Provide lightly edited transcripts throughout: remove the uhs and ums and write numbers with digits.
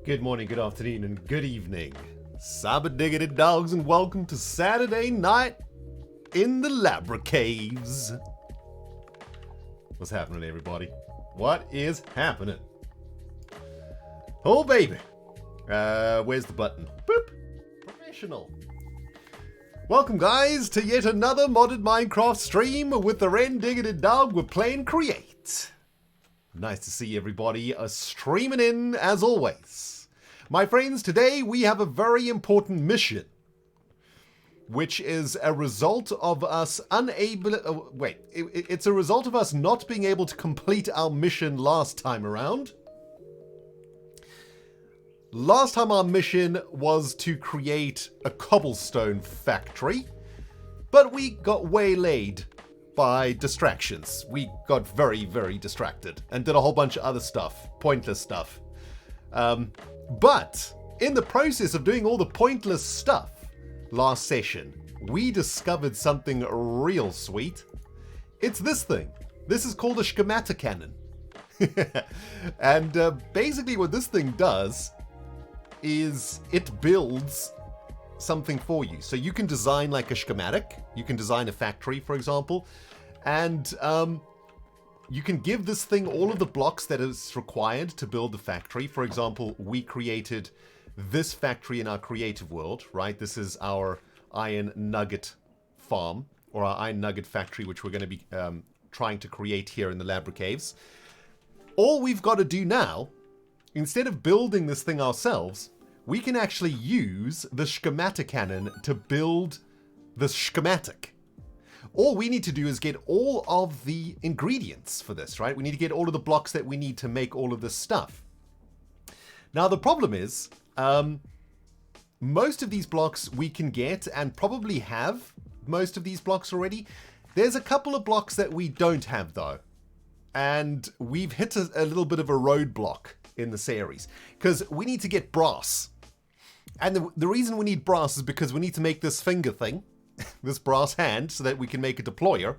Good morning, good afternoon, and good evening. Sabba-diggity dogs, and welcome to Saturday night in the Labra Caves. What's happening, everybody? What is happening? Oh, baby. Where's the button? Boop. Professional. Welcome, guys, to yet another modded Minecraft stream with the rendogtv dog. We're playing Create. Nice to see everybody streaming in, as always. My friends, today we have a very important mission, which is a result of us it's a result of us not being able to complete our mission last time around. Last time our mission was to create a cobblestone factory, but we got waylaid by distractions. We got very, very distracted and did a whole bunch of other stuff, pointless stuff. But in the process of doing all the pointless stuff last session, we discovered something real sweet. It's this thing. This is called a schematic cannon. And basically what this thing does is it builds something for you. So you can design like a schematic. You can design a factory, for example, and you can give this thing all of the blocks that is required to build the factory. For example, we created this factory in our creative world, right? This is our iron nugget farm, or our iron nugget factory, which we're going to be trying to create here in the Labra Caves. All we've got to do now, instead of building this thing ourselves, we can actually use the schematic cannon to build the schematic. All we need to do is get all of the ingredients for this, right? We need to get all of the blocks that we need to make all of this stuff. Now, the problem is, most of these blocks we can get and probably have most of these blocks already. There's a couple of blocks that we don't have, though. And we've hit a little bit of a roadblock in the series, because we need to get brass. And the reason we need brass is because we need to make this finger thing, this brass hand, so that we can make a deployer.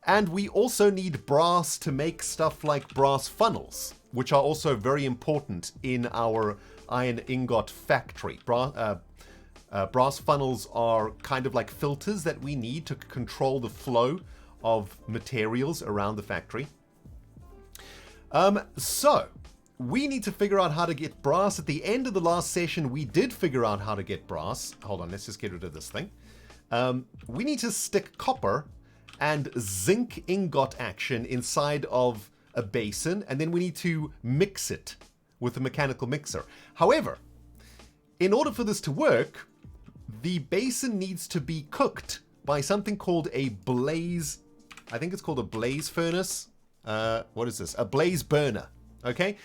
And we also need brass to make stuff like brass funnels, which are also very important in our iron ingot factory. Brass funnels are kind of like filters that we need to control the flow of materials around the factory. So we need to figure out how to get brass. At the end of the last session, we did figure out how to get brass. Hold on, let's just get rid of this thing. We need to stick copper and zinc ingot action inside of a basin, and then we need to mix it with a mechanical mixer. However, in order for this to work, the basin needs to be cooked by something called a blaze. I think it's called a blaze furnace. What is this? A blaze burner. Okay?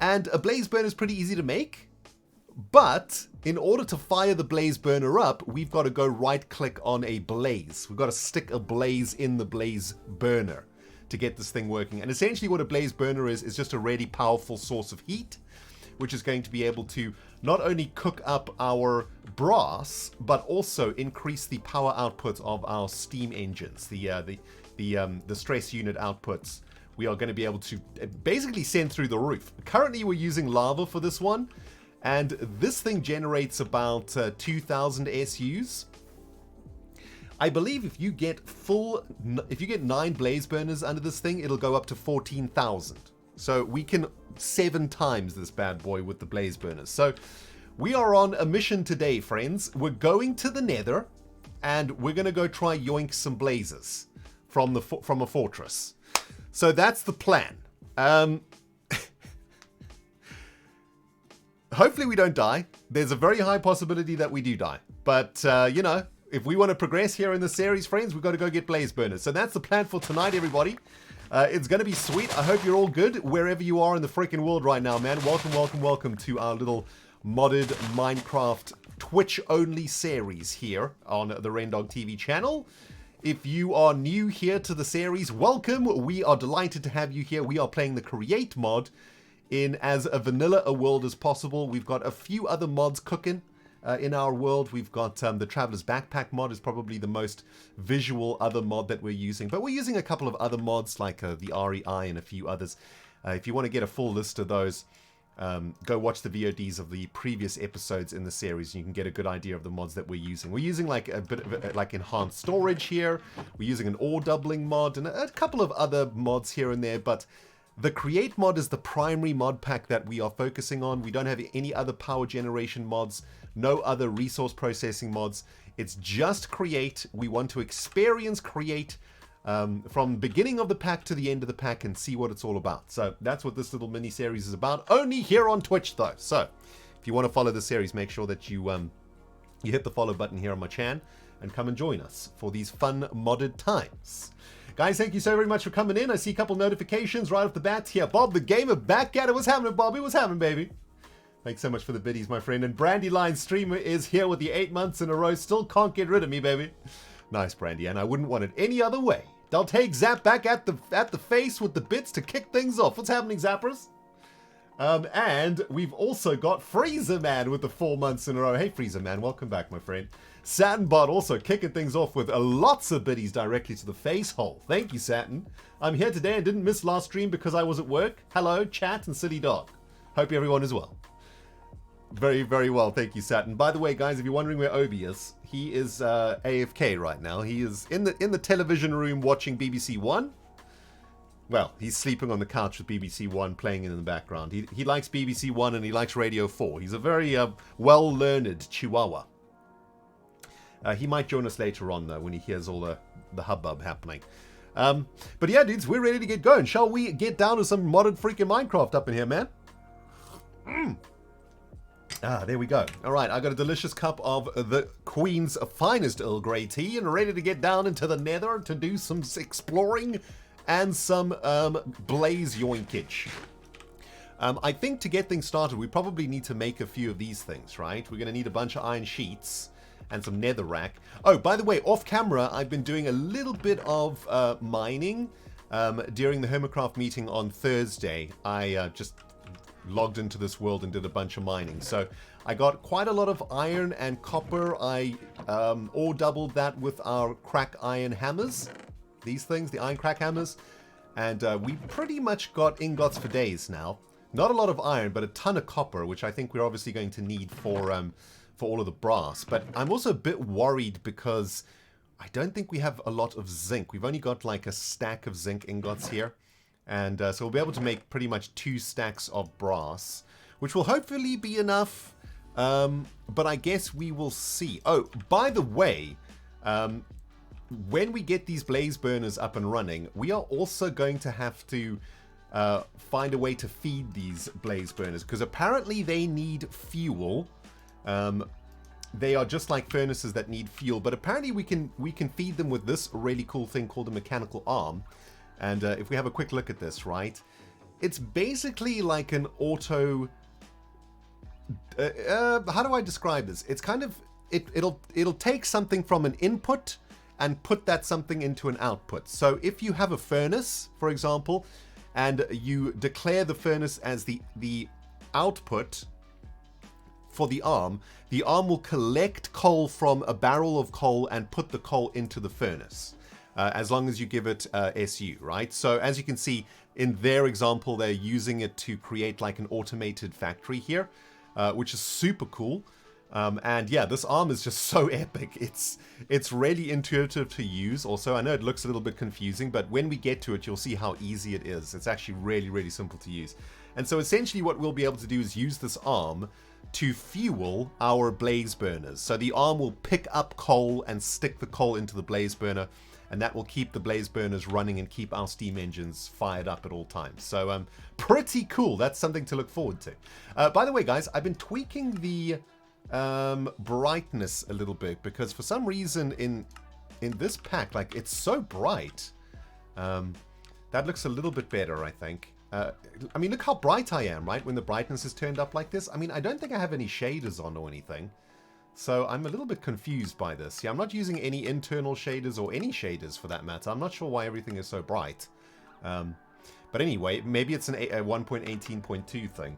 And a blaze burner is pretty easy to make, but in order to fire the blaze burner up, we've got to go right click on a blaze. We've got to stick a blaze in the blaze burner to get this thing working. And essentially what a blaze burner is just a really powerful source of heat, which is going to be able to not only cook up our brass, but also increase the power output of our steam engines, the stress unit outputs. We are going to be able to basically send through the roof. Currently, we're using lava for this one, and this thing generates about 2,000 SUs. I believe if you get 9 blaze burners under this thing, it'll go up to 14,000. So we can 7 times this bad boy with the blaze burners. So we are on a mission today, friends. We're going to the Nether, and we're going to go try yoink some blazes from a fortress. So that's the plan. Hopefully we don't die. There's a very high possibility that we do die. But, you know, if we want to progress here in the series, friends, we've got to go get blaze burners. So that's the plan for tonight, everybody. It's going to be sweet. I hope you're all good wherever you are in the freaking world right now, man. Welcome, welcome, welcome to our little modded Minecraft Twitch-only series here on the rendogtv channel. If you are new here to the series, welcome. We are delighted to have you here. We are playing the Create mod in as a vanilla a world as possible. We've got a few other mods cooking in our world. We've got the Traveler's Backpack mod is probably the most visual other mod that we're using. But we're using a couple of other mods like the REI and a few others. If you want to get a full list of those, go watch the VODs of the previous episodes in the series, and you can get a good idea of the mods that we're using. We're using like a bit of like enhanced storage here. We're using an ore doubling mod and a couple of other mods here and there, but the create mod is the primary mod pack that we are focusing on. We don't have any other power generation mods, no other resource processing mods. It's just create. We want to experience create from beginning of the pack to the end of the pack and see what it's all about. So that's what this little mini series is about. Only here on Twitch though. So if you want to follow the series, make sure that you hit the follow button here on my channel and come and join us for these fun modded times. Guys, thank you so very much for coming in. I see a couple notifications right off the bat here. Bob the Gamer back at it. What's happening, Bobby? What's happening, baby? Thanks so much for the biddies, my friend. And Brandyline Streamer is here with the 8 months in a row. Still can't get rid of me, baby. Nice, Brandy, and I wouldn't want it any other way. They'll take Zap back at the face with the bits to kick things off. What's happening, Zappers? And we've also got Freezer Man with the 4 months in a row. Hey, Freezer Man, welcome back, my friend. Satinbot also kicking things off with lots of biddies directly to the face hole. Thank you, Satin. I'm here today and didn't miss last stream because I was at work. Hello, chat and City Dog. Hope everyone is well. Very, very well. Thank you, Satin. By the way, guys, if you're wondering where Obi is, he is AFK right now. He is in the television room watching BBC One. Well, he's sleeping on the couch with BBC One playing in the background. He likes BBC One and he likes Radio 4. He's a very well-learned chihuahua. He might join us later on, though, when he hears all the hubbub happening. But yeah, dudes, we're ready to get going. Shall we get down to some modded freaking Minecraft up in here, man? Ah, there we go. All right, I got a delicious cup of the Queen's finest Earl Grey tea and ready to get down into the nether to do some exploring and some blaze yoinkage. I think to get things started, we probably need to make a few of these things, right? We're going to need a bunch of iron sheets and some nether rack. Oh, by the way, off camera, I've been doing a little bit of mining during the Hermitcraft meeting on Thursday. I just logged into this world and did a bunch of mining. So I got quite a lot of iron and copper. I ore doubled that with our crack iron hammers. These things, the iron crack hammers. And we pretty much got ingots for days now. Not a lot of iron, but a ton of copper, which I think we're obviously going to need for all of the brass. But I'm also a bit worried because I don't think we have a lot of zinc. We've only got like a stack of zinc ingots here. And so we'll be able to make pretty much 2 stacks of brass, which will hopefully be enough. But I guess we will see. Oh, by the way, when we get these blaze burners up and running, we are also going to have to find a way to feed these blaze burners, because apparently they need fuel. They are just like furnaces that need fuel, but apparently we can feed them with this really cool thing called a mechanical arm. And if we have a quick look at this, right, it's basically like an auto. How do I describe this? It's kind of it'll take something from an input and put that something into an output. So if you have a furnace, for example, and you declare the furnace as the output for the arm will collect coal from a barrel of coal and put the coal into the furnace. As long as you give it SU, right? So as you can see in their example, they're using it to create like an automated factory here, which is super cool. And yeah, this arm is just so epic. It's really intuitive to use. Also, I know it looks a little bit confusing, but when we get to it, you'll see how easy it is. It's actually really, really simple to use. And so essentially what we'll be able to do is use this arm to fuel our blaze burners. So the arm will pick up coal and stick the coal into the blaze burner, and that will keep the blaze burners running and keep our steam engines fired up at all times. So pretty cool. That's something to look forward to. By the way, guys, I've been tweaking the brightness a little bit, because for some reason in this pack, like, it's so bright. That looks a little bit better, I think. I mean, look how bright I am, right? When the brightness is turned up like this. I mean, I don't think I have any shaders on or anything. So I'm a little bit confused by this. Yeah, I'm not using any internal shaders or any shaders for that matter. I'm not sure why everything is so bright. But anyway, maybe it's a 1.18.2 thing.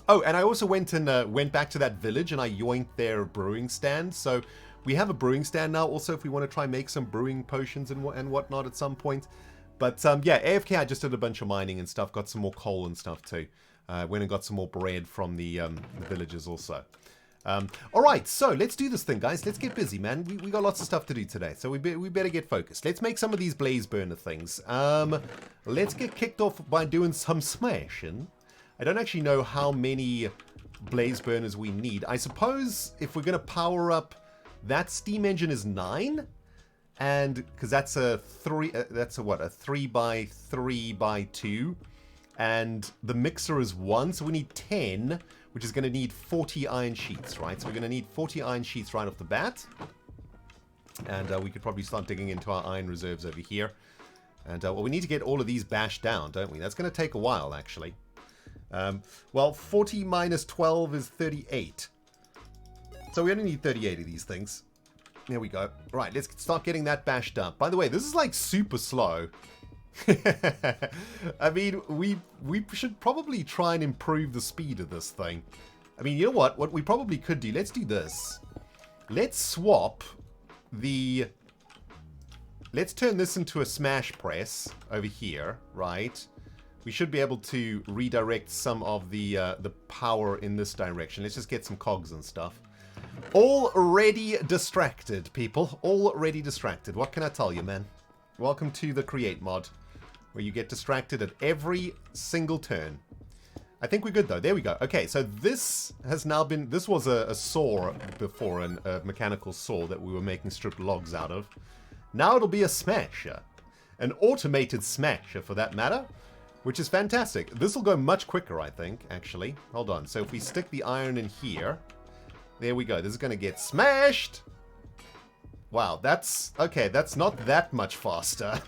Oh, and I also went back to that village and I yoinked their brewing stand. So we have a brewing stand now also if we want to try and make some brewing potions and whatnot at some point. But yeah, AFK, I just did a bunch of mining and stuff, got some more coal and stuff too. Went and got some more bread from the villagers also. Alright, so let's do this thing, guys. Let's get busy, man. We got lots of stuff to do today, so we better get focused. Let's make some of these blaze burner things. Let's get kicked off by doing some smashing. I don't actually know how many blaze burners we need. I suppose if we're going to power up that steam engine is 9, and because that's a 3 by 3 by 2, and the mixer is 1, so we need 10, which is going to need 40 iron sheets, right? So we're going to need 40 iron sheets right off the bat, and we could probably start digging into our iron reserves over here. And well, we need to get all of these bashed down, don't we? That's going to take a while, actually. Well, 40 minus 12 is 38. So we only need 38 of these things. There we go. Right, let's start getting that bashed up. By the way, this is like super slow. I mean, we should probably try and improve the speed of this thing. I mean, you know what? What we probably could do, let's do this. Let's swap the... Let's turn this into a smash press over here, right? We should be able to redirect some of the power in this direction. Let's just get some cogs and stuff. Already distracted, people. Already distracted. What can I tell you, man? Welcome to the Create mod, where you get distracted at every single turn. I think we're good, though. There we go. Okay, so this has now been... This was a saw before, a mechanical saw that we were making stripped logs out of. Now it'll be a smasher. An automated smasher, for that matter. Which is fantastic. This will go much quicker, I think, actually. Hold on. So if we stick the iron in here... There we go. This is going to get smashed. Wow, that's... Okay, that's not that much faster.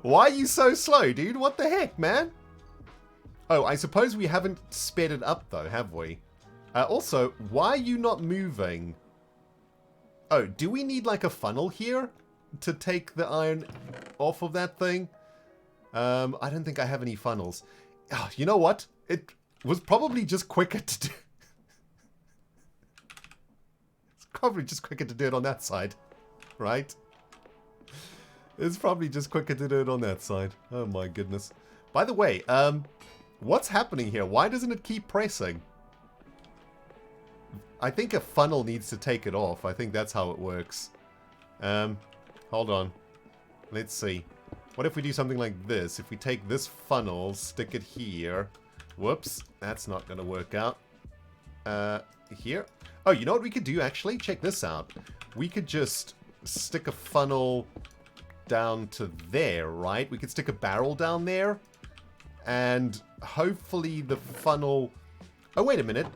Why are you so slow, dude? What the heck, man? Oh, I suppose we haven't sped it up, though, have we? Also, why are you not moving? Oh, do we need, like, a funnel here to take the iron off of that thing? I don't think I have any funnels. Oh, you know what? It was probably just quicker to do... It's probably just quicker to do it on that side. Right? It's probably just quicker to do it on that side. Oh my goodness. By the way, what's happening here? Why doesn't it keep pressing? I think a funnel needs to take it off. I think that's how it works. Hold on. Let's see. What if we do something like this? If we take this funnel, stick it here. Whoops, that's not going to work out. Here. Oh, you know what we could do, actually? Check this out. We could just stick a funnel down to there, right? We could stick a barrel down there. And hopefully the funnel... Oh, wait a minute.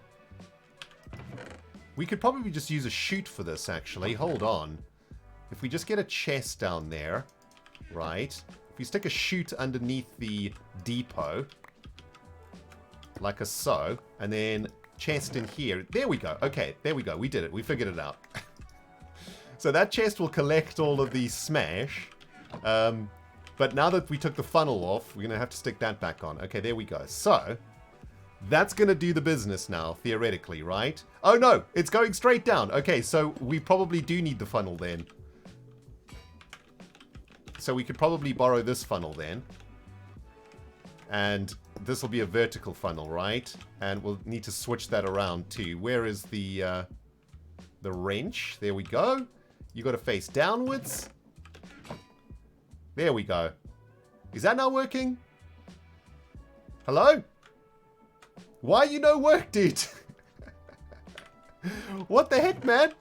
We could probably just use a chute for this, actually. Hold on. If we just get a chest down there... Right. If you stick a chute underneath the depot, like so, and then chest in here. There we go. Okay, there we go. We did it. We figured it out. So that chest will collect all of the smash. But now that we took the funnel off, we're going to have to stick that back on. Okay, there we go. So, that's going to do the business now, theoretically, right? Oh no, it's going straight down. Okay, so we probably do need the funnel then. So we could probably borrow this funnel then. And this will be a vertical funnel, right? And we'll need to switch that around too. Where is the wrench? There we go. You got to face downwards. There we go. Is that not working? Hello? Why you no work, dude? What the heck, man?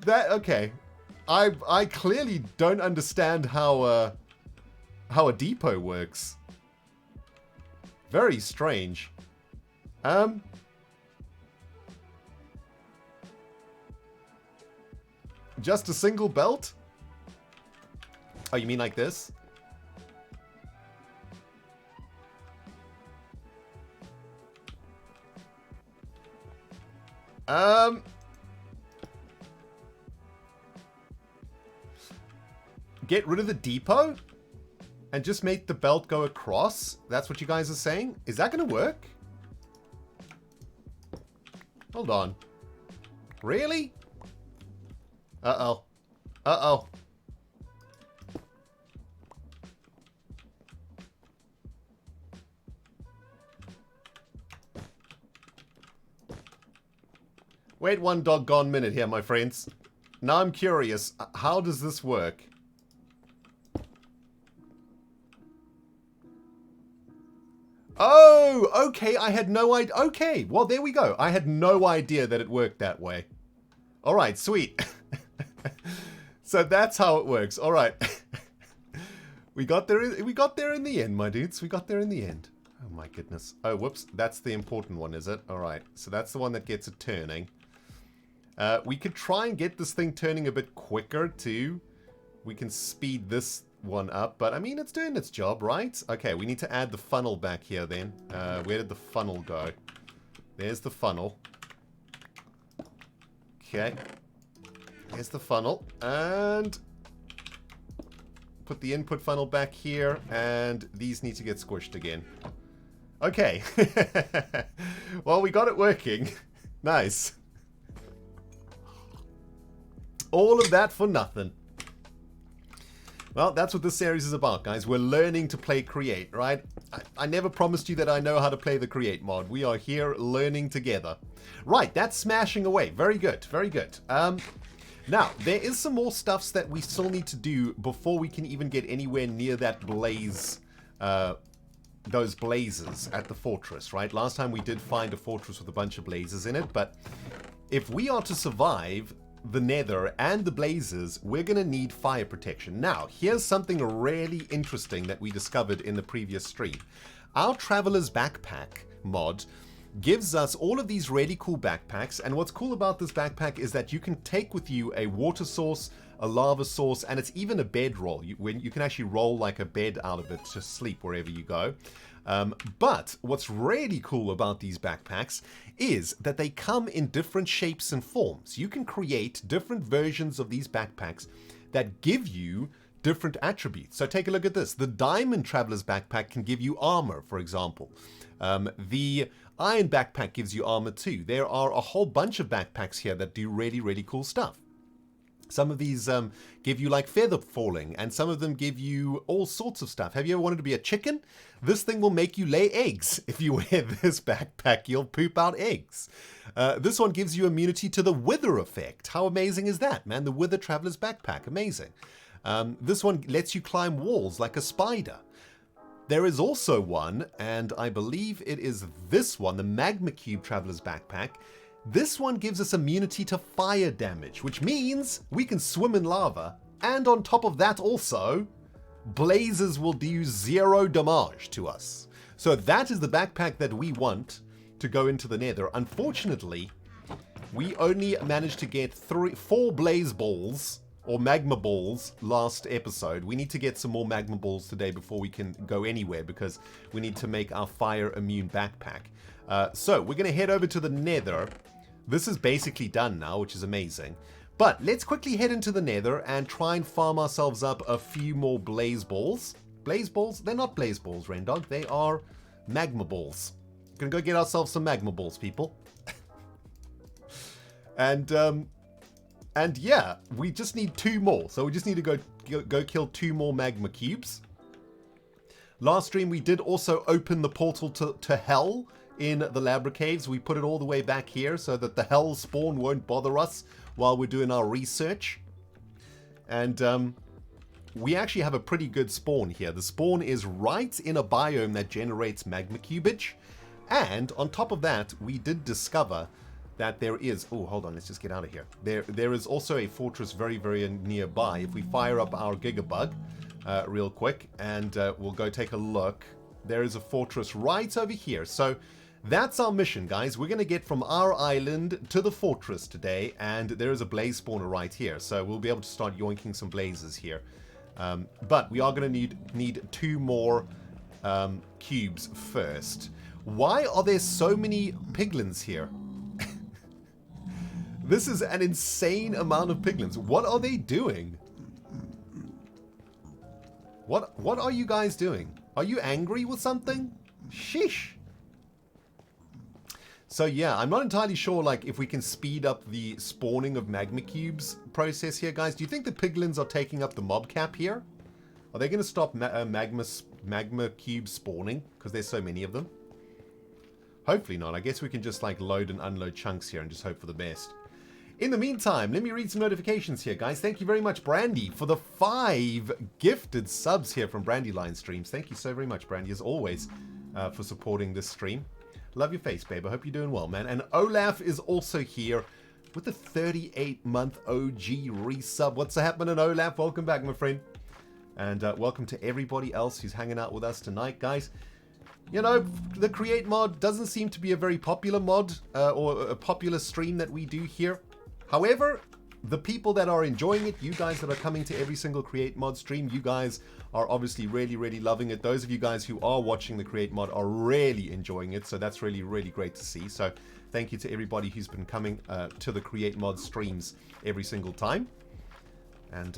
Okay. I clearly don't understand how a depot works. Very strange. Just a single belt? Oh, you mean like this? Get rid of the depot? And just make the belt go across? That's what you guys are saying? Is that gonna work? Hold on. Really? Uh-oh. Uh-oh. Wait one doggone minute here, my friends. Now I'm curious. How does this work? Oh, okay. I had no idea. Okay, well, there we go. I had no idea that it worked that way. All right, sweet. So that's how it works. All right. We got there in the end, my dudes. We got there in the end. Oh, my goodness. Oh, whoops. That's the important one, is it? All right. So that's the one that gets it turning. We could try and get this thing turning a bit quicker, too. We can speed this one up, but I mean, it's doing its job, right? Okay, we need to add the funnel back here then. Where did the funnel go? There's the funnel. Okay. There's the funnel. And put the input funnel back here, and these need to get squished again. Okay. Well, we got it working. Nice. All of that for nothing. Well, that's what this series is about, guys. We're learning to play Create, right? I never promised you that I know how to play the Create mod. We are here learning together. Right, that's smashing away. Very good, very good. Now, there is some more stuffs that we still need to do before we can even get anywhere near that blaze, those blazes at the fortress, right? Last time we did find a fortress with a bunch of blazes in it, but if we are to survive the nether and the blazes, we're going to need fire protection. Now, here's something really interesting that we discovered in the previous stream. Our Traveler's Backpack mod gives us all of these really cool backpacks, and what's cool about this backpack is that you can take with you a water source, a lava source, and it's even a bed roll. You can actually roll like a bed out of it to sleep wherever you go. But what's really cool about these backpacks is that they come in different shapes and forms. You can create different versions of these backpacks that give you different attributes. So take a look at this. The Diamond Traveler's Backpack can give you armor, for example. The Iron Backpack gives you armor too. There are a whole bunch of backpacks here that do really, really cool stuff. Some of these give you like feather falling, and some of them give you all sorts of stuff. Have you ever wanted to be a chicken? This thing will make you lay eggs. If you wear this backpack, you'll poop out eggs. This one gives you immunity to the wither effect. How amazing is that, man? The Wither Traveler's Backpack, amazing. This one lets you climb walls like a spider. There is also one, and I believe it is this one, the Magma Cube Traveler's Backpack. This one gives us immunity to fire damage, which means we can swim in lava, and on top of that also, blazes will do 0 damage to us. So that is the backpack that we want to go into the nether. Unfortunately, we only managed to get 4 blaze balls, or magma balls, last episode. We need to get some more magma balls today before we can go anywhere, because we need to make our fire immune backpack. So we're going to head over to the nether. This is basically done now, which is amazing. But let's quickly head into the nether and try and farm ourselves up a few more blaze balls. Blaze balls? They're not blaze balls, Rendog. They are magma balls. Gonna go get ourselves some magma balls, people. And yeah, we just need 2 more. So we just need to go kill 2 more magma cubes. Last stream, we did also open the portal to hell in the Labra Caves. We put it all the way back here so that the hell spawn won't bother us while we're doing our research. And we actually have a pretty good spawn here. The spawn is right in a biome that generates magma cubage. And on top of that, we did discover that there is... Oh, hold on, let's just get out of here. There is also a fortress very, very nearby. If we fire up our Gigabug real quick, and we'll go take a look. There is a fortress right over here. So that's our mission, guys. We're going to get from our island to the fortress today, and there is a blaze spawner right here. So we'll be able to start yoinking some blazes here. But we are going to need 2 more cubes first. Why are there so many piglins here? This is an insane amount of piglins. What are they doing? What are you guys doing? Are you angry with something? Sheesh. So yeah, I'm not entirely sure like if we can speed up the spawning of magma cubes process here, guys. Do you think the piglins are taking up the mob cap here? Are they going to stop magma cubes spawning because there's so many of them? Hopefully not. I guess we can just like load and unload chunks here and just hope for the best. In the meantime, let me read some notifications here, guys. Thank you very much, Brandy, for the 5 gifted subs here from Brandyline Streams. Thank you so very much, Brandy, as always, for supporting this stream. Love your face, babe. I hope you're doing well, man. And Olaf is also here with the 38-month OG resub. What's happening, Olaf? Welcome back, my friend. And welcome to everybody else who's hanging out with us tonight, guys. You know, the Create mod doesn't seem to be a very popular mod or a popular stream that we do here. However, the people that are enjoying it, you guys that are coming to every single Create mod stream, you guys are obviously really, really loving it. Those of you guys who are watching the Create mod are really enjoying it. So that's really, really great to see. So thank you to everybody who's been coming to the Create mod streams every single time. And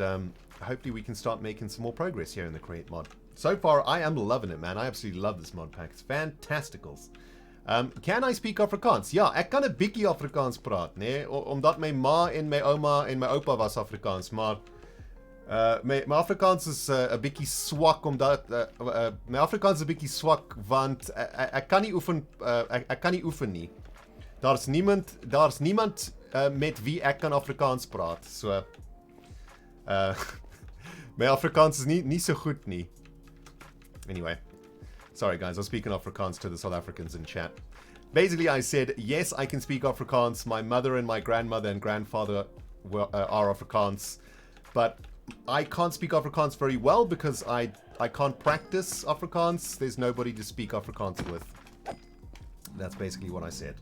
hopefully we can start making some more progress here in the Create mod. So far, I am loving it, man. I absolutely love this mod pack. It's fantasticals. Can I speak Afrikaans? Ja, ek kan 'n bietjie Afrikaans praat, nee, omdat my ma en my ouma en my oupa was Afrikaans, maar my Afrikaans is 'n bietjie swak omdat my Afrikaans is 'n bietjie swak want ek kan nie oefen ek kan nie oefen nie. Daar's niemand met wie ek kan Afrikaans praat. So my Afrikaans is nie so goed nie. Anyway, sorry guys, I was speaking Afrikaans to the South Africans in chat. Basically, I said, yes, I can speak Afrikaans. My mother and my grandmother and grandfather are Afrikaans. But I can't speak Afrikaans very well because I can't practice Afrikaans. There's nobody to speak Afrikaans with. That's basically what I said.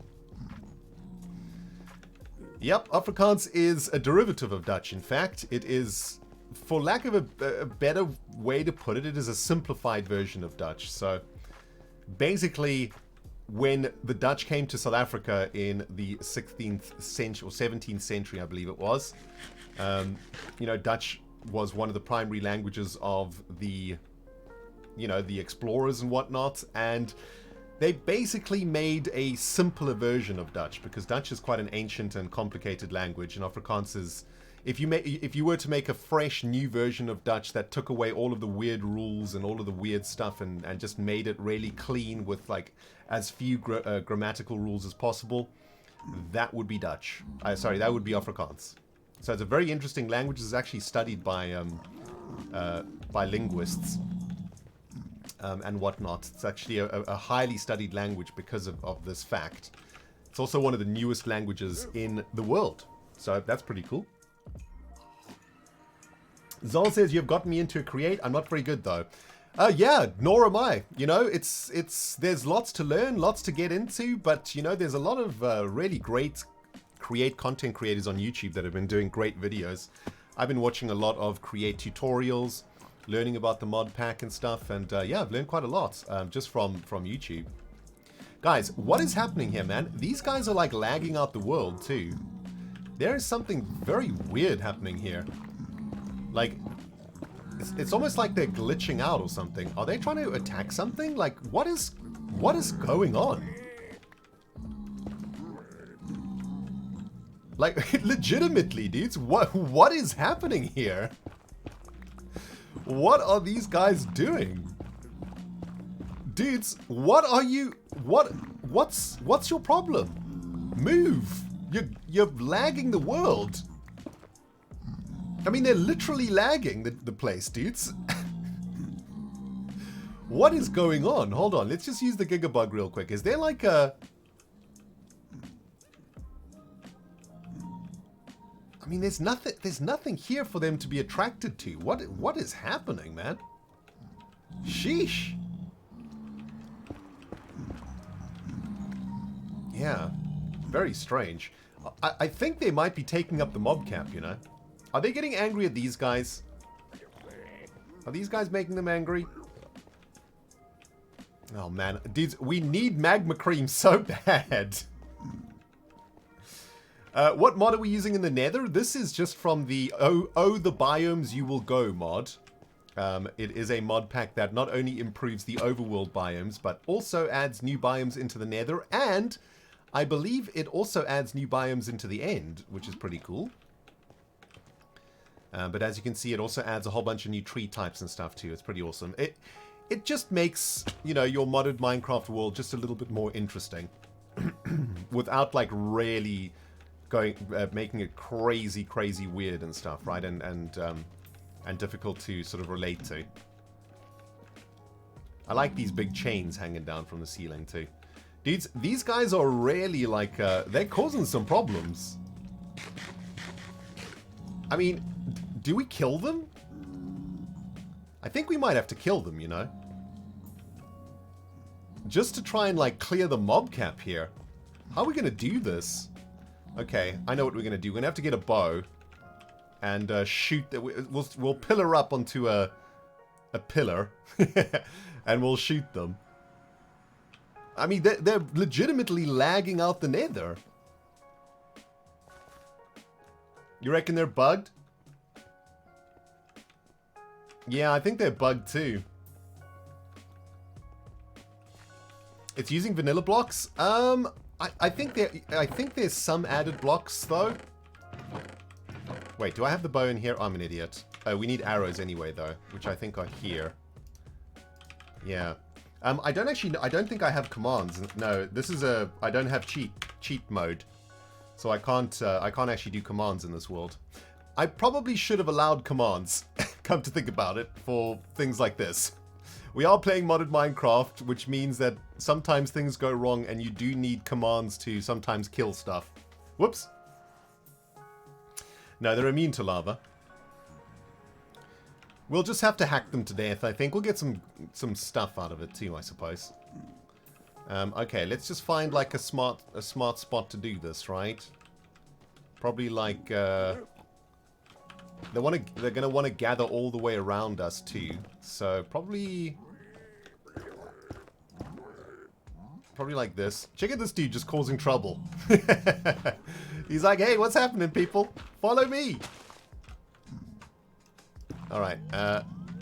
Yep, Afrikaans is a derivative of Dutch. In fact, it is... For lack of a better way to put it, it is a simplified version of Dutch. So basically, when the Dutch came to South Africa in the 16th century or 17th century, I believe it was, you know, Dutch was one of the primary languages of the, you know, the explorers and whatnot. And they basically made a simpler version of Dutch because Dutch is quite an ancient and complicated language, and Afrikaans is... If you were to make a fresh new version of Dutch that took away all of the weird rules and all of the weird stuff and just made it really clean with like as few grammatical rules as possible, that would be Dutch. Sorry, that would be Afrikaans. So it's a very interesting language. It's actually studied by linguists and whatnot. It's actually a highly studied language because of this fact. It's also one of the newest languages in the world. So that's pretty cool. Zol says, you've gotten me into a Create. I'm not very good, though. Yeah, nor am I. You know, there's lots to learn, lots to get into, but, you know, there's a lot of really great Create content creators on YouTube that have been doing great videos. I've been watching a lot of Create tutorials, learning about the mod pack and stuff, and yeah, I've learned quite a lot just from YouTube. Guys, what is happening here, man? These guys are, like, lagging out the world, too. There is something very weird happening here. Like, it's almost like they're glitching out or something. Are they trying to attack something? Like, what is going on? Like, legitimately, dudes, what is happening here? What are these guys doing? Dudes, what are you... What's your problem? Move! You're lagging the world. I mean, they're literally lagging the place, dudes. What is going on? Hold on, let's just use the Gigabug real quick. Is there like a... I mean, there's nothing here for them to be attracted to. What is happening, man? Sheesh. Yeah, very strange. I think they might be taking up the mob cap, you know? Are they getting angry at these guys? Are these guys making them angry? Oh man, dudes, we need magma cream so bad. What mod are we using in the Nether? This is just from the Oh the Biomes You Will Go mod. It is a mod pack that not only improves the overworld biomes, but also adds new biomes into the Nether, and I believe it also adds new biomes into the End, which is pretty cool. But as you can see, it also adds a whole bunch of new tree types and stuff too. It's pretty awesome. it just makes, you know, your modded Minecraft world just a little bit more interesting. Without, like, really going, making it crazy weird and stuff, right? And difficult to sort of relate to. I like these big chains hanging down from the ceiling too. Dudes, these guys are really like, they're causing some problems. I mean, do we kill them? I think we might have to kill them, you know? Just to try and, like, clear the mob cap here. How are we going to do this? Okay, I know what we're going to do. We're going to have to get a bow and shoot. We'll pillar up onto a pillar and we'll shoot them. I mean, they're legitimately lagging out the nether. You reckon they're bugged? Yeah, I think they're bugged too. It's using vanilla blocks? I think there's some added blocks though. Wait, do I have the bow in here? I'm an idiot. Oh, we need arrows anyway though, which I think are here. Yeah. I don't think I have commands. No, this is I don't have cheat mode. So I can't actually do commands in this world. I probably should have allowed commands, come to think about it, for things like this. We are playing modded Minecraft, which means that sometimes things go wrong and you do need commands to sometimes kill stuff. Whoops. No, they're immune to lava. We'll just have to hack them to death, I think. We'll get some stuff out of it too, I suppose. Okay, let's just find like a smart spot to do this, right? Probably like they're gonna want to gather all the way around us too. So probably like this. Check out this dude just causing trouble. He's like, hey, what's happening, people? Follow me. All right,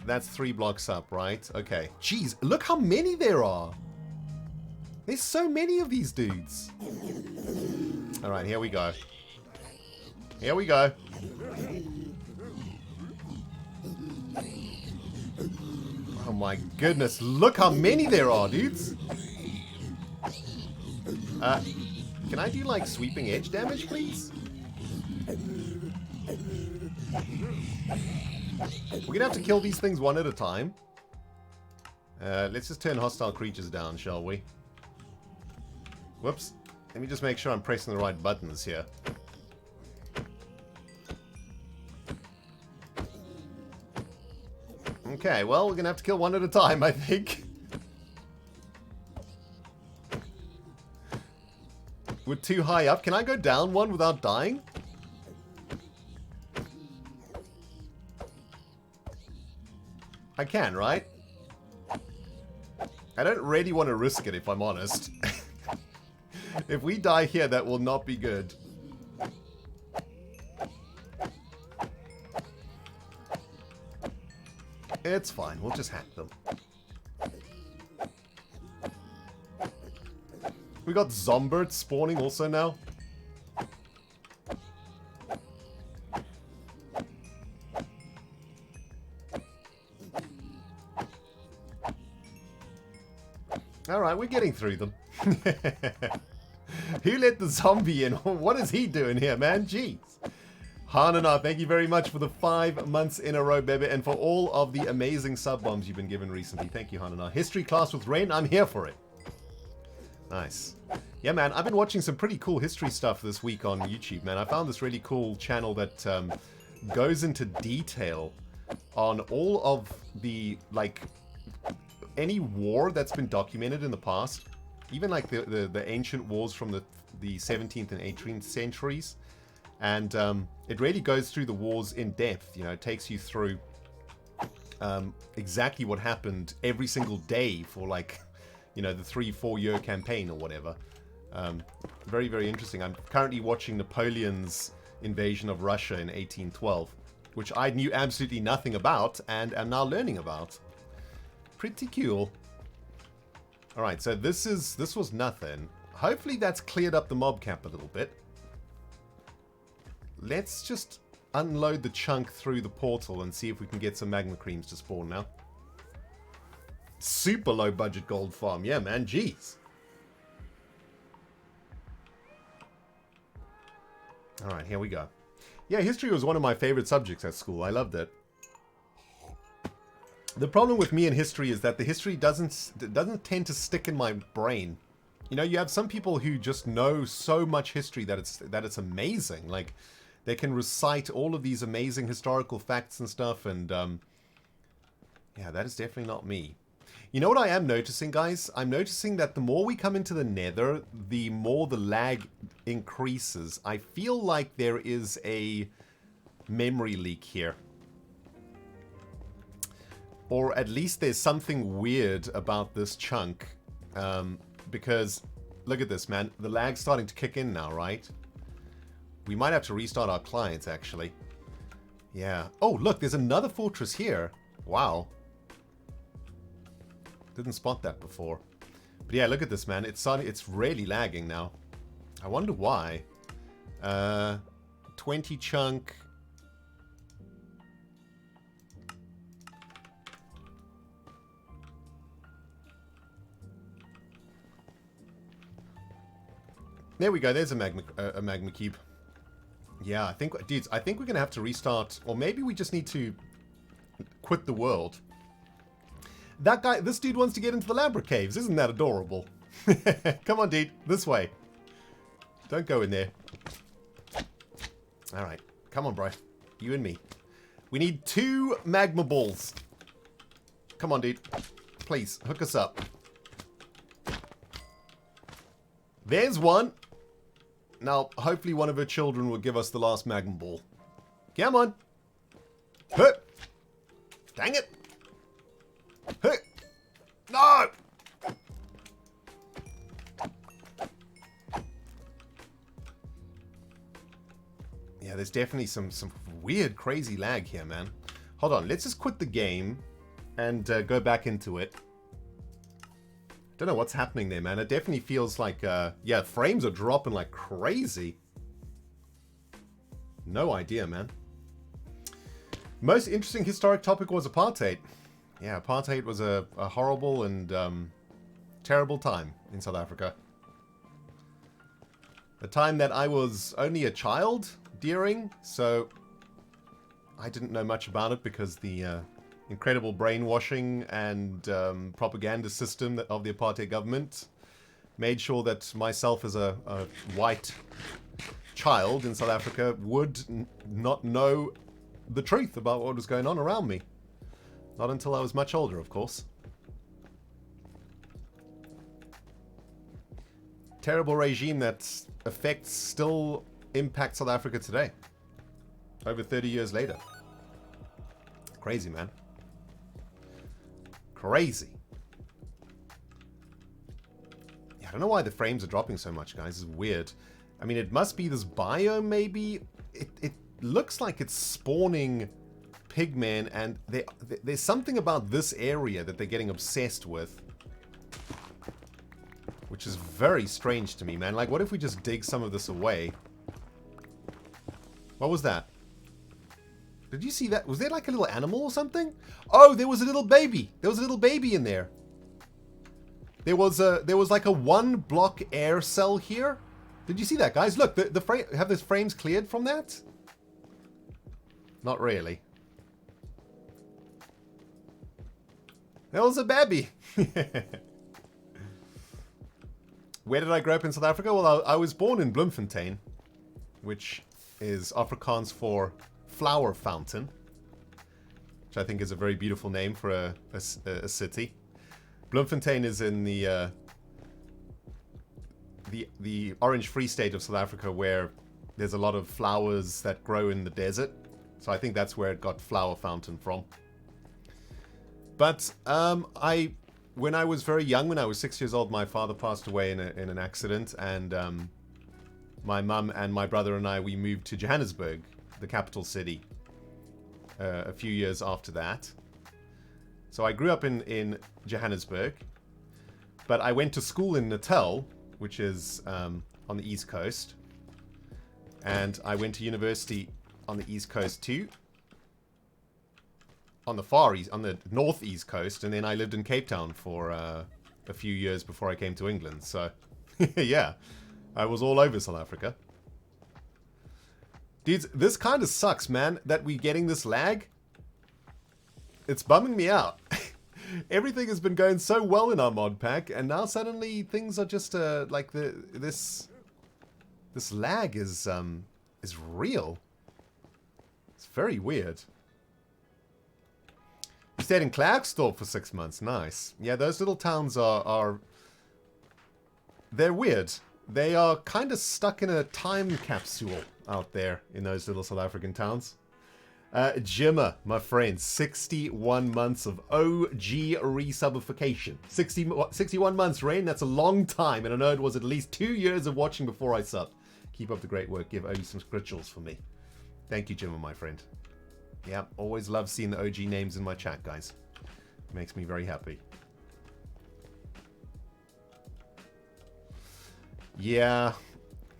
that's 3 blocks up, right? Okay. Jeez, look how many there are. There's so many of these dudes. All right, here we go. Here we go. Oh my goodness, look how many there are, dudes. Can I do like sweeping edge damage, please? We're gonna have to kill these things one at a time. Let's just turn hostile creatures down, shall we? Whoops. Let me just make sure I'm pressing the right buttons here. Okay, well, we're gonna have to kill one at a time, I think. We're too high up. Can I go down one without dying? I can, right? I don't really want to risk it, if I'm honest. If we die here, that will not be good. It's fine. We'll just hack them. We got Zombirds spawning also now. Alright, we're getting through them. Who let the zombie in? What is he doing here, man? Jeez. Hanana, thank you very much for the 5 months in a row, baby, and for all of the amazing sub bombs you've been given recently. Thank you, Hanana. History class with Ren, I'm here for it. Nice. Yeah, man, I've been watching some pretty cool history stuff this week on YouTube, man. I found this really cool channel that goes into detail on all of the, like, any war that's been documented in the past. Even, like, the ancient wars from the 17th and 18th centuries. And it really goes through the wars in depth. You know, it takes you through exactly what happened every single day for, like, you know, the 3-4 year campaign or whatever. Very, very interesting. I'm currently watching Napoleon's invasion of Russia in 1812, which I knew absolutely nothing about and am now learning about. Pretty cool. Alright, so this was nothing. Hopefully that's cleared up the mob cap a little bit. Let's just unload the chunk through the portal and see if we can get some magma creams to spawn now. Super low budget gold farm. Yeah, man. Jeez. All right, here we go. Yeah, history was one of my favorite subjects at school. I loved it. The problem with me in history is that the history doesn't tend to stick in my brain. You know, you have some people who just know so much history that it's amazing. Like, they can recite all of these amazing historical facts and stuff, and yeah, that is definitely not me. You know what I am noticing, guys? I'm noticing that the more we come into the nether, the more the lag increases. I feel like there is a memory leak here. Or at least there's something weird about this chunk. Because, look at this, man. The lag's starting to kick in now, right? We might have to restart our clients, actually. Yeah. Oh, look, there's another fortress here. Wow. Didn't spot that before. But yeah, look at this, man. It's really lagging now. I wonder why. 20 chunk. There we go. There's a magma cube. Yeah, I think, dudes, I think we're going to have to restart. Or maybe we just need to quit the world. That guy, this dude wants to get into the Labra caves. Isn't that adorable? Come on, dude. This way. Don't go in there. All right. Come on, bro. You and me. We need 2 magma balls. Come on, dude. Please, hook us up. There's one. Now, hopefully one of her children will give us the last magma ball. Come on. Huh. Dang it. Huh. No. Yeah, there's definitely some weird, crazy lag here, man. Hold on. Let's just quit the game and go back into it. Don't know what's happening there, man. It definitely feels like, yeah, frames are dropping like crazy. No idea, man. Most interesting historic topic was apartheid. Yeah, apartheid was a horrible and terrible time in South Africa. A time that I was only a child during, so I didn't know much about it because the incredible brainwashing and propaganda system of the apartheid government made sure that myself as a white child in South Africa would not know the truth about what was going on around me. Not until I was much older, of course. Terrible regime that affects still impacts South Africa today. Over 30 years later. Crazy, man. Crazy. Yeah, I don't know why the frames are dropping so much, guys. It's weird. I mean, it must be this biome, maybe. It looks like it's spawning pigmen, and there's something about this area that they're getting obsessed with. Which is very strange to me, man. Like, what if we just dig some of this away? What was that? Did you see that? Was there like a little animal or something? Oh, there was a little baby. There was a little baby in there. There was like a 1-block air cell here. Did you see that, guys? Look, the frame, have the frames cleared from that? Not really. There was a baby. Where did I grow up in South Africa? Well, I was born in Bloemfontein, which is Afrikaans for flower fountain, which I think is a very beautiful name for a city. Bloemfontein is in the Orange Free State of South Africa, where there's a lot of flowers that grow in the desert. So I think that's where it got flower fountain from. But when I was very young, when I was 6 years old, my father passed away in an accident, and my mum and my brother and I, we moved to Johannesburg, the capital city, a few years after that. So I grew up in Johannesburg, but I went to school in Natal, which is on the East Coast, and I went to university on the East Coast too. on the far east, on the northeast coast, and then I lived in Cape Town for a few years before I came to England. So, yeah, I was all over South Africa. Dudes, this kind of sucks, man, that we're getting this lag. It's bumming me out. Everything has been going so well in our mod pack, and now suddenly things are just like this lag is real. It's very weird. You stayed in Klerksdorp for 6 months. Nice. Yeah, those little towns are they're weird. They are kind of stuck in a time capsule out there in those little South African towns. Jimmer, my friend, 61 months of OG resubification. 61 months, Rain, that's a long time, and I know it was at least 2 years of watching before I subbed. Keep up the great work. Give Odie some scritchels for me. Thank you, Jimmer, my friend. Yeah, always love seeing the OG names in my chat, guys. Makes me very happy. Yeah,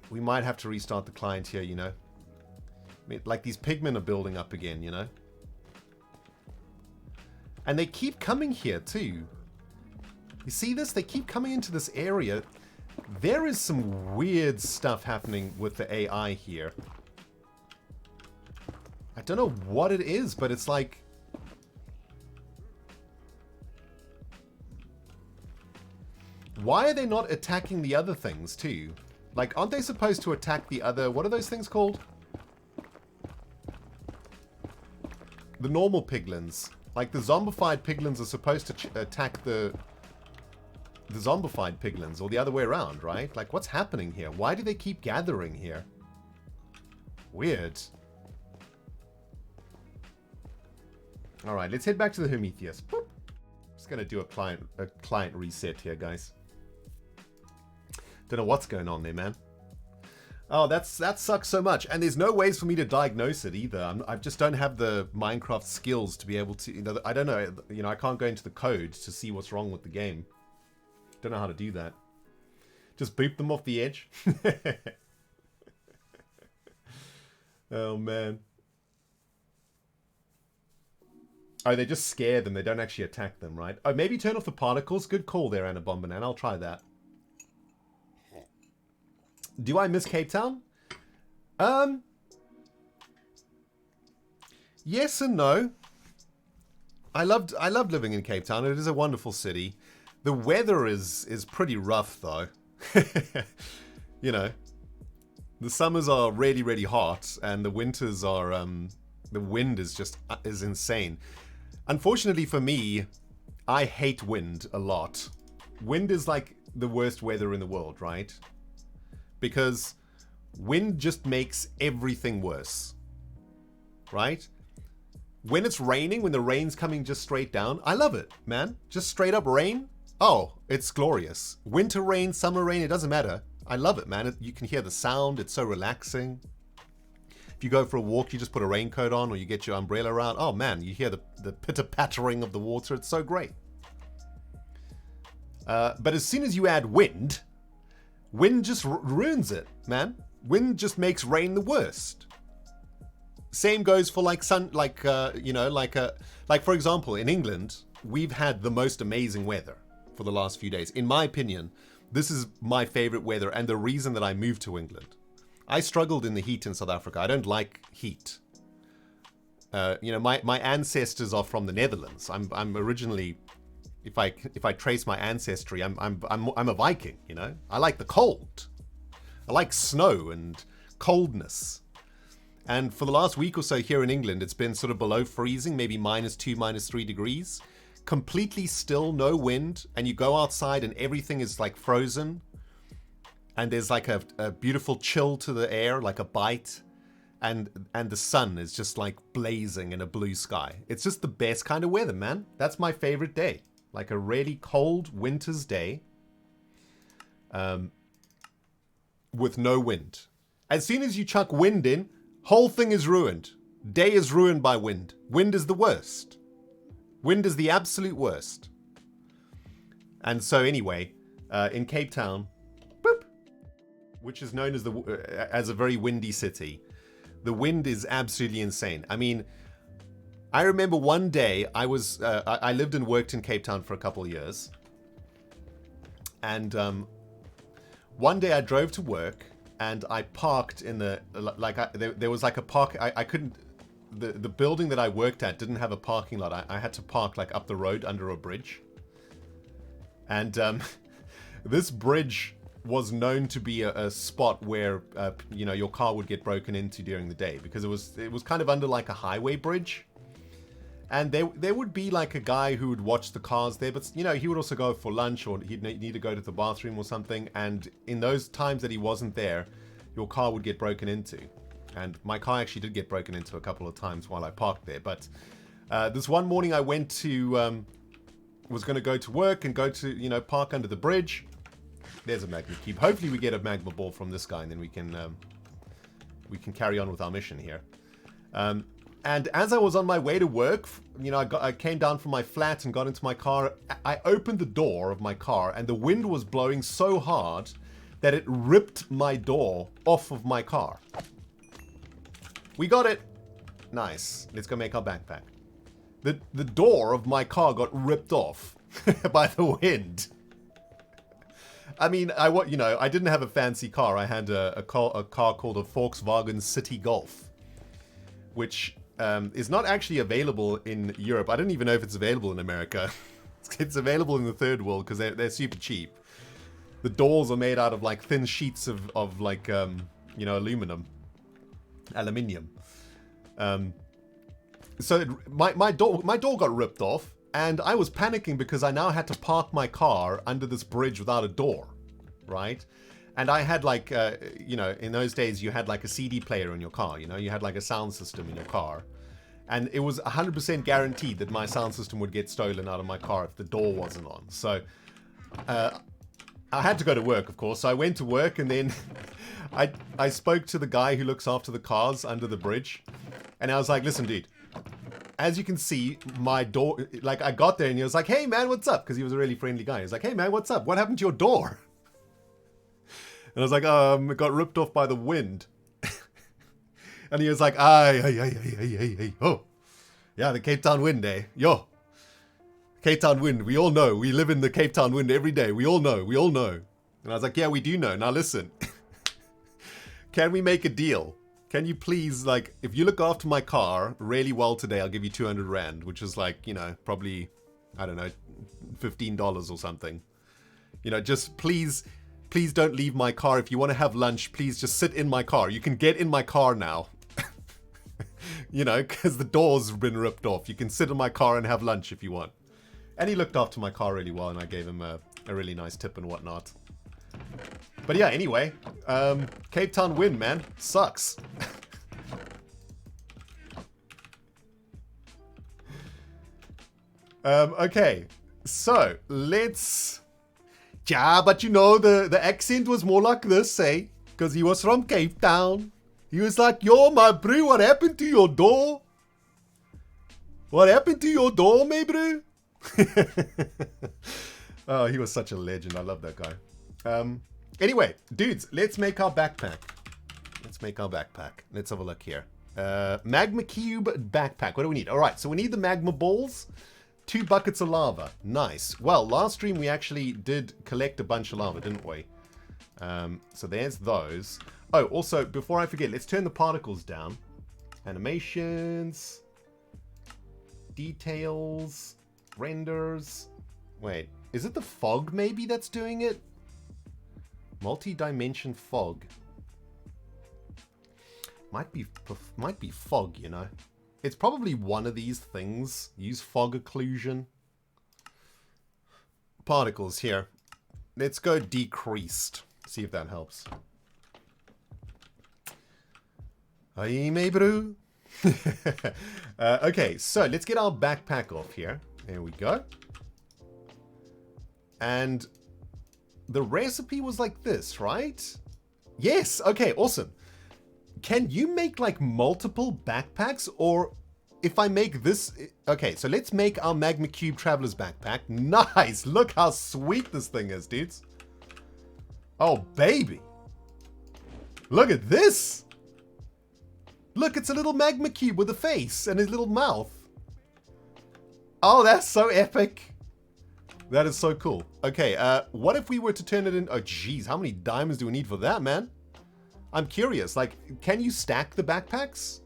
we might have to restart the client here, you know. Like, these pigmen are building up again, you know. And they keep coming here, too. You see this? They keep coming into this area. There is some weird stuff happening with the AI here. I don't know what it is, but it's like... Why are they not attacking the other things, too? Like, aren't they supposed to attack the other... What are those things called? The normal piglins. Like, the zombified piglins are supposed to attack the zombified piglins, or the other way around, right? Like, what's happening here? Why do they keep gathering here? Weird. Alright, let's head back to the Prometheus. Boop. Just gonna do a client reset here, guys. Don't know what's going on there, man. Oh, that sucks so much. And there's no ways for me to diagnose it either. I just don't have the Minecraft skills to be able to, you know, I don't know, you know, I can't go into the code to see what's wrong with the game. Don't know how to do that. Just boop them off the edge. Oh, man. Oh, they just scare them. They don't actually attack them, right? Oh, maybe turn off the particles. Good call there, Anabombanan. I'll try that. Do I miss Cape Town? Yes and no. I loved living in Cape Town. It is a wonderful city. The weather is pretty rough, though. You know, the summers are really, really hot, and the winters are the wind is insane. Unfortunately for me, I hate wind a lot. Wind is like the worst weather in the world, right? Because wind just makes everything worse, right? When it's raining, when the rain's coming just straight down, I love it, man. Just straight up rain. Oh, it's glorious. Winter rain, summer rain, it doesn't matter. I love it, man. You can hear the sound. It's so relaxing. If you go for a walk, you just put a raincoat on, or you get your umbrella out. Oh, man, you hear the pitter-pattering of the water. It's so great. But as soon as you add wind... Wind just ruins it, man. Wind just makes rain the worst. Same goes for like sun, like you know, like for example, in England, we've had the most amazing weather for the last few days. In my opinion, this is my favorite weather, and the reason that I moved to England. I struggled in the heat in South Africa. I don't like heat. You know, my ancestors are from the Netherlands. I'm originally. If I trace my ancestry, I'm a Viking, you know? I like the cold. I like snow and coldness. And for the last week or so here in England, it's been sort of below freezing, maybe -2, -3 degrees. Completely still, no wind, and you go outside and everything is like frozen. And there's like a beautiful chill to the air, like a bite. And the sun is just like blazing in a blue sky. It's just the best kind of weather, man. That's my favorite day. Like a really cold winter's day with no wind. As soon as you chuck wind in, whole thing is ruined. Day is ruined by wind. Wind is the worst. Wind is the absolute worst. And so anyway, in Cape Town, boop, which is known as a very windy city, the wind is absolutely insane. I mean, I remember one day I lived and worked in Cape Town for a couple of years. And one day I drove to work and I parked in the, there was like a park, I couldn't, the building that I worked at didn't have a parking lot. I had to park like up the road under a bridge. And this bridge was known to be a spot where, you know, your car would get broken into during the day because it was kind of under like a highway bridge. And there would be like a guy who would watch the cars there, but you know, he would also go for lunch or he'd need to go to the bathroom or something. And in those times that he wasn't there, your car would get broken into. And my car actually did get broken into a couple of times while I parked there. But this one morning I went to, was going to go to work and go to, you know, park under the bridge. There's a magma cube. Hopefully we get a magma ball from this guy and then we can carry on with our mission here. And as I was on my way to work, you know, I came down from my flat and got into my car. I opened the door of my car and the wind was blowing so hard that it ripped my door off of my car. We got it. Nice. Let's go make our backpack. The door of my car got ripped off by the wind. I mean, you know, I didn't have a fancy car. I had a car called a Volkswagen City Golf, which is not actually available in Europe. I don't even know if it's available in America. It's available in the third world because they're super cheap. The doors are made out of like thin sheets of like, you know, aluminium. So my door got ripped off and I was panicking because I now had to park my car under this bridge without a door, right? And I had like, you know, in those days you had like a CD player in your car, you know, you had like a sound system in your car. And it was 100% guaranteed that my sound system would get stolen out of my car if the door wasn't on. So I had to go to work, of course. So I went to work and then I spoke to the guy who looks after the cars under the bridge. And I was like, listen, dude, as you can see, my door, like I got there and he was like, hey man, what's up? Because he was a really friendly guy. He was like, hey man, what's up? What happened to your door? And I was like, it got ripped off by the wind. And he was like, hey, oh. Yeah, the Cape Town wind, eh? Yo. Cape Town wind, we all know. We live in the Cape Town wind every day. We all know. And I was like, yeah, we do know. Now listen. Can we make a deal? Can you please, like, if you look after my car really well today, I'll give you 200 Rand, which is like, you know, probably, I don't know, $15 or something. You know, just please don't leave my car. If you want to have lunch, please just sit in my car. You can get in my car now. You know, because the door's been ripped off. You can sit in my car and have lunch if you want. And he looked after my car really well, and I gave him a really nice tip and whatnot. But yeah, anyway, Cape Town wind, man. Sucks. Okay, so let's... Yeah, but you know, the accent was more like this, eh? Because he was from Cape Town. He was like, yo, my bro, what happened to your door? What happened to your door, my bro? Oh, he was such a legend. I love that guy. Anyway, dudes, let's make our backpack. Let's have a look here. Magma cube backpack. What do we need? All right, so we need the magma balls. 2 buckets of lava. Nice. Well, last stream we actually did collect a bunch of lava, didn't we? So there's those. Oh, also, before I forget, let's turn the particles down. Animations. Details. Renders. Wait, is it the fog maybe that's doing it? Multi-dimension fog. Might be fog, you know. It's probably one of these things. Use fog occlusion. Particles here. Let's go decreased. See if that helps. Aye, me bro. Okay, so let's get our backpack off here. There we go. And the recipe was like this, right? Yes, okay, awesome. Can you make like multiple backpacks? Or if I make this... Okay, so let's make our Magma Cube Traveler's Backpack. Nice! Look how sweet this thing is, dudes. Oh, baby. Look at this. Look, it's a little Magma Cube with a face and his little mouth. Oh, that's so epic. That is so cool. Okay, what if we were to turn it in... Oh, geez, how many diamonds do we need for that, man? I'm curious. Like, can you stack the backpacks?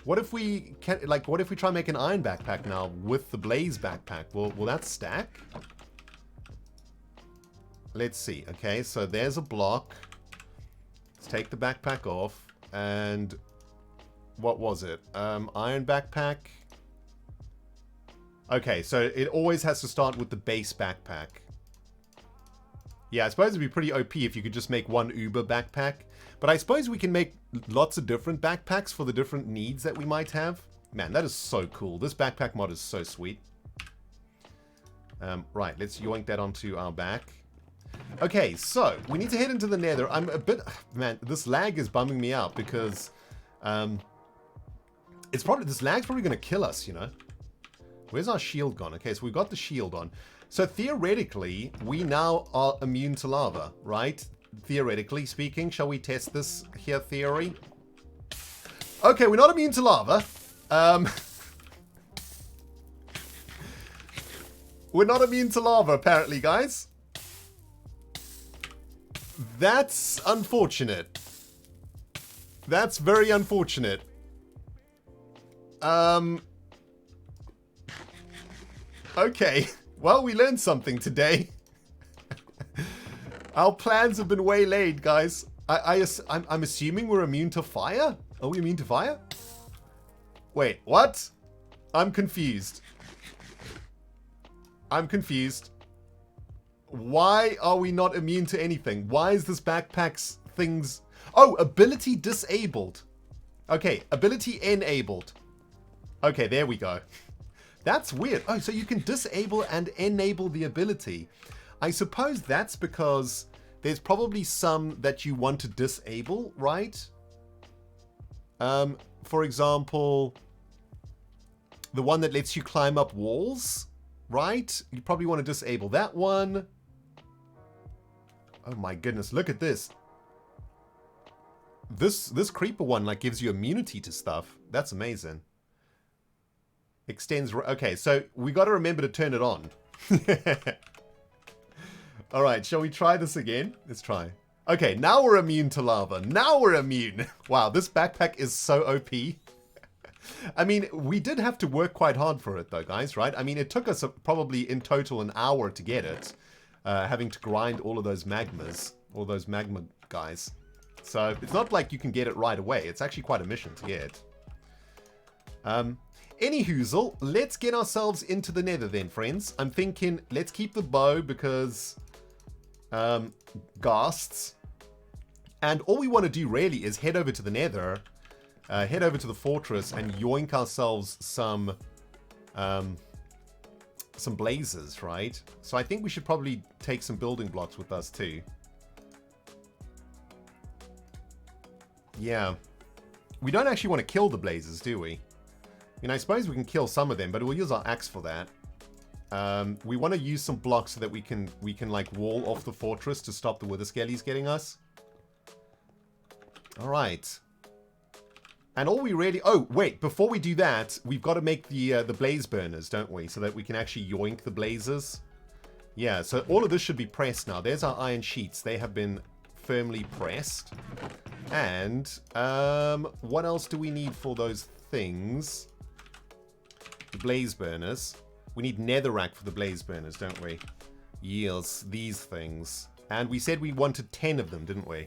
What if we can... Like, what if we try and make an iron backpack now with the blaze backpack? Will that stack? Let's see. Okay, so there's a block. Let's take the backpack off. And... What was it? Iron backpack... Okay, so it always has to start with the base backpack. Yeah, I suppose it'd be pretty OP if you could just make one Uber backpack. But I suppose we can make lots of different backpacks for the different needs that we might have. Man, that is so cool. This backpack mod is so sweet. Right, let's yoink that onto our back. Okay, so we need to head into the nether. I'm a bit... Man, this lag is bumming me out because... This lag's probably going to kill us, you know. Where's our shield gone? Okay, so we've got the shield on. So theoretically, we now are immune to lava, right? Theoretically speaking, shall we test this here theory? Okay, we're not immune to lava. We're not immune to lava, apparently, guys. That's unfortunate. That's very unfortunate. Okay, well, we learned something today. Our plans have been waylaid, guys. I'm assuming we're immune to fire? Are we immune to fire? Wait, what? I'm confused. I'm confused. Why are we not immune to anything? Why is this backpack's things... Oh, ability disabled. Okay, ability enabled. Okay, there we go. That's weird. Oh, so you can disable and enable the ability. I suppose that's because there's probably some that you want to disable, right? For example, the one that lets you climb up walls, right? You probably want to disable that one. Oh my goodness, look at this. This creeper one like gives you immunity to stuff. That's amazing. Extends... Okay, so we got to remember to turn it on. Alright, shall we try this again? Let's try. Okay, now we're immune to lava. Now we're immune. Wow, this backpack is so OP. I mean, we did have to work quite hard for it though, guys, right? I mean, it took us probably in total an hour to get it. Having to grind all of those magmas. All those magma guys. So, it's not like you can get it right away. It's actually quite a mission to get. Anyhoozle, let's get ourselves into the nether then, friends. I'm thinking, let's keep the bow because... ghasts. And all we want to do really is head over to the nether, head over to the fortress and yoink ourselves some blazes, right? So I think we should probably take some building blocks with us too. Yeah. We don't actually want to kill the blazes, do we? I mean, I suppose we can kill some of them, but we'll use our axe for that. We want to use some blocks so that we can like wall off the fortress to stop the wither skellies getting us. All right. And all we really... Oh, wait, before we do that, we've got to make the blaze burners, don't we? So that we can actually yoink the blazes. Yeah, so all of this should be pressed now. There's our iron sheets. They have been firmly pressed. And what else do we need for those things? The blaze burners. We need netherrack for the blaze burners, don't we? Yes, these things. And we said we wanted 10 of them, didn't we?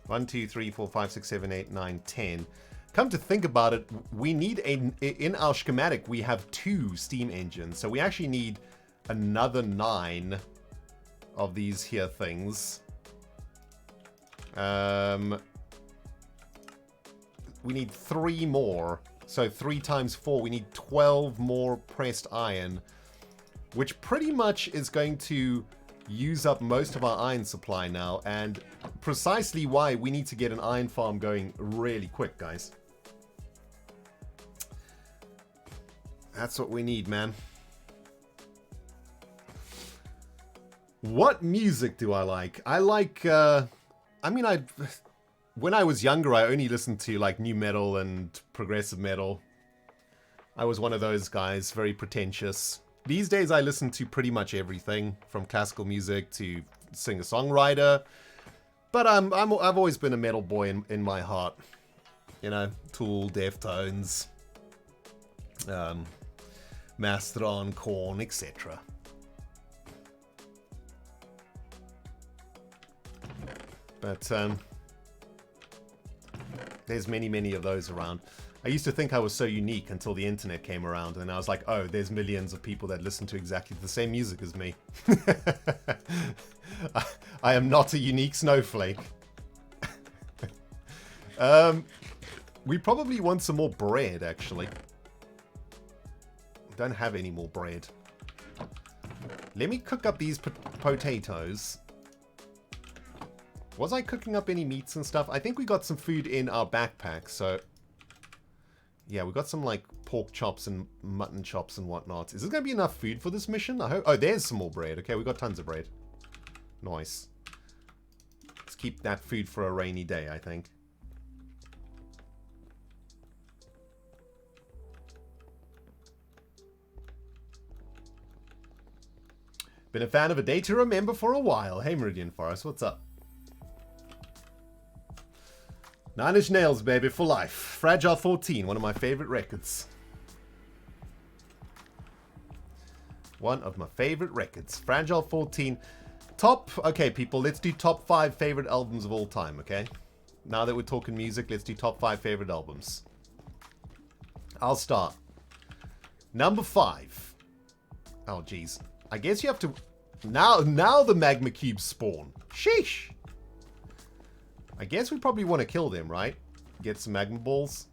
1, 2, 3, 4, 5, 6, 7, 8, 9, 10. Come to think about it, we need in our schematic, we have 2 steam engines. So we actually need another 9 of these here things. We need 3 more. So 3 times 4, we need 12 more pressed iron, which pretty much is going to use up most of our iron supply now, and precisely why we need to get an iron farm going really quick, guys. That's what we need, man. What music do I like? I like, I mean, when I was younger, I only listened to like new metal and progressive metal. I was one of those guys, very pretentious. These days I listen to pretty much everything, from classical music to singer-songwriter. But I've always been a metal boy in my heart. You know, Tool, Deftones, Mastodon, Korn, etc. But there's many of those around. I used to think I was so unique until the internet came around, and I was like, oh, there's millions of people that listen to exactly the same music as me. I am not a unique snowflake. We probably want some more bread, actually. Don't have any more bread. Let me cook up these potatoes. Was I cooking up any meats and stuff? I think we got some food in our backpack, so... Yeah, we got some, like, pork chops and mutton chops and whatnot. Is there going to be enough food for this mission? I hope... Oh, there's some more bread. Okay, we got tons of bread. Nice. Let's keep that food for a rainy day, I think. Been a fan of A Day to Remember for a while. Hey, Meridian Forest, what's up? Nine Inch Nails, baby, for life. Fragile 14, one of my favorite records. One of my favorite records. Fragile 14. Okay, people, let's do top 5 favorite albums of all time, okay? Now that we're talking music, let's do top 5 favorite albums. I'll start. Number 5. Oh, jeez. I guess you have to... Now the magma cubes spawn. Sheesh. I guess we probably want to kill them, right? Get some magma balls.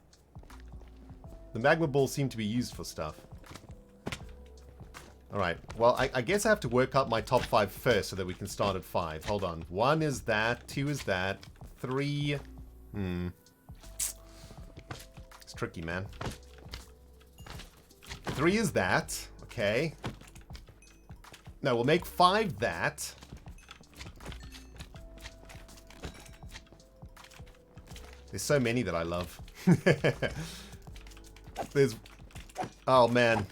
The magma balls seem to be used for stuff. Alright, well, I guess I have to work out my top 5 first so that we can start at 5. Hold on. 1 is that. 2 is that. 3... It's tricky, man. 3 is that. Okay. No, we'll make 5 that. There's so many that I love. There's... Oh, man.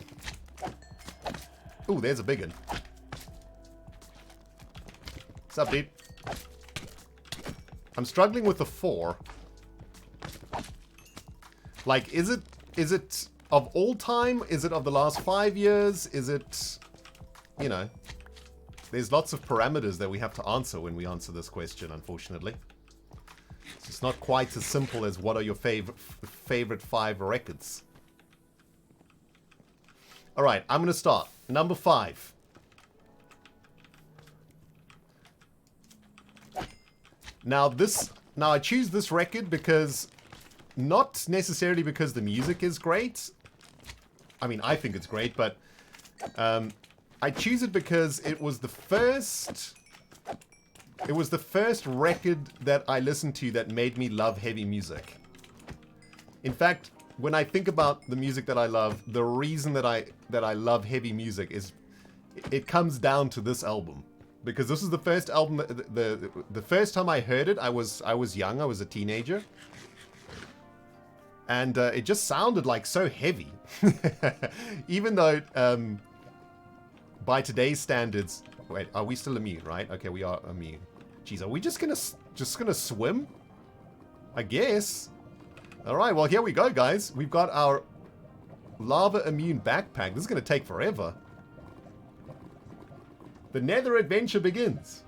Ooh, there's a big one. What's up, dude? I'm struggling with the 4. Like, is it of all time? Is it of the last 5 years? Is it... You know. There's lots of parameters that we have to answer when we answer this question, unfortunately. It's not quite as simple as what are your favorite 5 records. Alright, I'm going to start. Number 5. Now I choose this record because, not necessarily because the music is great. I mean, I think it's great, but I choose it because it was the first record that I listened to that made me love heavy music. In fact, when I think about the music that I love, the reason that I love heavy music is it comes down to this album. Because this is the first album, the first time I heard it, I was young, I was a teenager. And it just sounded like so heavy. Even though, by today's standards... Wait, are we still immune, right? Okay, we are immune. Jeez, are we just gonna swim? I guess. Alright, well, here we go, guys. We've got our lava immune backpack. This is gonna take forever. The Nether adventure begins.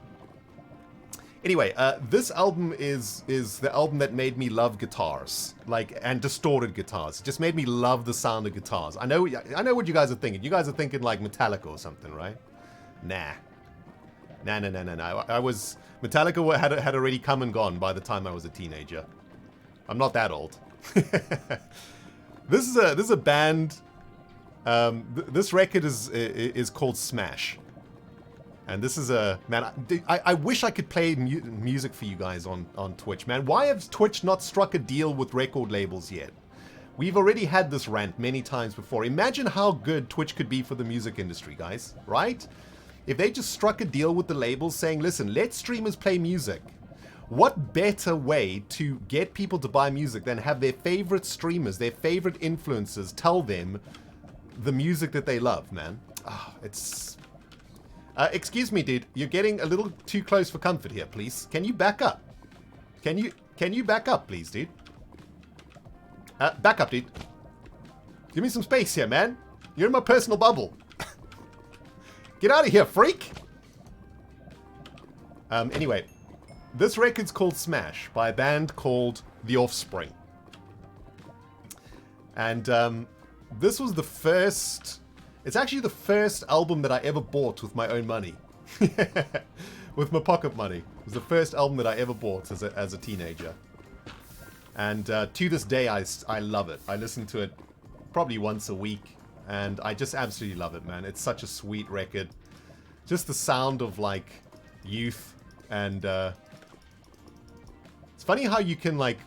Anyway, this album is the album that made me love guitars, and distorted guitars. It just made me love the sound of guitars. I know what you guys are thinking. You guys are thinking like Metallica or something, right? Nah. No. Metallica had already come and gone by the time I was a teenager. I'm not that old. This is a band. This record is called Smash. And this is a... Man, I wish I could play music for you guys on Twitch, man. Why has Twitch not struck a deal with record labels yet? We've already had this rant many times before. Imagine how good Twitch could be for the music industry, guys. Right? If they just struck a deal with the labels saying, listen, let streamers play music. What better way to get people to buy music than have their favorite streamers, their favorite influencers tell them the music that they love, man? Oh, it's... excuse me, dude. You're getting a little too close for comfort here, please. Can you back up? Can you back up, please, dude? Back up, dude. Give me some space here, man. You're in my personal bubble. Get out of here, freak! Anyway, this record's called Smash by a band called The Offspring. And this was the first... It's actually the first album that I ever bought with my own money. With my pocket money. It was the first album that I ever bought as a teenager. And to this day, I love it. I listen to it probably once a week. And I just absolutely love it, man. It's such a sweet record. Just the sound of, like, youth. And it's funny how you can, like...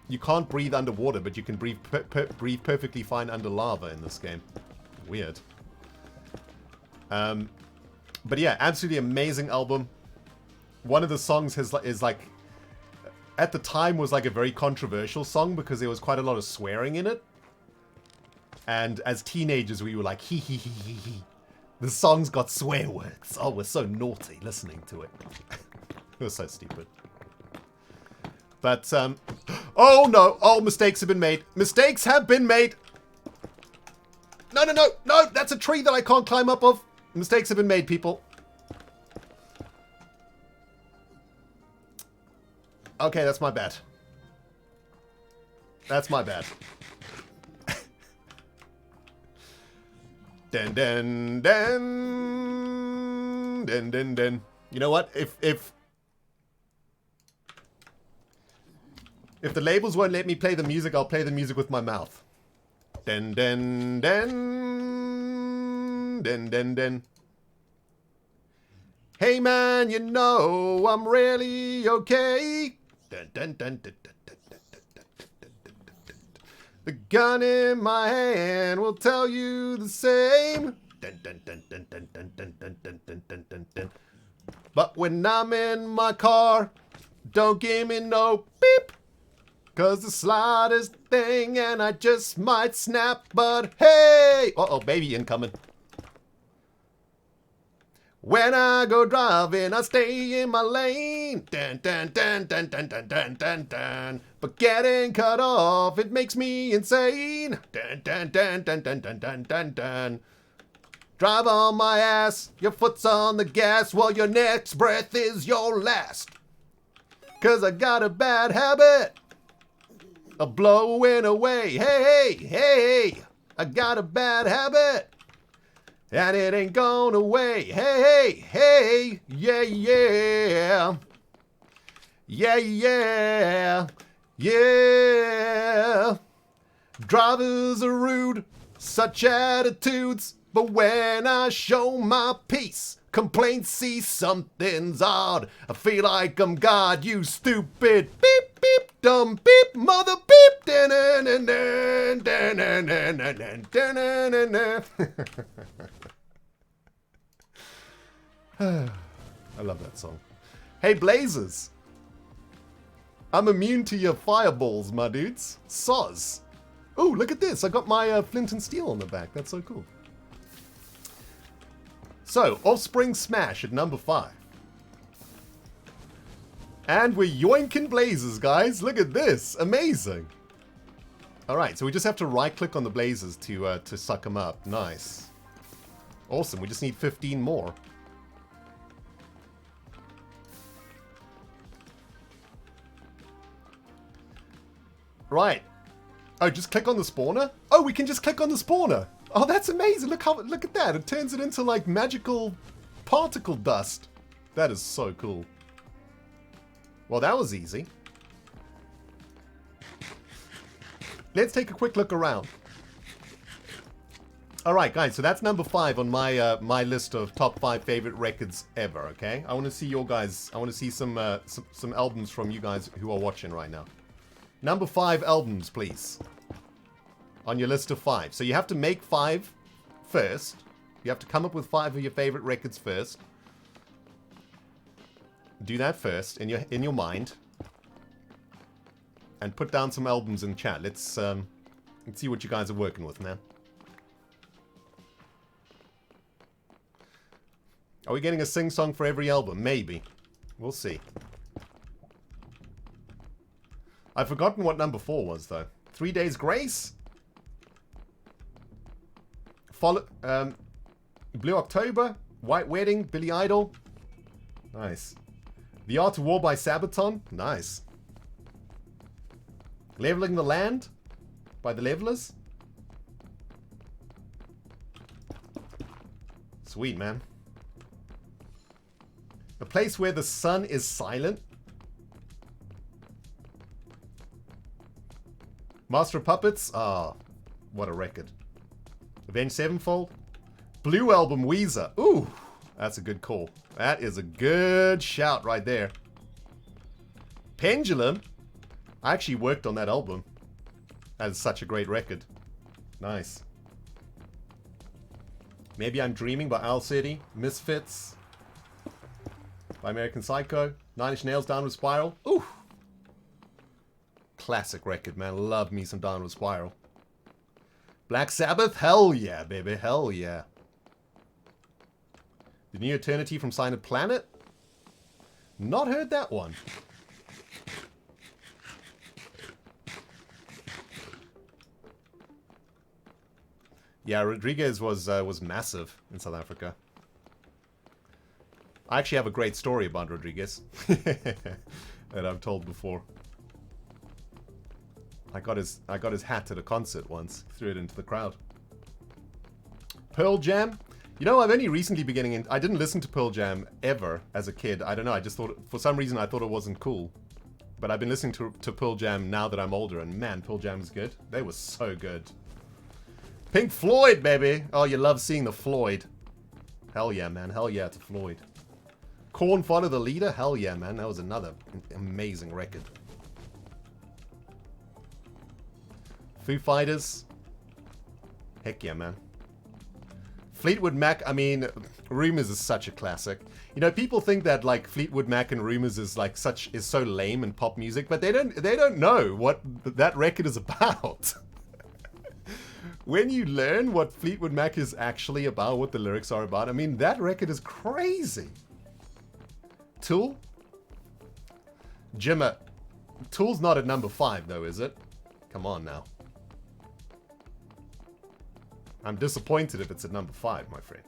You can't breathe underwater, but you can breathe perfectly fine under lava in this game. Weird. But yeah, absolutely amazing album. One of the songs is like... At the time was like a very controversial song because there was quite a lot of swearing in it. And as teenagers, we were like, hee hee hee hee hee. The song's got swear words. Oh, we're so naughty listening to it. It was so stupid. But, oh no! Oh, mistakes have been made. Mistakes have been made! No, no, no! No! That's a tree that I can't climb up of! Mistakes have been made, people. Okay, that's my bad. That's my bad. Den den den den den den. You know what? If the labels won't let me play the music, I'll play the music with my mouth. Den den den den den den. Hey man, you know I'm really okay. Dun, dun, dun, dun, dun, dun, dun, dun, dun, dun, dun, dun. The gun in my hand will tell you the same. Dun, dun, dun, dun, dun, dun, dun, dun, dun, dun, dun, dun, dun. But when I'm in my car, don't give me no beep. 'Cause the slightest thing and I just might snap. But hey! Uh-oh, baby incoming. When I go driving, I stay in my lane. Dun, dun, dun, dun, dun, dun, dun, dun, dun. But getting cut off, it makes me insane. Dun, dun, dun, dun, dun, dun, dun, dun, dun. Drive on my ass, your foot's on the gas, while your next breath is your last. 'Cause I got a bad habit of blowing away. Hey, hey, hey, I got a bad habit. And it ain't gone away. Hey, hey, hey, yeah, yeah. Yeah, yeah, yeah. Drivers are rude, such attitudes. But when I show my peace, complaints see something's odd. I feel like I'm God, you stupid. Beep, beep, dumb beep, mother beep. I love that song. Hey, Blazers. I'm immune to your fireballs, my dudes. Soz. Ooh, look at this. I got my flint and steel on the back. That's so cool. So, Offspring Smash at number 5. And we're yoinking Blazers, guys. Look at this. Amazing. Alright, so we just have to right-click on the Blazers to suck them up. Nice. Awesome. We just need 15 more. Right. Oh, just click on the spawner? Oh, we can just click on the spawner. Oh, that's amazing. Look at that. It turns it into like magical particle dust. That is so cool. Well, that was easy. Let's take a quick look around. All right, guys. So that's number 5 on my my list of top 5 favorite records ever. Okay. I want to see your guys. I want to see some albums from you guys who are watching right now. Number 5 albums, please. On your list of 5. So you have to make 5 first. You have to come up with 5 of your favorite records first. Do that first in your mind. And put down some albums in chat. Let's see what you guys are working with, man. Are we getting a sing-song for every album? Maybe. We'll see. I've forgotten what number 4 was, though. 3 Days Grace? Blue October? White Wedding? Billy Idol? Nice. The Art of War by Sabaton? Nice. Leveling the Land? By the Levelers? Sweet, man. A Place Where the Sun is Silent? Master of Puppets? Ah, what a record. Avenged Sevenfold? Blue Album Weezer. Ooh, that's a good call. That is a good shout right there. Pendulum? I actually worked on that album. That is such a great record. Nice. Maybe I'm Dreaming by Owl City. Misfits by American Psycho. Nine Inch Nails Downward Spiral. Ooh. Classic record, man. Love me some Downward Spiral. Black Sabbath? Hell yeah, baby. Hell yeah. The New Eternity from Silent Planet? Not heard that one. Yeah, Rodriguez was massive in South Africa. I actually have a great story about Rodriguez that I've told before. I got his hat at a concert once. Threw it into the crowd. Pearl Jam. You know, I've only recently I didn't listen to Pearl Jam ever as a kid. I don't know. I just thought, for some reason, I thought it wasn't cool. But I've been listening to Pearl Jam now that I'm older, and man, Pearl Jam is good. They were so good. Pink Floyd, baby. Oh, you love seeing the Floyd. Hell yeah, man. Hell yeah to Floyd. Korn, Follow the Leader. Hell yeah, man. That was another amazing record. Foo Fighters. Heck yeah, man. Fleetwood Mac, I mean, Rumours is such a classic. You know, people think that like Fleetwood Mac and Rumours is like is so lame in pop music, but they don't know what that record is about. When you learn what Fleetwood Mac is actually about, what the lyrics are about, I mean, that record is crazy. Tool? Jimmer. Tool's not at number 5 though, is it? Come on now. I'm disappointed if it's at number 5, my friend.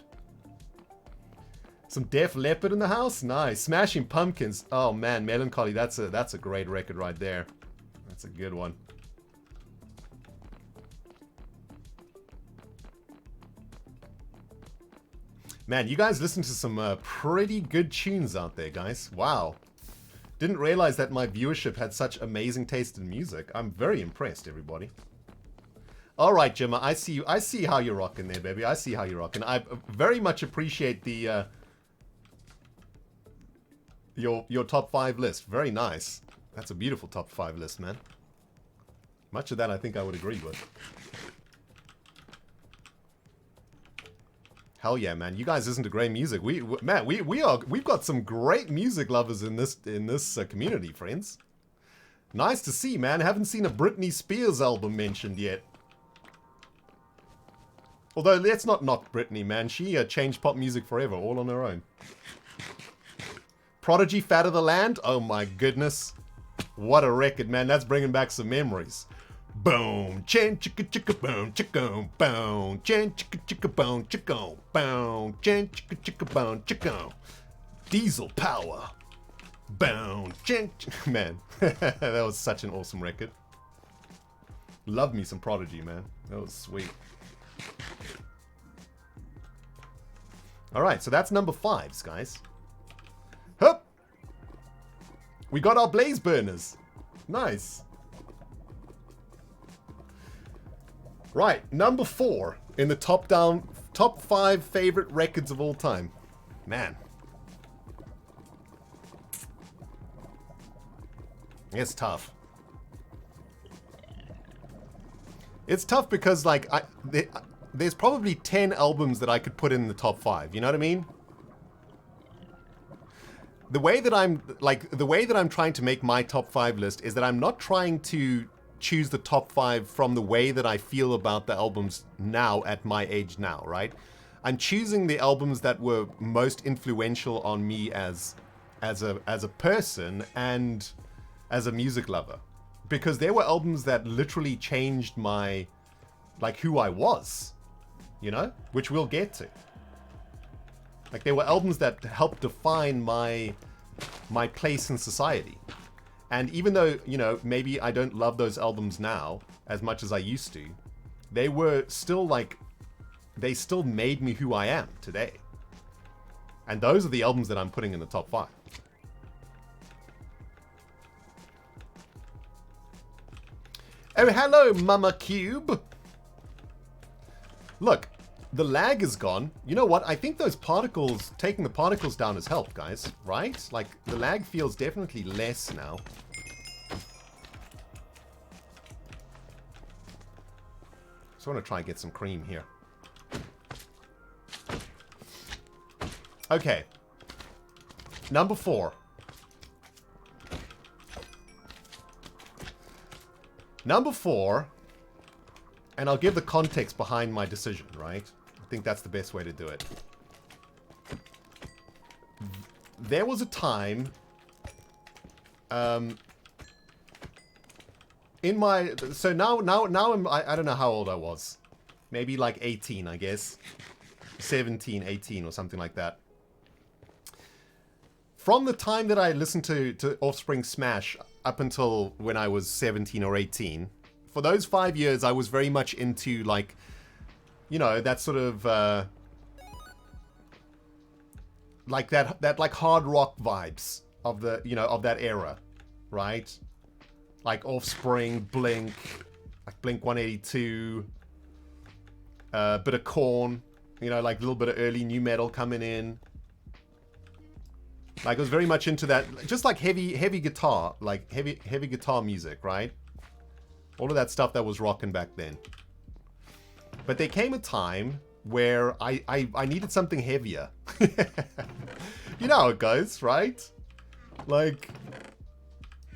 Some Def Leppard in the house? Nice. Smashing Pumpkins. Oh man, Melancholy. That's a great record right there. That's a good one. Man, you guys listen to some pretty good tunes out there, guys. Wow. Didn't realize that my viewership had such amazing taste in music. I'm very impressed, everybody. All right, Gemma, I see you. I see how you're rocking there, baby. I see how you're rocking. I very much appreciate the your top 5 list. Very nice. That's a beautiful top 5 list, man. Much of that I think I would agree with. Hell yeah, man! You guys listen to great music. We've got some great music lovers in this community, friends. Nice to see, man. Haven't seen a Britney Spears album mentioned yet. Although let's not knock Britney, man. She changed pop music forever, all on her own. Prodigy, Fat of the Land. Oh my goodness, what a record, man! That's bringing back some memories. Boom, chin chicka chicka boom chicka boom, chin chicka chicka boom chicka boom, chin chicka chicka boom chicka. Diesel Power. Boom, chin. Man, that was such an awesome record. Love me some Prodigy, man. That was sweet. All right, so that's number 5s, guys. Hup. We got our Blaze Burners. Nice. Right, number 4 in the top 5 favorite records of all time. Man. It's tough. It's tough because, like, there's probably 10 albums that I could put in the top 5. You know what I mean? the way that I'm trying to make my top 5 list is that I'm not trying to choose the top 5 from the way that I feel about the albums now at my age now, right? I'm choosing the albums that were most influential on me as a person and as a music lover, because there were albums that literally changed my, like, who I was, you know, which we'll get to. Like, there were albums that helped define my place in society. And even though, you know, maybe I don't love those albums now as much as I used to, they were still like, they still made me who I am today. And those are the albums that I'm putting in the top 5. Oh, hello, Mama Cube. Look, the lag is gone. You know what? I think those particles, taking the particles down has helped, guys, right? Like, the lag feels definitely less now. Just want to try and get some cream here. Okay. Number 4. Number 4, and I'll give the context behind my decision, right? I think that's the best way to do it. There was a time in my, so now I'm, I don't know how old I was. Maybe like 18, I guess. 17, 18 or something like that. From the time that I listened to Offspring Smash up until when I was 17 or 18, for those 5 years I was very much into, like, you know, that sort of like that like hard rock vibes of the, you know, of that era, right? Like Offspring, Blink, like Blink 182, bit of Korn, you know, like a little bit of early new metal coming in. Like, I was very much into that, just like heavy guitar, like heavy guitar music, right? All of that stuff that was rocking back then. But there came a time where I needed something heavier. You know how it goes, right? Like,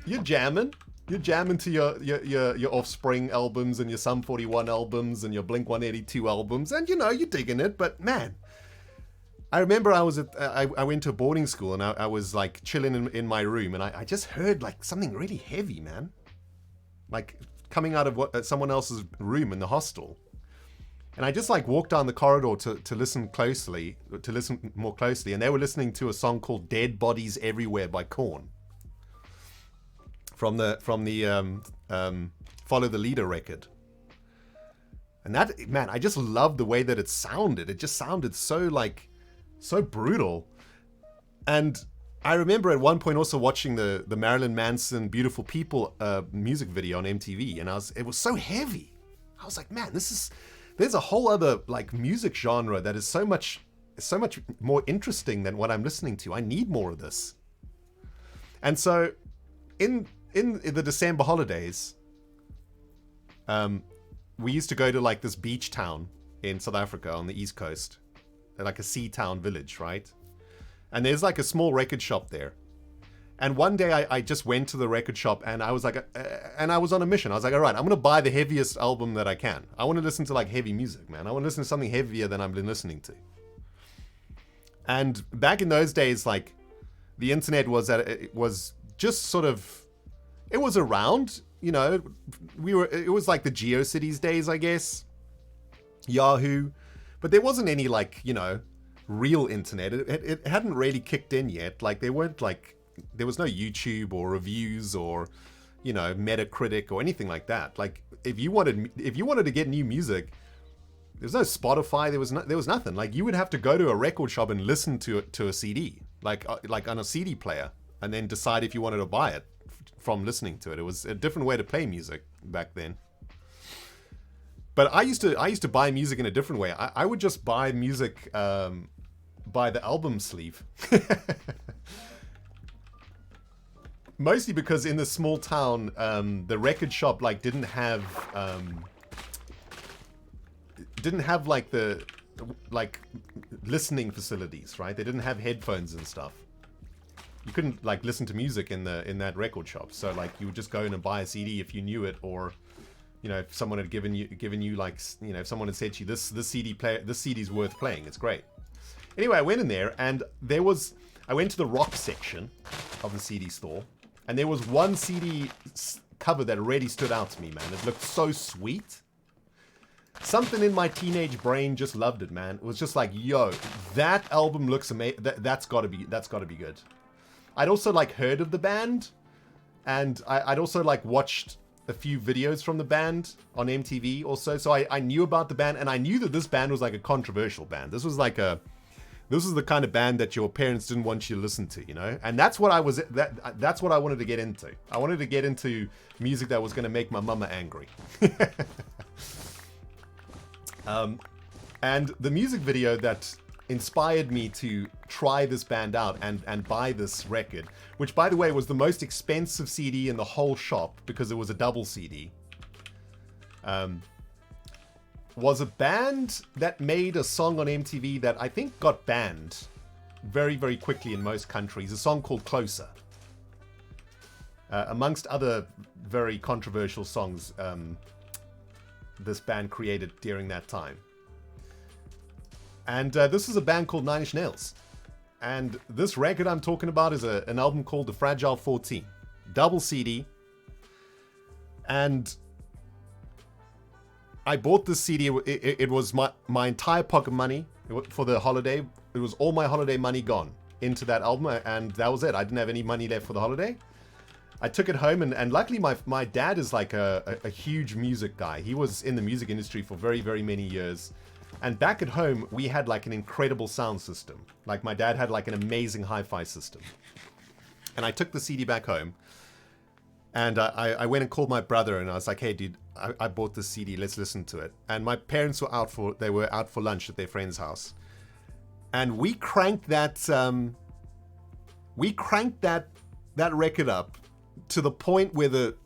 you're jamming to your Offspring albums and your Sum 41 albums and your Blink 182 albums, and you know, you're digging it, but man, I remember I was I went to a boarding school and I was like chilling in my room, and I just heard like something really heavy, man. Like coming out of someone else's room in the hostel. And I just like walked down the corridor to listen more closely, and they were listening to a song called Dead Bodies Everywhere by Korn. From the Follow the Leader record. And that, man, I just loved the way that it sounded. It just sounded so brutal. And I remember at one point also watching the Marilyn Manson Beautiful People music video on MTV, and it was so heavy. I was like, man, there's a whole other like music genre that is so much more interesting than what I'm listening to. I need more of this. And so in the December holidays, we used to go to like this beach town in South Africa on the East Coast, like a sea town village, right? And there's like a small record shop there. And one day I just went to the record shop, and I was like, and I was on a mission. I was like, all right, I'm going to buy the heaviest album that I can. I want to listen to like heavy music, man. I want to listen to something heavier than I've been listening to. And back in those days, like, the internet was just sort of, it was around, you know, it was like the GeoCities days, I guess. Yahoo. But there wasn't any like, you know, real internet. It hadn't really kicked in yet. Like, there was no YouTube or reviews or, you know, Metacritic or anything like that. Like, if you wanted to get new music, there's no Spotify. There was nothing. Like, you would have to go to a record shop and listen to a CD, like on a CD player, and then decide if you wanted to buy it from listening to it. It was a different way to play music back then. But I used to buy music in a different way. I would just buy music by the album sleeve. Mostly because in this small town, the record shop like didn't have like the listening facilities, right? They didn't have headphones and stuff. you couldn't like listen to music in that record shop. So like you would just go in and buy a CD if you knew it, or you know, if someone had given you like, you know, if someone had said to you, this CD's worth playing, it's great. Anyway, I went in there and I went to the rock section of the CD store, and there was one CD cover that really stood out to me, man. It looked so sweet. Something in my teenage brain just loved it, man. It was just like, yo, that album looks amazing. That's got to be good. I'd also like heard of the band, and I'd also like watched a few videos from the band on MTV also. So I knew about the band, and I knew that this band was like a controversial band. This was the kind of band that your parents didn't want you to listen to, you know? And that's what that's what I wanted to get into. I wanted to get into music that was going to make my mama angry. And the music video that inspired me to try this band out and buy this record, which by the way was the most expensive CD in the whole shop because it was a double CD, was a band that made a song on MTV that I think got banned very, very quickly in most countries, a song called Closer. Amongst other very controversial songs this band created during that time. And this is a band called Nine Inch Nails. And this record I'm talking about is an album called The Fragile 14. Double CD. And I bought this CD. It was my entire pocket money for the holiday. It was all my holiday money gone into that album. And that was it. I didn't have any money left for the holiday. I took it home, and luckily my dad is like a huge music guy. He was in the music industry for very, very many years. And back at home, we had like an incredible sound system. Like my dad had like an amazing hi-fi system. And I took the CD back home, and I went and called my brother, and I was like, hey dude, I bought this CD, let's listen to it. And my parents were out for lunch at their friend's house. And we cranked that record up to the point where the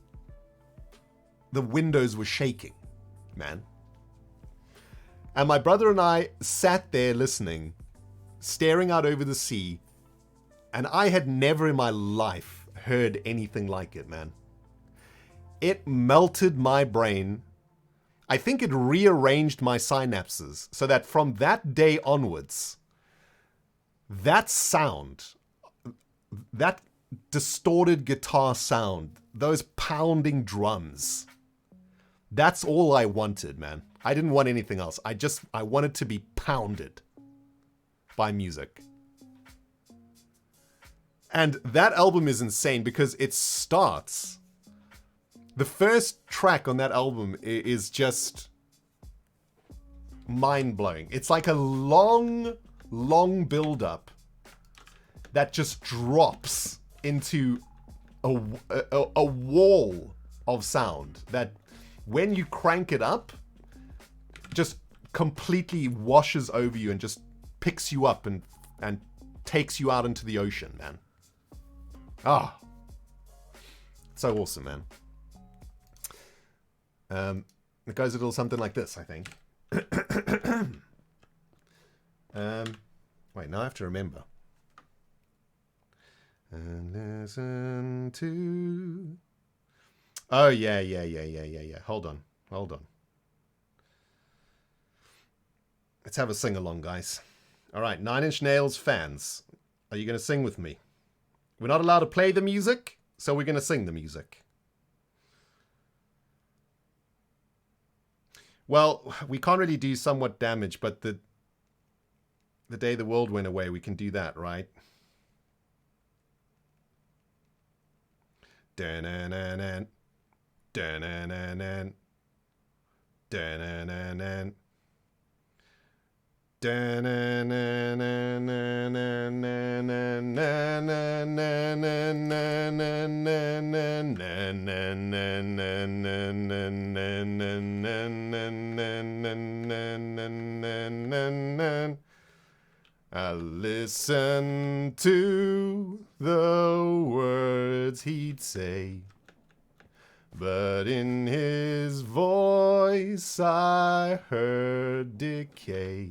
windows were shaking, man. And my brother and I sat there listening, staring out over the sea, and I had never in my life heard anything like it, man. It melted my brain. I think it rearranged my synapses so that from that day onwards, that sound, that distorted guitar sound, those pounding drums, that's all I wanted, man. I didn't want anything else. I wanted to be pounded by music. And that album is insane because it starts. The first track on that album is just mind-blowing. It's like a long, long build-up that just drops into a wall of sound that when you crank it up, just completely washes over you and just picks you up and takes you out into the ocean, man. Ah, so awesome, man. It goes a little something like this, I think. Wait, now I have to remember. And listen to... Oh, yeah. Hold on. Let's have a sing-along, guys. All right, Nine Inch Nails fans, are you going to sing with me? We're not allowed to play the music, so we're going to sing the music. Well, we can't really do Somewhat Damaged, but the Day the World Went Away, we can do that, right? Da-na-na-na. Da-na-na-na. Da-na-na-na. I listened to the words he'd say, but in his voice I heard decay.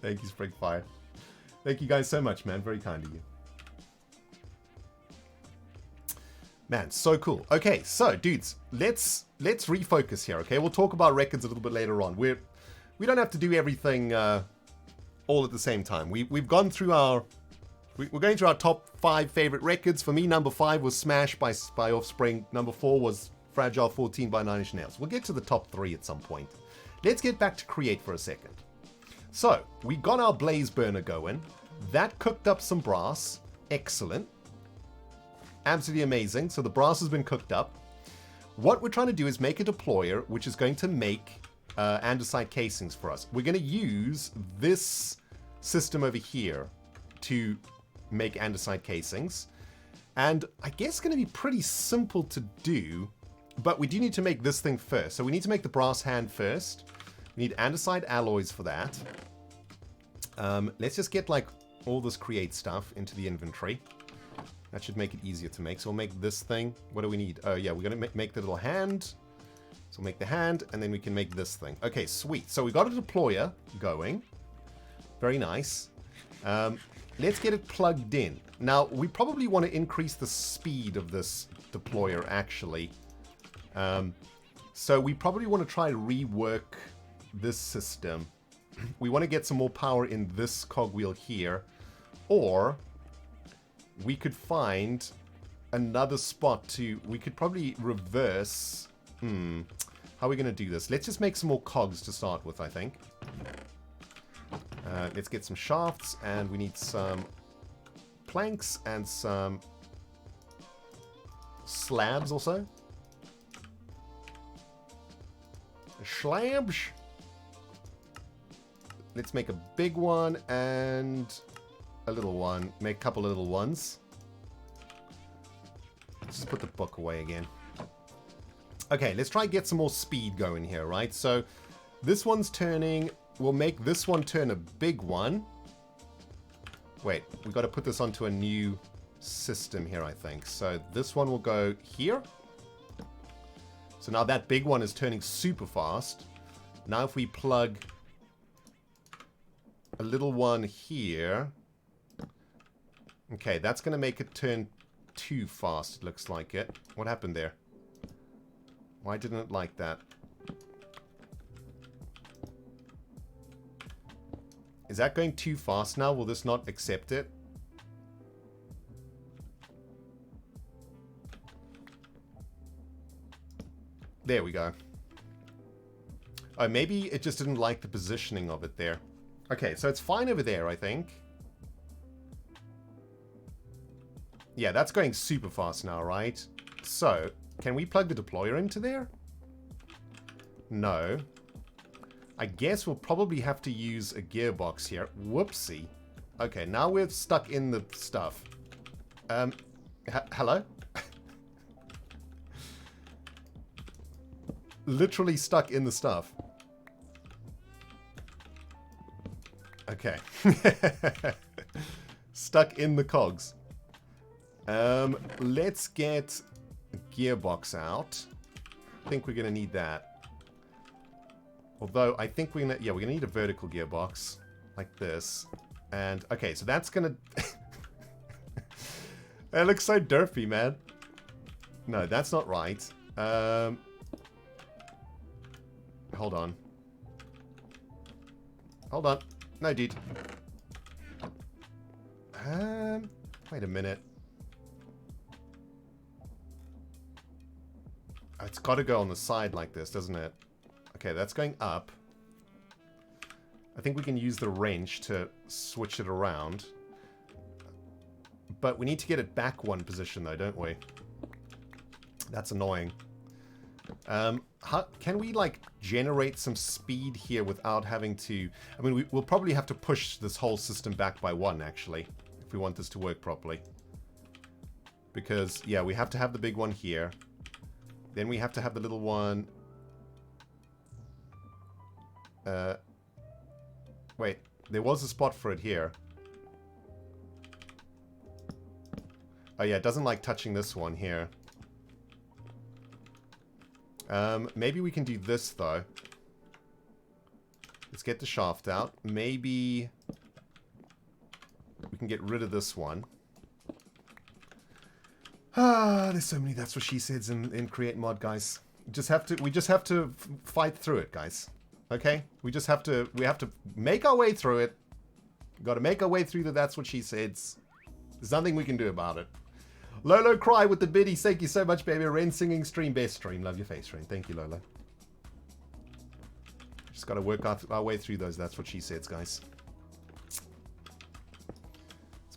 Thank you, Springfire. Thank you guys so much, man. Very kind of you. Man, so cool. Okay, so dudes, let's refocus here. Okay, we'll talk about records a little bit later on. We don't have to do everything all at the same time. We've gone through our we're going through our top 5 favorite records. For me, number 5 was Smash by Offspring. Number 4 was Fragile 14 by Nine Inch Nails. We'll get to the top 3 at some point. Let's get back to Create for a second. So we got our blaze burner going. That cooked up some brass. Excellent. Absolutely amazing. So the brass has been cooked up. What we're trying to do is make a deployer which is going to make andesite casings for us. We're going to use this system over here to make andesite casings. And I guess it's going to be pretty simple to do, but we do need to make this thing first. So we need to make the brass hand first. We need andesite alloys for that. Let's just get like all this create stuff into the inventory. That should make it easier to make. So we'll make this thing. What do we need? Oh yeah, we're going to make the little hand. So we'll make the hand, and then we can make this thing. Okay, sweet. So we got a deployer going. Very nice. Let's get it plugged in. Now, we probably want to increase the speed of this deployer, actually. So we probably want to try to rework this system. We want to get some more power in this cogwheel here. Or we could find another spot to... We could probably reverse... How are we going to do this? Let's just make some more cogs to start with, I think. Let's get some shafts, and we need some planks and some slabs also. Slabs. Let's make a big one and a little one. Make a couple of little ones. Let's just put the book away again. Okay, let's try and get some more speed going here, right? So this one's turning. We'll make this one turn a big one. Wait, we've got to put this onto a new system here, I think. So this one will go here. So now that big one is turning super fast. Now if we plug a little one here. Okay, that's going to make it turn too fast, it looks like it. What happened there? Why didn't it like that? Is that going too fast now? Will this not accept it? There we go. Oh, maybe it just didn't like the positioning of it there. Okay, so it's fine over there, I think. Yeah, that's going super fast now, right? So, can we plug the deployer into there? No. I guess we'll probably have to use a gearbox here. Whoopsie. Okay, now we're stuck in the stuff. Hello? Literally stuck in the stuff. Okay. Stuck in the cogs. Let's get a gearbox out. I think we're going to need that. Although, I think we're going to... Yeah, we're going to need a vertical gearbox. Like this. And, okay, so that's going to... That looks so derpy, man. No, that's not right. Hold on. Hold on. No, dude. Wait a minute. Oh, it's got to go on the side like this, doesn't it? Okay, that's going up. I think we can use the wrench to switch it around. But we need to get it back one position, though, don't we? That's annoying. Can we, like, generate some speed here without having to... I mean, we'll probably have to push this whole system back by one, actually, if we want this to work properly. Because, yeah, we have to have the big one here. Then we have to have the little one... Wait, there was a spot for it here. Oh yeah, it doesn't like touching this one here. Maybe we can do this though. Let's get the shaft out. Maybe we can get rid of this one. Ah, there's so many that's what she says in create mod, guys. We just have to fight through it, guys. Okay? We have to make our way through it. Got to make our way through the that's what she says. There's nothing we can do about it. Lolo Cry with the biddy. Thank you so much, baby. Ren singing stream. Best stream. Love your face, Ren. Thank you, Lolo. Just got to work our way through those that's what she says, guys. It's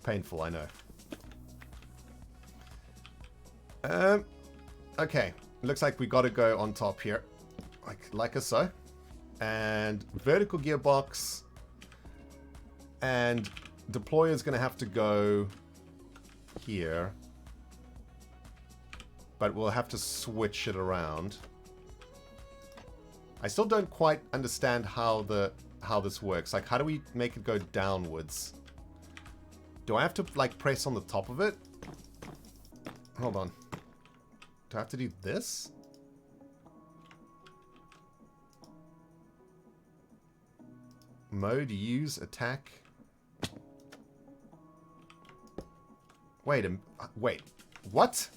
painful, I know. Okay. Looks like we got to go on top here. Like so. And vertical gearbox. And deployer is going to have to go here. But we'll have to switch it around. I still don't quite understand how this works. Like, how do we make it go downwards? Do I have to, like, press on the top of it? Hold on. Do I have to do this? Mode, use, attack. Wait, what?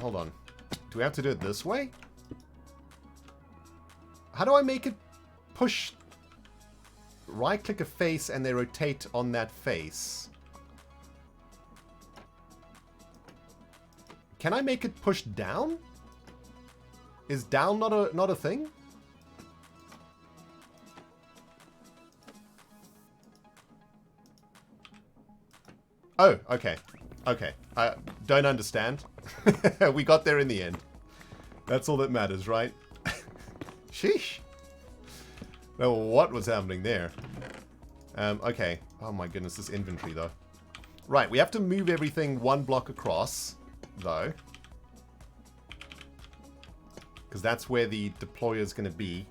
Hold on. Do we have to do it this way? How do I make it push? Right click a face and they rotate on that face. Can I make it push down? Is down not a thing? Oh, okay. Okay. I don't understand. We got there in the end. That's all that matters, right? Sheesh. No, what was happening there? Okay. Oh my goodness, this inventory, though. Right, we have to move everything one block across, though. Because that's where the deployer is going to be.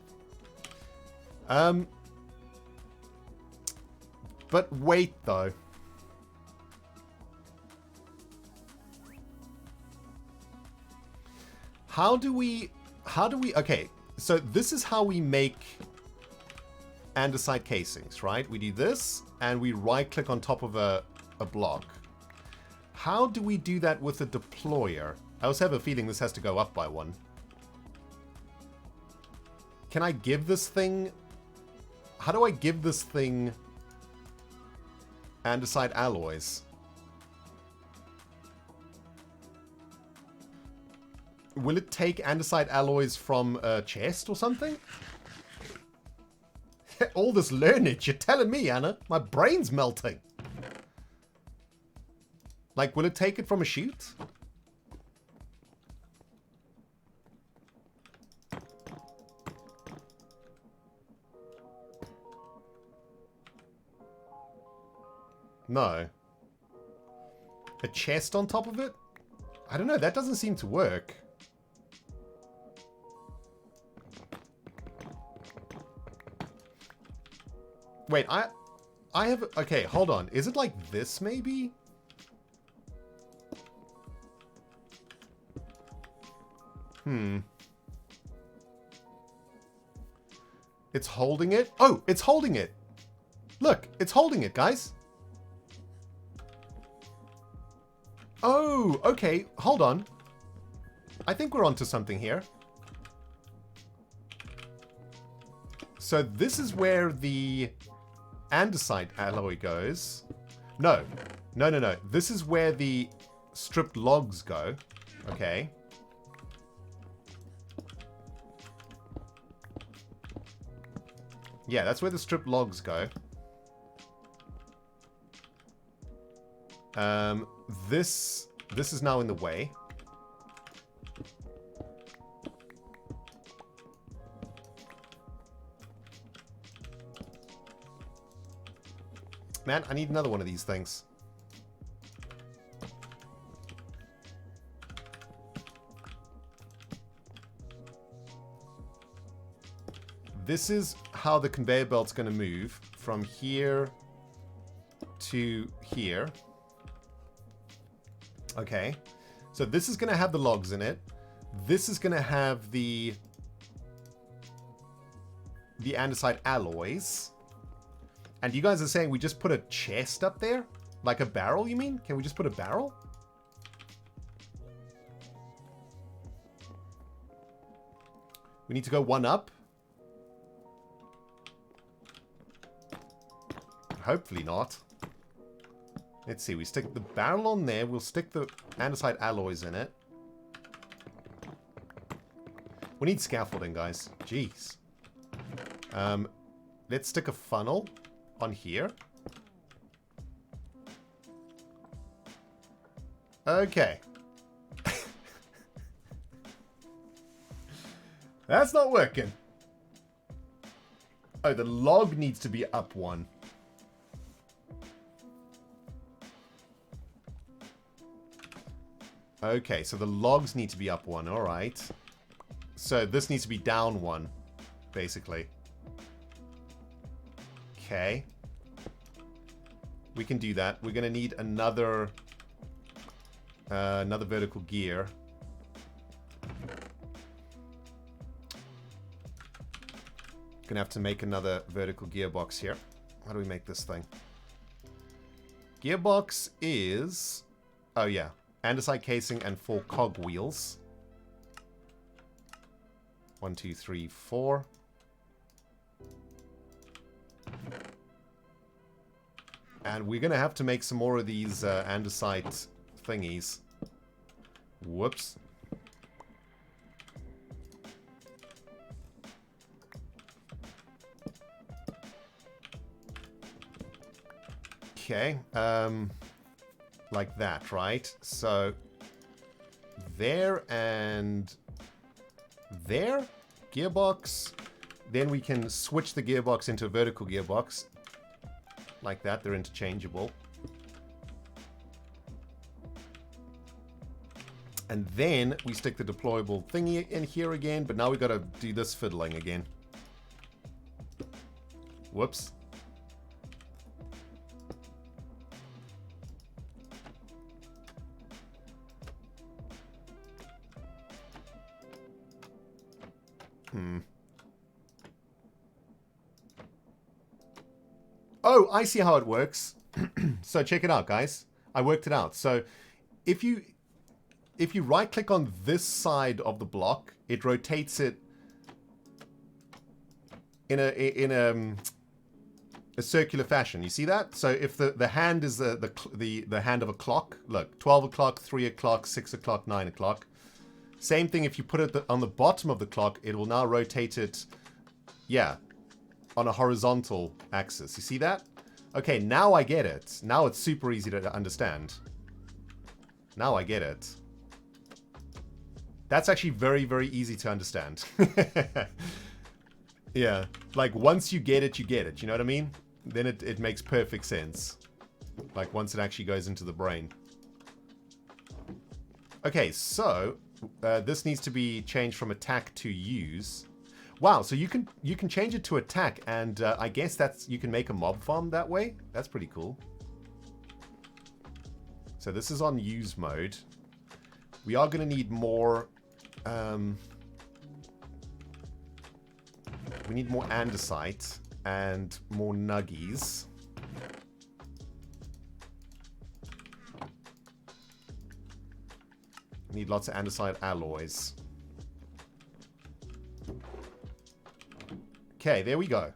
But wait, though. How do we, okay, so this is how we make andesite casings, right? We do this, and we right-click on top of a block. How do we do that with a deployer? I also have a feeling this has to go up by one. Can I give this thing, how do I give this thing andesite alloys? Will it take andesite alloys from a chest or something? All this learnage, you're telling me, Anna. My brain's melting. Like, will it take it from a chute? No. A chest on top of it? I don't know, that doesn't seem to work. Wait, I have... Okay, hold on. Is it like this, maybe? It's holding it? Oh, it's holding it! Look, it's holding it, guys. Oh, okay. Hold on. I think we're onto something here. So this is where the andesite alloy goes. No. No, no, no. This is where the stripped logs go. Okay. Yeah, that's where the stripped logs go. This is now in the way. Man, I need another one of these things. This is how the conveyor belt's going to move from here to here. Okay. So this is going to have the logs in it. This is going to have the andesite alloys. And you guys are saying we just put a chest up there? Like a barrel, you mean? Can we just put a barrel? We need to go one up. Hopefully not. Let's see, we stick the barrel on there. We'll stick the andesite alloys in it. We need scaffolding, guys. Jeez. Let's stick a funnel on here. Okay. That's not working. Oh, the log needs to be up one. Okay, so the logs need to be up one. All right. So this needs to be down one, basically. Okay. We can do that. We're going to need another vertical gear. Gonna have to make another vertical gearbox here. How do we make this thing? Gearbox is... Oh, yeah. Andesite casing and 4 cog wheels. 1, 2, 3, 4. And we're going to have to make some more of these andesite thingies. Whoops. Okay. Like that, right? So there and there. Gearbox. Then we can switch the gearbox into a vertical gearbox. Like that. They're interchangeable. And then we stick the deployable thingy in here again. But now we've got to do this fiddling again. Whoops. Oh, I see how it works. So check it out, guys. I worked it out. So if you right click on this side of the block, it rotates it in a circular fashion. You see that? So if the hand is the hand of a clock, look, 12 o'clock, 3 o'clock, 6 o'clock, 9 o'clock. Same thing if you put it on the bottom of the clock, it will now rotate it, yeah, on a horizontal axis. You see that? Okay, now I get it. Now it's super easy to understand. Now I get it. That's actually very, very easy to understand. Yeah, like once you get it, you get it. You know what I mean? Then it makes perfect sense. Like once it actually goes into the brain. Okay, so this needs to be changed from attack to use. Wow, so you can change it to attack, and I guess you can make a mob farm that way. That's pretty cool. So this is on use mode. We are going to need more. We need more andesite and more nuggies. Need lots of andesite alloys. Okay, there we go.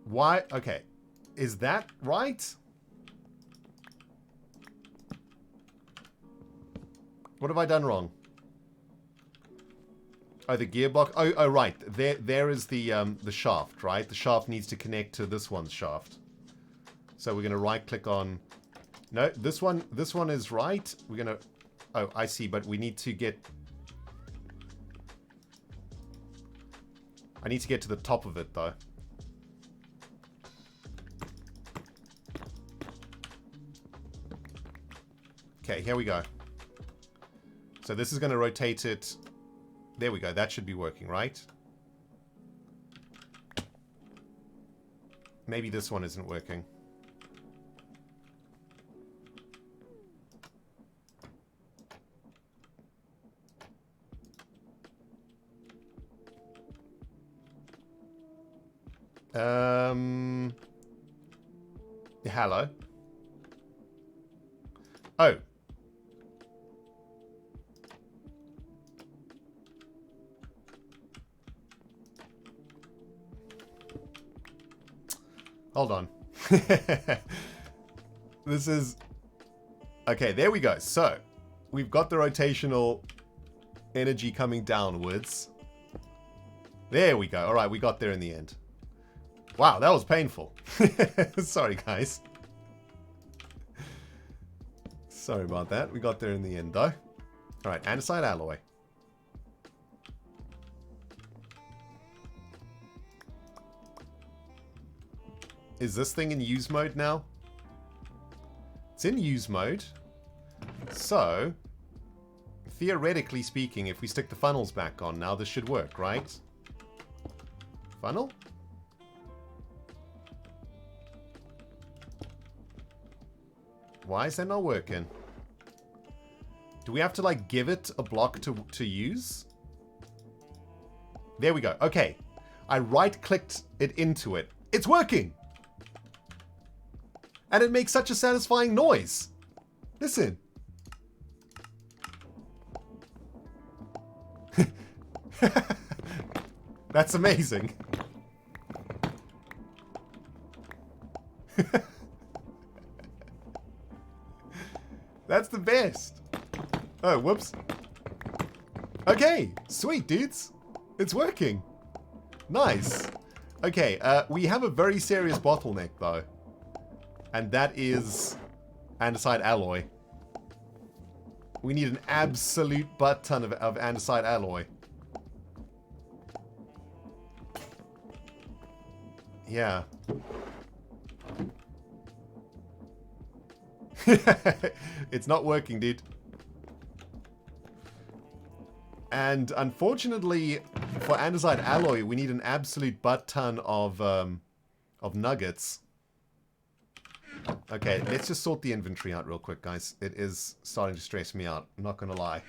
Why? Okay. Is that right? What have I done wrong? Oh, the gearbox. Oh, right. There is the shaft, right? The shaft needs to connect to this one's shaft. So we're going to right-click on... No, this one is right. We're going to... Oh, I see, but we need to get... I need to get to the top of it, though. Okay, here we go. So this is going to rotate it... There we go. That should be working, right? Maybe this one isn't working. Hello. Oh. Hold on. This is... Okay, there we go. So, we've got the rotational energy coming downwards. There we go. All right, we got there in the end. Wow, that was painful. Sorry, guys. Sorry about that. We got there in the end, though. All right, andesite alloy. Is this thing in use mode now? It's in use mode. So, theoretically speaking, if we stick the funnels back on now, this should work, right? Funnel? Why is that not working? Do we have to, like, give it a block to use? There we go. Okay. I right-clicked it into it. It's working! And it makes such a satisfying noise. Listen. That's amazing. That's the best. Oh, whoops. Okay, sweet, dudes. It's working. Nice. Okay, we have a very serious bottleneck, though. And that is andesite alloy. We need an absolute butt ton of andesite alloy. Yeah. It's not working, dude. And unfortunately, for andesite alloy, we need an absolute butt ton of nuggets. Okay, let's just sort the inventory out real quick, guys. It is starting to stress me out. I'm not gonna lie.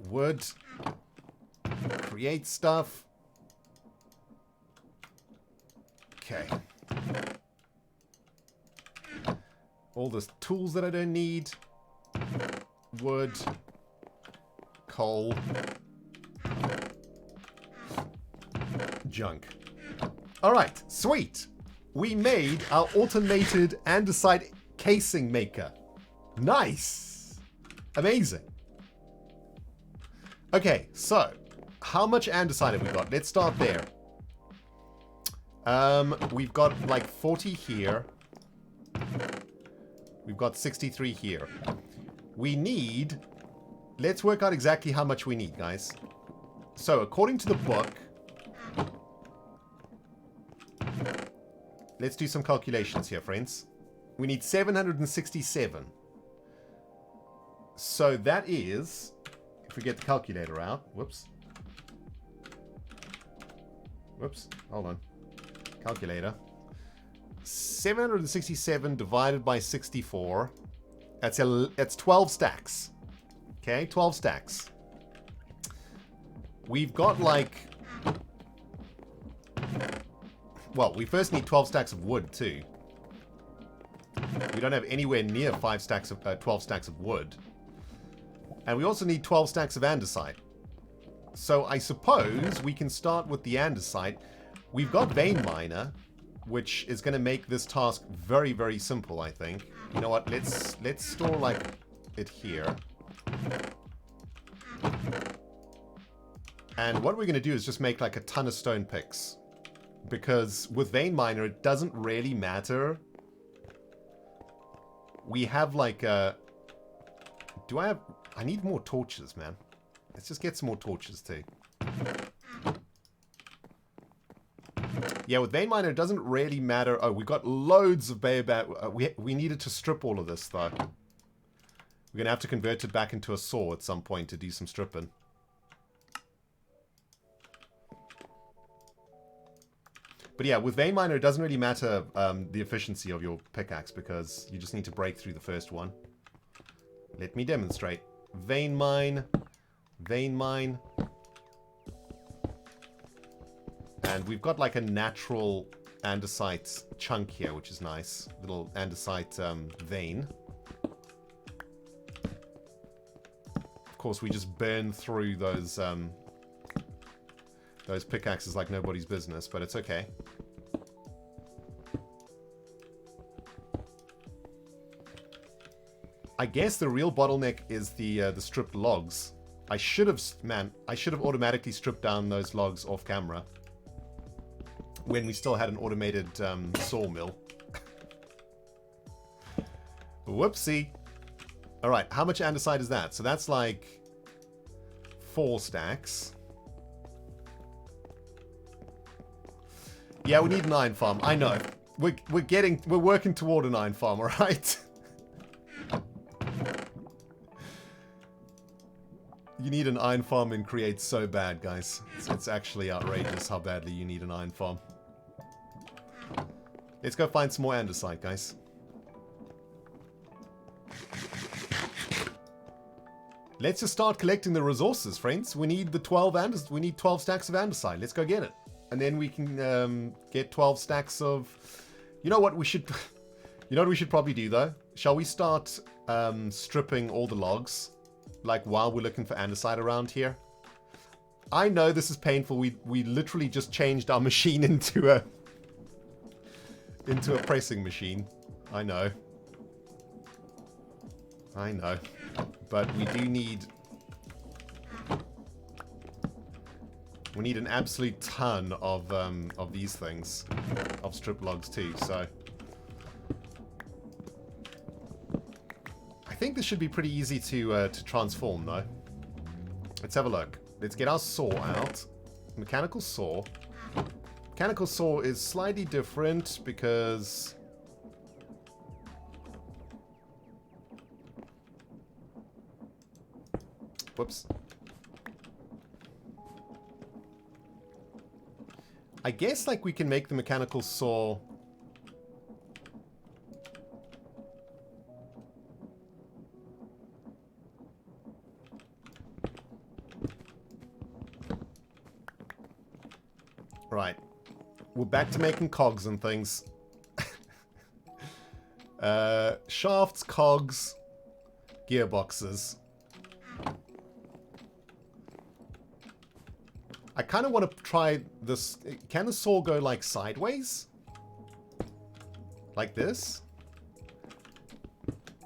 Wood. Create stuff. Okay. All the tools that I don't need. Wood. Coal. Junk. Alright, sweet. We made our automated andesite casing maker. Nice. Amazing. Okay, so how much andesite have we got? Let's start there. We've got like 40 here. We've got 63 here. We need... Let's work out exactly how much we need, guys. So, according to the book... Let's do some calculations here, friends. We need 767. So that is... If we get the calculator out... Whoops. Whoops. Hold on. Calculator. 767 divided by 64. That's 12 stacks. Okay, 12 stacks. We've got like... Well, we first need 12 stacks of wood too. We don't have anywhere near 12 stacks of wood. And we also need 12 stacks of andesite. So I suppose we can start with the andesite. We've got vein miner, which is going to make this task very, very simple, I think. You know what? Let's store like it here. And what we're going to do is just make like a ton of stone picks. Because with vein miner, it doesn't really matter. We have like a... I need more torches, man. Let's just get some more torches too. Yeah, with vein miner, it doesn't really matter. Oh, we got loads of baobab. We needed to strip all of this, though. We're going to have to convert it back into a saw at some point to do some stripping. But yeah, with vein miner, it doesn't really matter the efficiency of your pickaxe because you just need to break through the first one. Let me demonstrate. Vein mine. Vein mine. And we've got like a natural andesite chunk here, which is nice. Little andesite vein. Of course, we just burn through those pickaxes like nobody's business, but it's okay. I guess the real bottleneck is the stripped logs. I should have automatically stripped down those logs off camera when we still had an automated sawmill. Whoopsie. All right, how much andesite is that? So that's like 4 stacks. Yeah, we need an iron farm. I know. We're working toward an iron farm, all right? You need an iron farm in Create so bad, guys. It's actually outrageous how badly you need an iron farm. Let's go find some more andesite, guys. Let's just start collecting the resources, friends. We need the 12 stacks of andesite. Let's go get it. And then we can get 12 stacks of... You know what we should... You know what we should probably do, though? Shall we start stripping all the logs? Like, while we're looking for andesite around here? I know this is painful. We literally just changed our machine into a pressing machine. I know. I know. But we do need... We need an absolute ton of these things. Of strip logs too, so... I think this should be pretty easy to transform, though. Let's have a look. Let's get our saw out. Mechanical saw. Mechanical saw is slightly different because... Whoops. I guess, like, we can make the mechanical saw... Right. We're back to making cogs and things. Shafts, cogs, gearboxes. I kind of want to try this. Can the saw go like sideways? Like this?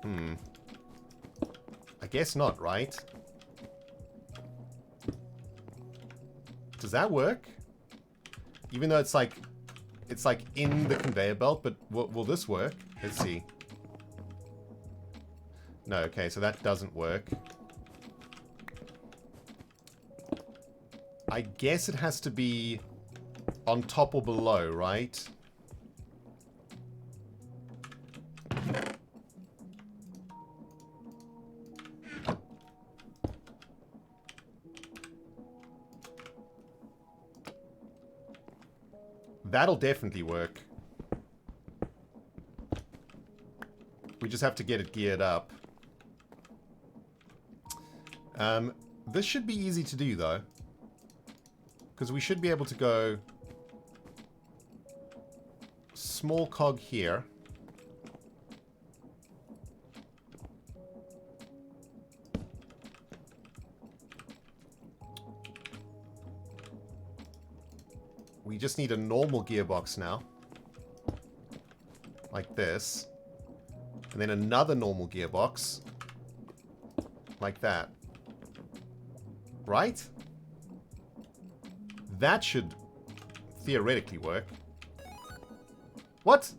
I guess not, right? Does that work? Even though it's like in the conveyor belt, but will this work? Let's see. No, okay, so that doesn't work. I guess it has to be on top or below, right? That'll definitely work. We just have to get it geared up. This should be easy to do, though. Because we should be able to go... Small cog here. We just need a normal gearbox now. Like this. And then another normal gearbox. Like that. Right? That should theoretically work. What?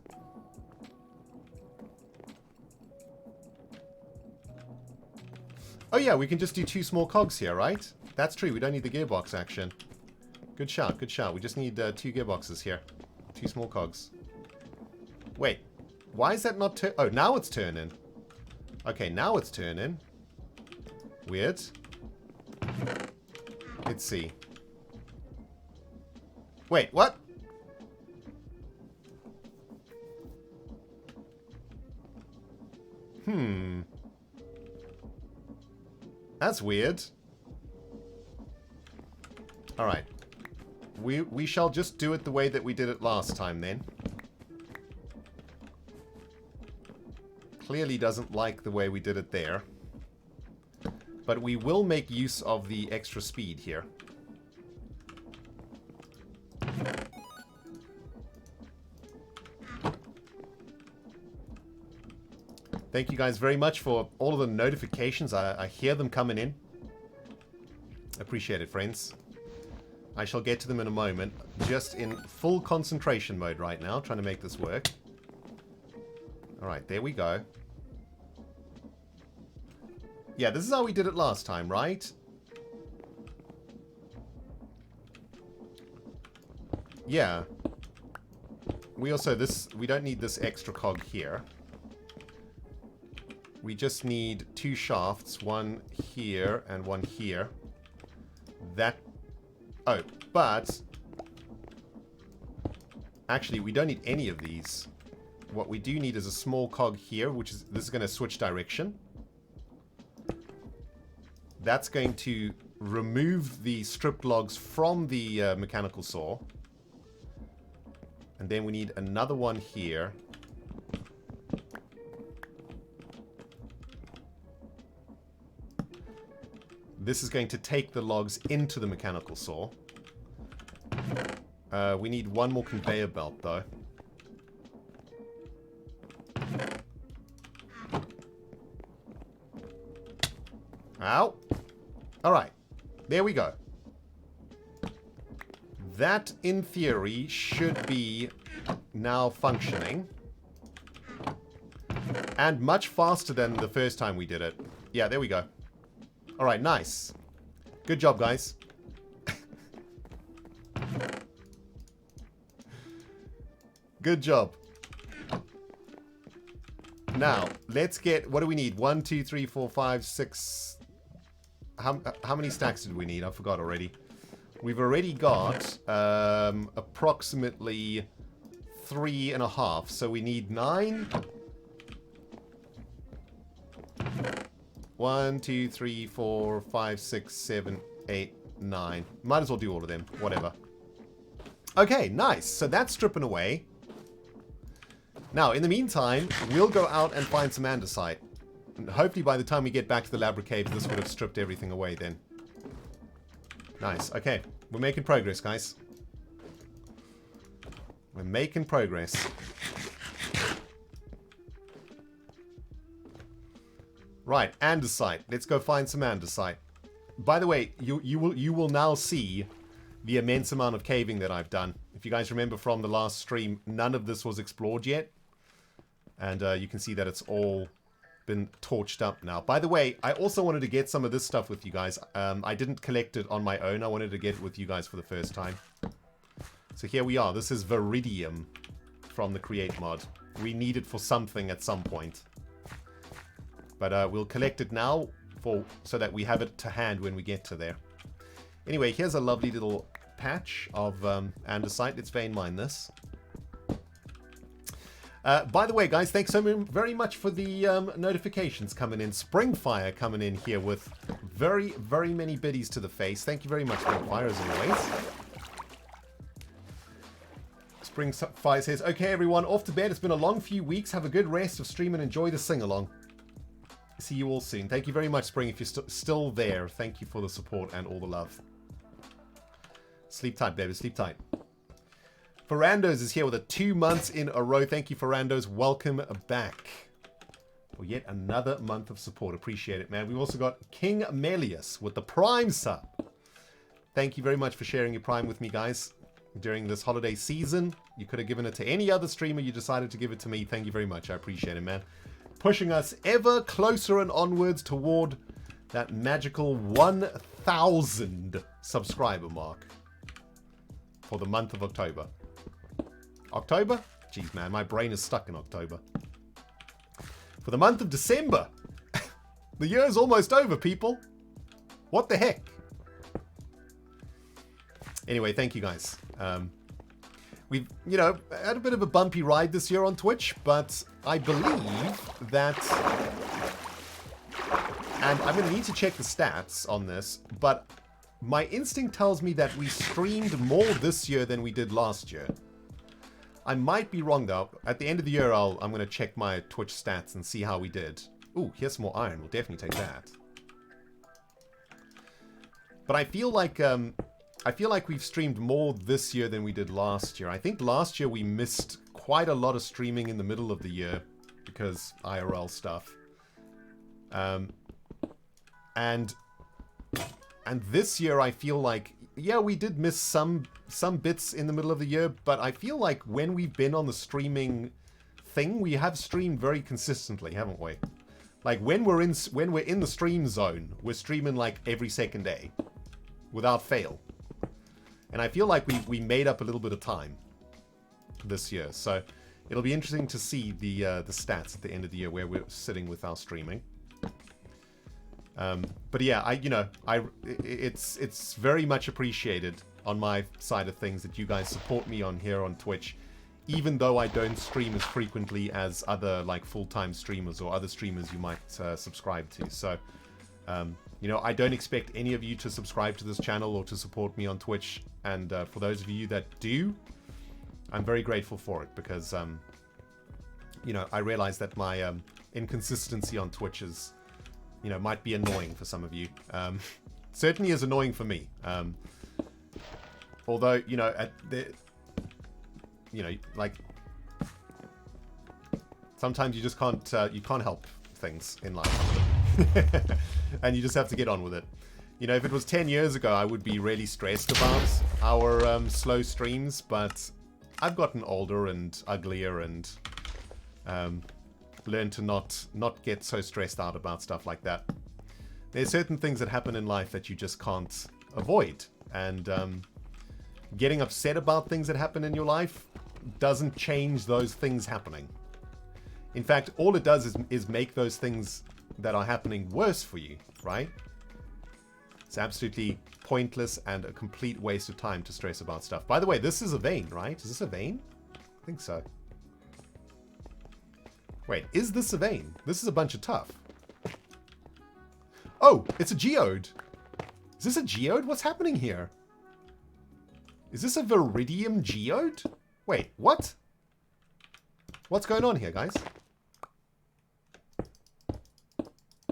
Oh yeah, we can just do 2 small cogs here, right? That's true, we don't need the gearbox action. Good shout, good shout. We just need 2 gearboxes here. 2 small cogs. Wait, why is that not turn... Oh, now it's turning. Okay, now it's turning. Weird. Let's see. Wait, what? That's weird. Alright. We shall just do it the way that we did it last time then. Clearly doesn't like the way we did it there. But we will make use of the extra speed here. Thank you guys very much for all of the notifications. I hear them coming in. Appreciate it, friends. I shall get to them in a moment. Just in full concentration mode right now, trying to make this work. Alright, there we go. Yeah, this is how we did it last time, right? Yeah. We don't need this extra cog here. We just need 2 shafts, one here and one here. Oh, but actually we don't need any of these. What we do need is a small cog here, this is going to switch direction. That's going to remove the stripped logs from the mechanical saw. And then we need another one here. This is going to take the logs into the mechanical saw. We need one more conveyor belt, though. Ow. Alright. There we go. That, in theory, should be now functioning. And much faster than the first time we did it. Yeah, there we go. Alright, nice. Good job, guys. Good job. Now, let's get... What do we need? 1, 2, 3, 4, 5, 6... How many stacks did we need? I forgot already. We've already got approximately 3.5. So we need 9. 1, 2, 3, 4, 5, 6, 7, 8, 9. Might as well do all of them. Whatever. Okay, nice. So that's stripping away. Now, in the meantime, we'll go out and find some andesite. And hopefully by the time we get back to the Labra Cave, this would have stripped everything away then. Nice. Okay. We're making progress, guys. We're making progress. Right, andesite. Let's go find some andesite. By the way, you will now see the immense amount of caving that I've done. If you guys remember from the last stream, none of this was explored yet. And you can see that it's all been torched up now. By the way, I also wanted to get some of this stuff with you guys. I didn't collect it on my own. I wanted to get it with you guys for the first time. So here we are. This is Viridium from the Create mod. We need it for something at some point. But we'll collect it now so that we have it to hand when we get to there. Anyway, here's a lovely little patch of andesite. Let's vein mine this. By the way, guys, thanks so very much for the notifications coming in. Springfire coming in here with very, very many biddies to the face. Thank you very much, Springfire, as always. Springfire says, okay, everyone, off to bed. It's been a long few weeks. Have a good rest of stream and enjoy the sing-along. See you all soon. Thank you very much, Spring, if you're still there. Thank you for the support and all the love. Sleep tight, baby. Sleep tight. Ferrandos is here with 2 months in a row. Thank you, Ferrandos. Welcome back for yet another month of support. Appreciate it, man. We've also got King Melius with the Prime sub. Thank you very much for sharing your Prime with me, guys, during this holiday season. You could have given it to any other streamer. You decided to give it to me. Thank you very much. I appreciate it, man. Pushing us ever closer and onwards toward that magical 1,000 subscriber mark for the month of October. October? Jeez, man, my brain is stuck in October. For the month of December. The year is almost over, people. What the heck? Anyway, thank you, guys. We've, had a bit of a bumpy ride this year on Twitch, but I believe that... And I'm going to need to check the stats on this, but my instinct tells me that we streamed more this year than we did last year. I might be wrong though. At the end of the year, I'm going to check my Twitch stats and see how we did. Ooh, here's some more iron. We'll definitely take that. But I feel like we've streamed more this year than we did last year. I think last year we missed quite a lot of streaming in the middle of the year because IRL stuff. And this year I feel like, yeah, we did miss some bits in the middle of the year, but I feel like when we've been on the streaming thing, we have streamed very consistently, haven't we? Like when we're in the stream zone, we're streaming like every second day without fail. And I feel like we made up a little bit of time this year. So it'll be interesting to see the stats at the end of the year where we're sitting with our streaming. But yeah, it's very much appreciated on my side of things that you guys support me on here on Twitch, even though I don't stream as frequently as other like full-time streamers or other streamers you might subscribe to. So, you know, I don't expect any of you to subscribe to this channel or to support me on Twitch. And for those of you that do, I'm very grateful for it because, you know, I realize that my inconsistency on Twitch is, you know, might be annoying for some of you. Certainly is annoying for me. Although, you know, like sometimes you just can't help things in life, and you just have to get on with it. You know, if it was 10 years ago, I would be really stressed about our slow streams, but I've gotten older and uglier and learned to not get so stressed out about stuff like that. There's certain things that happen in life that you just can't avoid, and getting upset about things that happen in your life doesn't change those things happening. In fact, all it does is make those things that are happening worse for you, right? It's absolutely pointless and a complete waste of time to stress about stuff. By the way, this is a vein, right? Is this a vein? I think so. Wait, is this a vein? This is a bunch of tuff. Oh, it's a geode. Is this a geode? What's happening here? Is this a viridium geode? Wait, what? What's going on here, guys?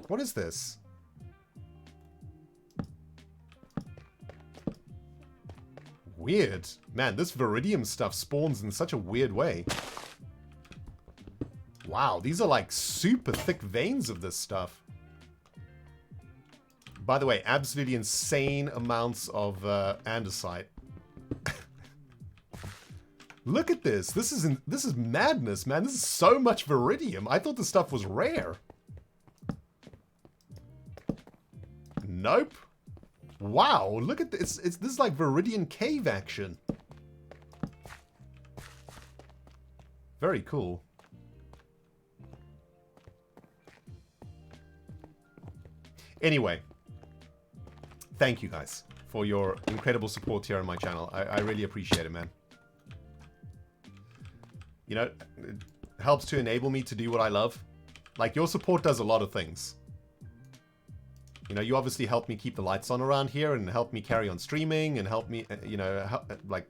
What is this? Weird. Man, this viridium stuff spawns in such a weird way. Wow, these are like super thick veins of this stuff. By the way, absolutely insane amounts of andesite. Look at this. This is madness, man. This is so much viridium. I thought this stuff was rare. Nope. Wow, look at this. This is like Viridian cave action. Very cool. Anyway, thank you guys for your incredible support here on my channel. I really appreciate it, man. You know, it helps to enable me to do what I love. Like, your support does a lot of things. You know, you obviously help me keep the lights on around here and help me carry on streaming and help me, you know,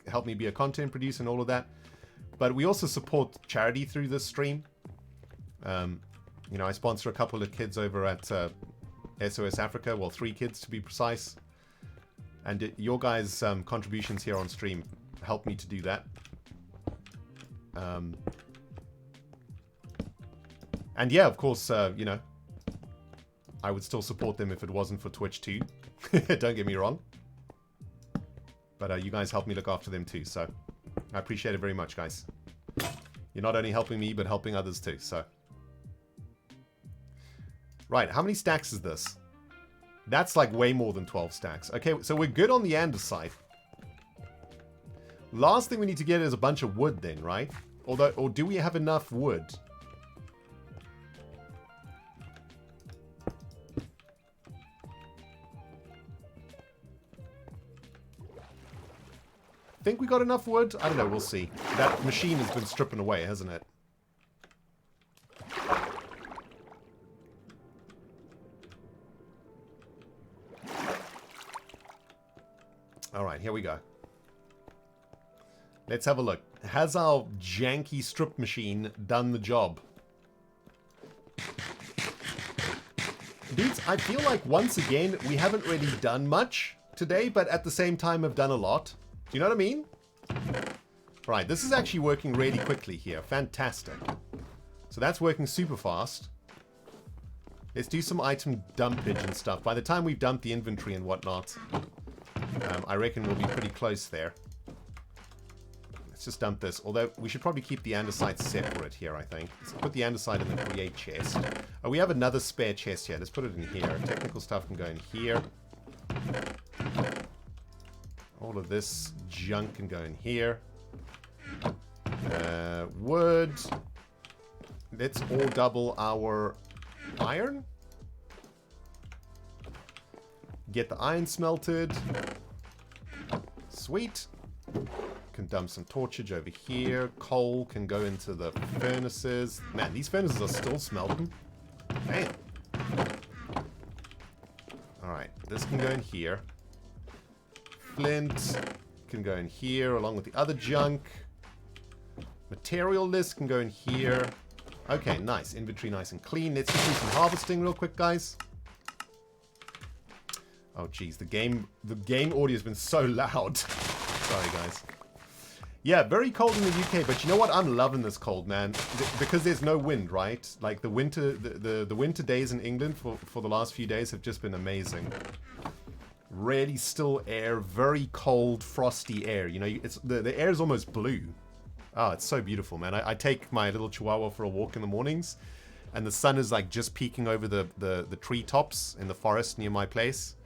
help me be a content producer and all of that. But we also support charity through this stream. You know, I sponsor a couple of kids over at SOS Africa. Well, 3 kids to be precise. And your guys' contributions here on stream help me to do that. And yeah, of course, you know, I would still support them if it wasn't for Twitch too. Don't get me wrong. But you guys help me look after them too, so I appreciate it very much, guys. You're not only helping me, but helping others too, so. Right, how many stacks is this? That's like way more than 12 stacks. Okay, so we're good on the andesite. Last thing we need to get is a bunch of wood then, right? Although, or do we have enough wood? Think we got enough wood? I don't know, we'll see. That machine has been stripping away, hasn't it? All right, here we go. Let's have a look. Has our janky strip machine done the job? Dudes, I feel like once again, we haven't really done much today, but at the same time have done a lot. Do you know what I mean? Right, this is actually working really quickly here. Fantastic. So that's working super fast. Let's do some item dumpage and stuff. By the time we've dumped the inventory and whatnot, I reckon we'll be pretty close there. Let's just dump this. Although, we should probably keep the andesite separate here, I think. Let's put the andesite in the create chest. Oh, we have another spare chest here. Let's put it in here. Technical stuff can go in here. All of this junk can go in here. Wood. Let's all double our iron. Get the iron smelted. Sweet. Can dump some torchage over here. Coal can go into the furnaces. Man, these furnaces are still smelting. Damn. Alright, this can go in here. Flint can go in here along with the other junk. Material list can go in here. Okay, nice. Inventory nice and clean. Let's just do some harvesting real quick, guys. Oh, jeez. The game audio has been so loud. Sorry, guys. Yeah, very cold in the UK, but you know what? I'm loving this cold, man. Because there's no wind, right? Like the winter, the winter days in England for the last few days have just been amazing. Really still air, very cold, frosty air. You know, it's the air is almost blue. Oh, it's so beautiful, man. I take my little chihuahua for a walk in the mornings, and the sun is like just peeking over the treetops in the forest near my place.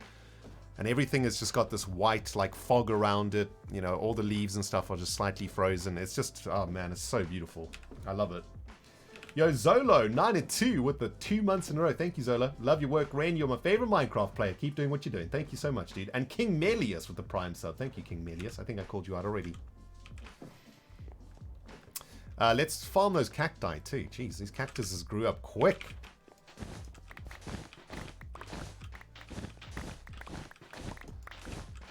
And everything has just got this white, like, fog around it. You know, all the leaves and stuff are just slightly frozen. It's just, oh, man, it's so beautiful. I love it. Yo, Zolo, 9-2 with the 2 months in a row. Thank you, Zolo. Love your work, Ren. You're my favorite Minecraft player. Keep doing what you're doing. Thank you so much, dude. And King Melius with the Prime sub. Thank you, King Melius. I think I called you out already. Let's farm those cacti, too. Jeez, these cactuses grew up quick.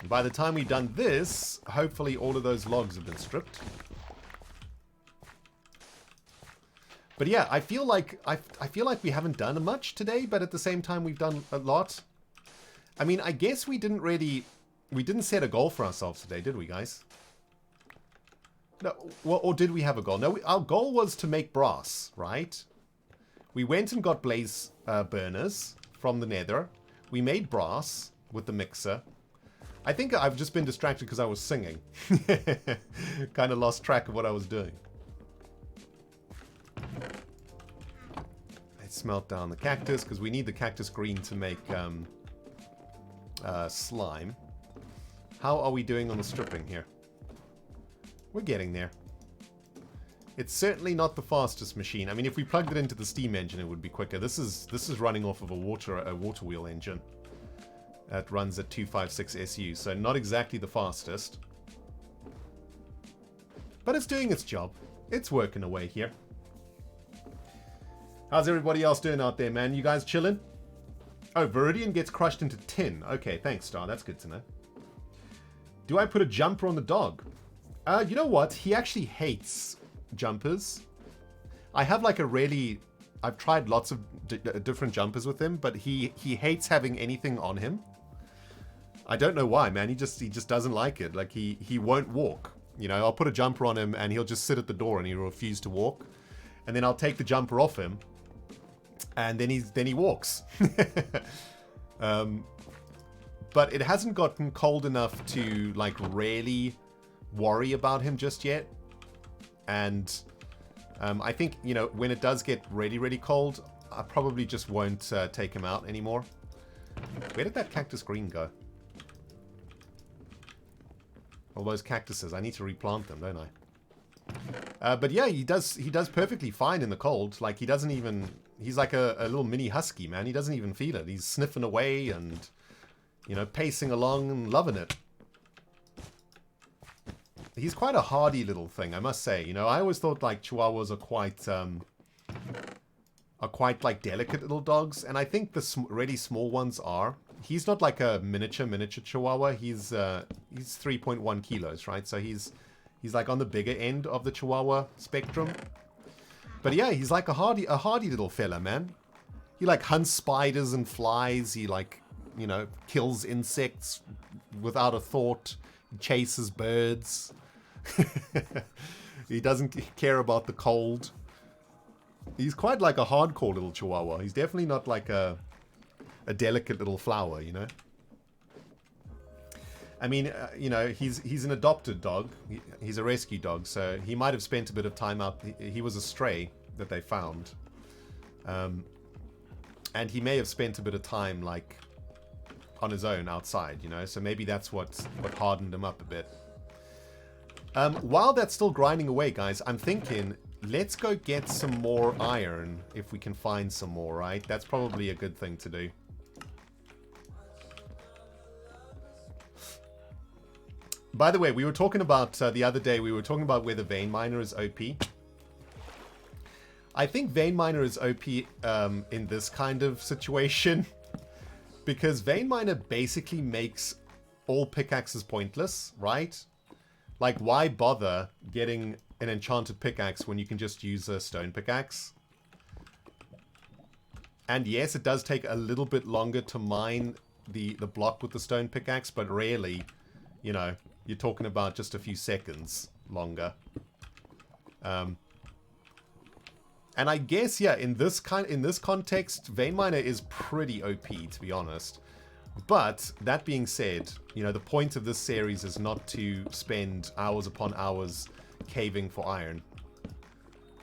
By the time we've done this, hopefully all of those logs have been stripped. But yeah, I feel like we haven't done much today, but at the same time we've done a lot. I mean, I guess we didn't set a goal for ourselves today, did we, guys? No, well, or did we have a goal? No, our goal was to make brass, right? We went and got blaze burners from the nether. We made brass with the mixer. I think I've just been distracted because I was singing. Kind of lost track of what I was doing. Let's smelt down the cactus because we need the cactus green to make slime. How are we doing on the stripping here? We're getting there. It's certainly not the fastest machine. I mean, if we plugged it into the steam engine, it would be quicker. This is running off of a water wheel engine. That runs at 256 SU, so not exactly the fastest. But it's doing its job. It's working away here. How's everybody else doing out there, man? You guys chilling? Oh, Viridian gets crushed into tin. Okay, thanks, Star. That's good to know. Do I put a jumper on the dog? You know what? He actually hates jumpers. I have like a really... I've tried lots of different jumpers with him, but he hates having anything on him. I don't know why, man. He just doesn't like it. Like he won't walk. You know, I'll put a jumper on him and he'll just sit at the door and he'll refuse to walk. And then I'll take the jumper off him, and then he walks. But it hasn't gotten cold enough to like really worry about him just yet. And I think, you know, when it does get really, really cold, I probably just won't take him out anymore. Where did that cactus green go? All those cactuses. I need to replant them, don't I? But yeah, he does perfectly fine in the cold. Like, he doesn't even... He's like a little mini husky, man. He doesn't even feel it. He's sniffing away and, you know, pacing along and loving it. He's quite a hardy little thing, I must say. You know, I always thought, like, Chihuahuas are quite like, delicate little dogs. And I think the really small ones are. he's not like a miniature Chihuahua. He's 3.1 kilos, right? So he's like on the bigger end of the Chihuahua spectrum. But yeah, he's like a hardy little fella, man. He like hunts spiders and flies. He like, you know, kills insects without a thought. He chases birds. He doesn't care about the cold. He's quite like a hardcore little Chihuahua. He's definitely not like a delicate little flower, you know. I mean, you know, he's an adopted dog. He's a rescue dog, so he might have spent a bit of time out. He was a stray that they found. And he may have spent a bit of time, like, on his own outside, you know. So maybe that's what hardened him up a bit. While that's still grinding away, guys, I'm thinking, let's go get some more iron if we can find some more, right? That's probably a good thing to do. By the way, we were talking about, the other day, we were talking about whether Vein Miner is OP. I think Vein Miner is OP in this kind of situation. Because Vein Miner basically makes all pickaxes pointless, right? Like, why bother getting an enchanted pickaxe when you can just use a stone pickaxe? And yes, it does take a little bit longer to mine the block with the stone pickaxe, but rarely, you know, you're talking about just a few seconds longer. And I guess, yeah, in this context, Vein Miner is pretty OP, to be honest. But that being said, you know, the point of this series is not to spend hours upon hours caving for iron.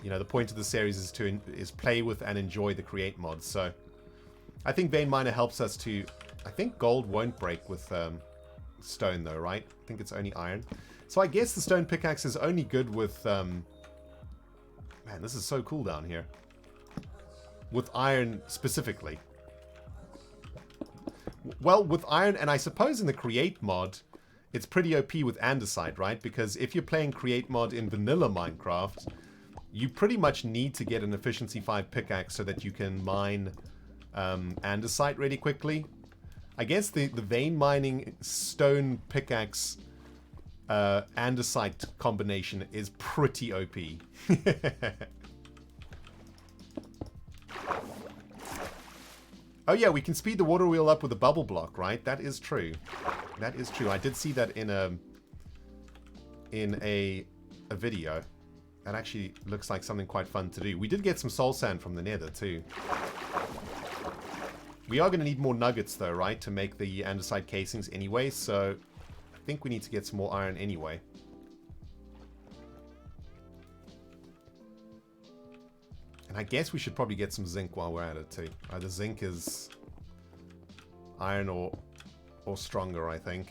You know, the point of the series is play with and enjoy the create mods. So I think Vein Miner helps us to. I think gold won't break with stone though, right? I think it's only iron. So I guess the stone pickaxe is only good with man, this is so cool down here. With iron specifically. Well, with iron, and I suppose in the create mod, it's pretty OP with andesite, right? Because if you're playing create mod in vanilla Minecraft, you pretty much need to get an efficiency 5 pickaxe so that you can mine andesite really quickly. I guess the vein mining stone pickaxe andesite combination is pretty OP. Oh yeah, we can speed the water wheel up with a bubble block, right? That is true. That is true. I did see that in a video. That actually looks like something quite fun to do. We did get some soul sand from the nether too. We are going to need more nuggets though, right? To make the andesite casings anyway, so I think we need to get some more iron anyway. And I guess we should probably get some zinc while we're at it too. Either zinc is iron or stronger, I think.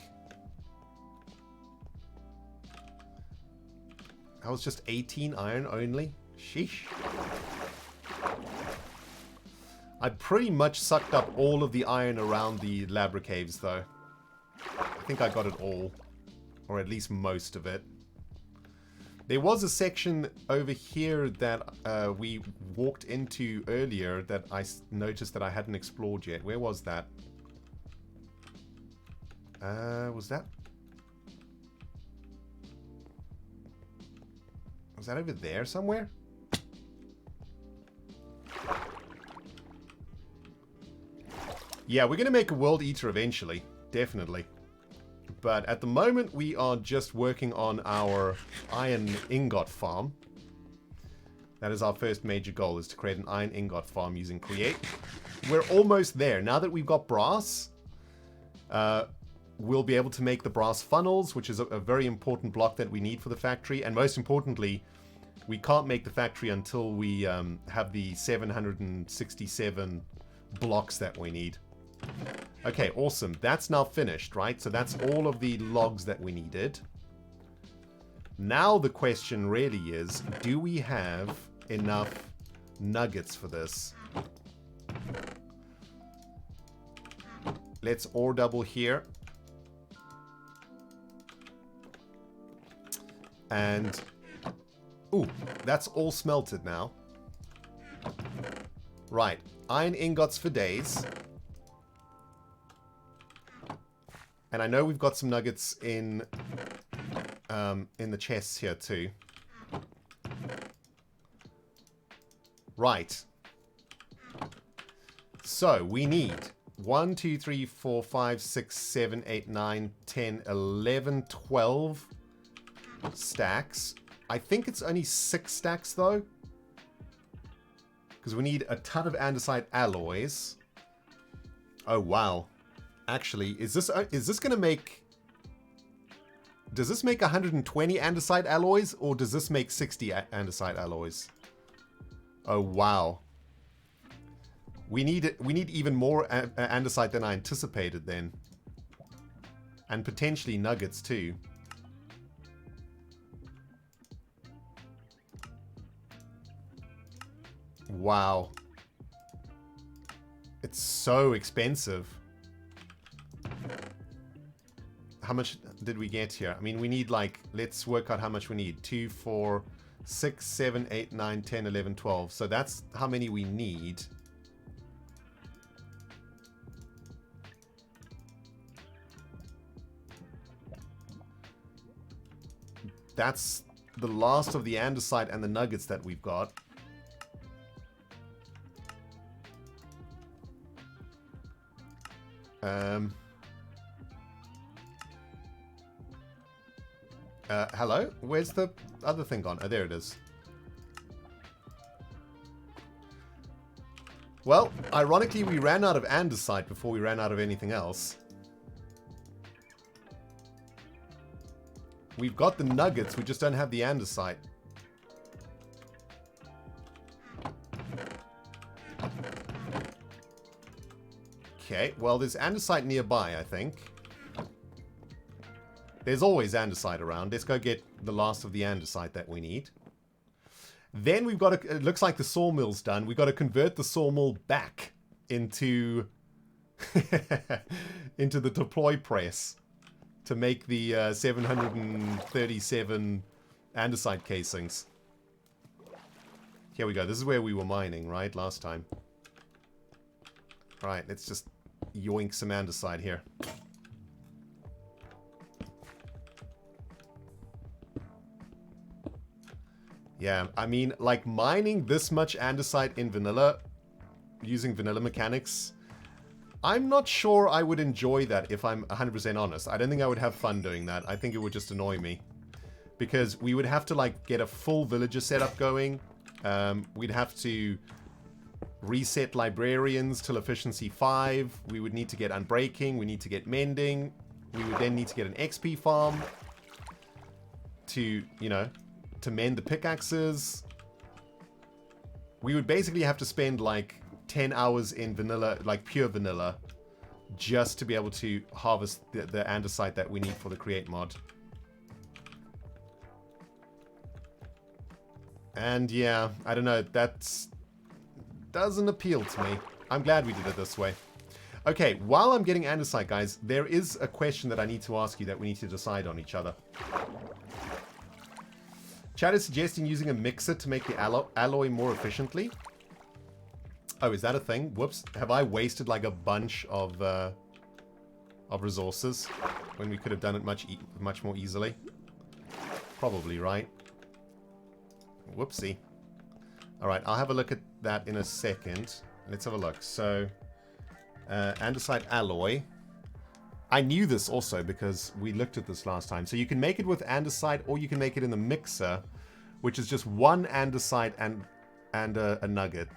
That was just 18 iron only? Sheesh. I pretty much sucked up all of the iron around the Labra caves though. I think I got it all. Or at least most of it. There was a section over here that we walked into earlier that I noticed that I hadn't explored yet. Where was that? Was that over there somewhere? Yeah, we're going to make a world eater eventually. Definitely. But at the moment, we are just working on our iron ingot farm. That is our first major goal, is to create an iron ingot farm using Create. We're almost there. Now that we've got brass, we'll be able to make the brass funnels, which is a very important block that we need for the factory. And most importantly, we can't make the factory until we have the 767 blocks that we need. Okay, awesome. That's now finished, right? So that's all of the logs that we needed. Now the question really is, do we have enough nuggets for this? Let's ore double here. And, ooh, that's all smelted now. Right, iron ingots for days. And I know we've got some nuggets in the chests here too. Right. So we need 1, 2, 3, 4, 5, 6, 7, 8, 9, 10, 11, 12 stacks. I think it's only 6 stacks though. Because we need a ton of andesite alloys. Oh wow. Actually, is this going to make... Does this make 120 andesite alloys, or does this make 60 andesite alloys? Oh wow. We need even more andesite than I anticipated then. And potentially nuggets too. Wow. It's so expensive. How much did we get here? I mean, we need like, let's work out how much we need. 2, 4, 6, 7, 8, 9, 10, 11, 12. So that's how many we need. That's the last of the andesite and the nuggets that we've got. Hello? Where's the other thing gone? Oh, there it is. Well, ironically, we ran out of andesite before we ran out of anything else. We've got the nuggets, we just don't have the andesite. Okay, well, there's andesite nearby, I think. There's always andesite around. Let's go get the last of the andesite that we need. Then we've got to... It looks like the sawmill's done. We've got to convert the sawmill back into... into the deploy press to make the 737 andesite casings. Here we go. This is where we were mining, right? Last time. Right, let's just yoink some andesite here. Yeah, I mean, like, mining this much andesite in vanilla, using vanilla mechanics, I'm not sure I would enjoy that if I'm 100% honest. I don't think I would have fun doing that. I think it would just annoy me. Because we would have to, like, get a full villager setup going. We'd have to reset librarians till efficiency 5. We would need to get unbreaking. We need to get mending. We would then need to get an XP farm to, you know, to mend the pickaxes. We would basically have to spend like 10 hours in vanilla, like pure vanilla, just to be able to harvest the andesite that we need for the create mod. And yeah, I don't know, that doesn't appeal to me. I'm glad we did it this way. Okay, while I'm getting andesite, guys, there is a question that I need to ask you that we need to decide on each other. Chad is suggesting using a mixer to make the alloy more efficiently. Oh, is that a thing? Whoops. Have I wasted like a bunch of resources when we could have done it much more easily? Probably, right? Whoopsie. Alright, I'll have a look at that in a second. Let's have a look. So, andesite alloy. I knew this also because we looked at this last time. So you can make it with andesite or you can make it in the mixer, which is just one andesite and a nugget.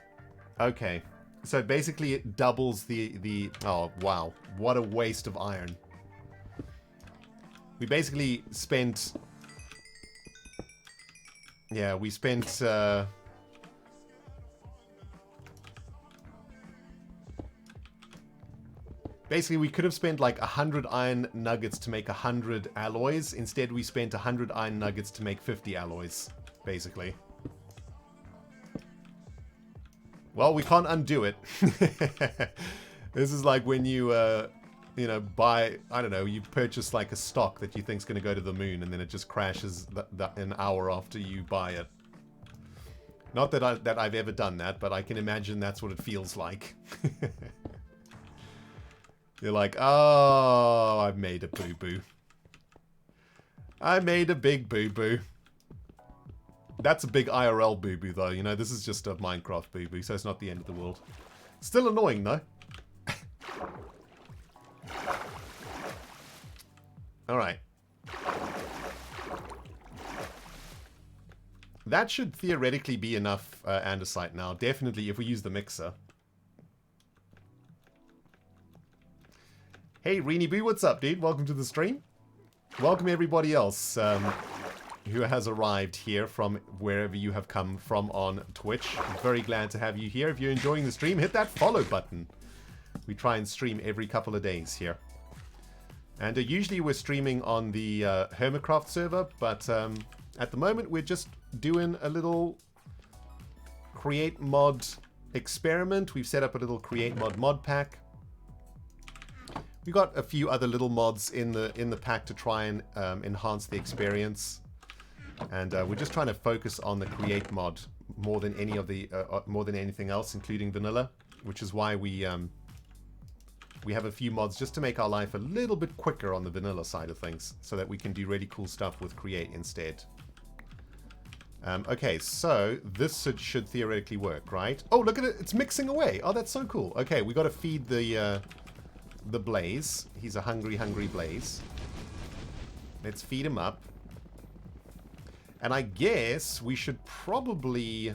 Okay. So basically it doubles the... Oh, wow. What a waste of iron. We basically spent... Yeah, we spent... Basically, we could have spent like 100 iron nuggets to make 100 alloys. Instead, we spent 100 iron nuggets to make 50 alloys, basically. Well, we can't undo it. This is like when you, you know, buy, I don't know, you purchase like a stock that you think's going to go to the moon and then it just crashes an hour after you buy it. Not that I've ever done that, but I can imagine that's what it feels like. You're like, oh, I made a boo-boo. I made a big boo-boo. That's a big IRL boo-boo, though. You know, this is just a Minecraft boo-boo, so it's not the end of the world. Still annoying, though. Alright. That should theoretically be enough andesite now. Definitely, if we use the mixer. Hey, Reenie Boo, what's up, dude? Welcome to the stream. Welcome everybody else who has arrived here from wherever you have come from on Twitch. I'm very glad to have you here. If you're enjoying the stream, hit that follow button. We try and stream every couple of days here. And usually we're streaming on the Hermitcraft server, but at the moment we're just doing a little create mod experiment. We've set up a little create mod pack. We got a few other little mods in the pack to try and enhance the experience, and we're just trying to focus on the create mod more than any of the more than anything else, including vanilla, which is why we have a few mods just to make our life a little bit quicker on the vanilla side of things, so that we can do really cool stuff with create instead. Okay, so this should theoretically work, right? Oh, look at it! It's mixing away. Oh, that's so cool. Okay, we got to feed the Blaze. He's a hungry Blaze. Let's feed him up. And I guess we should probably...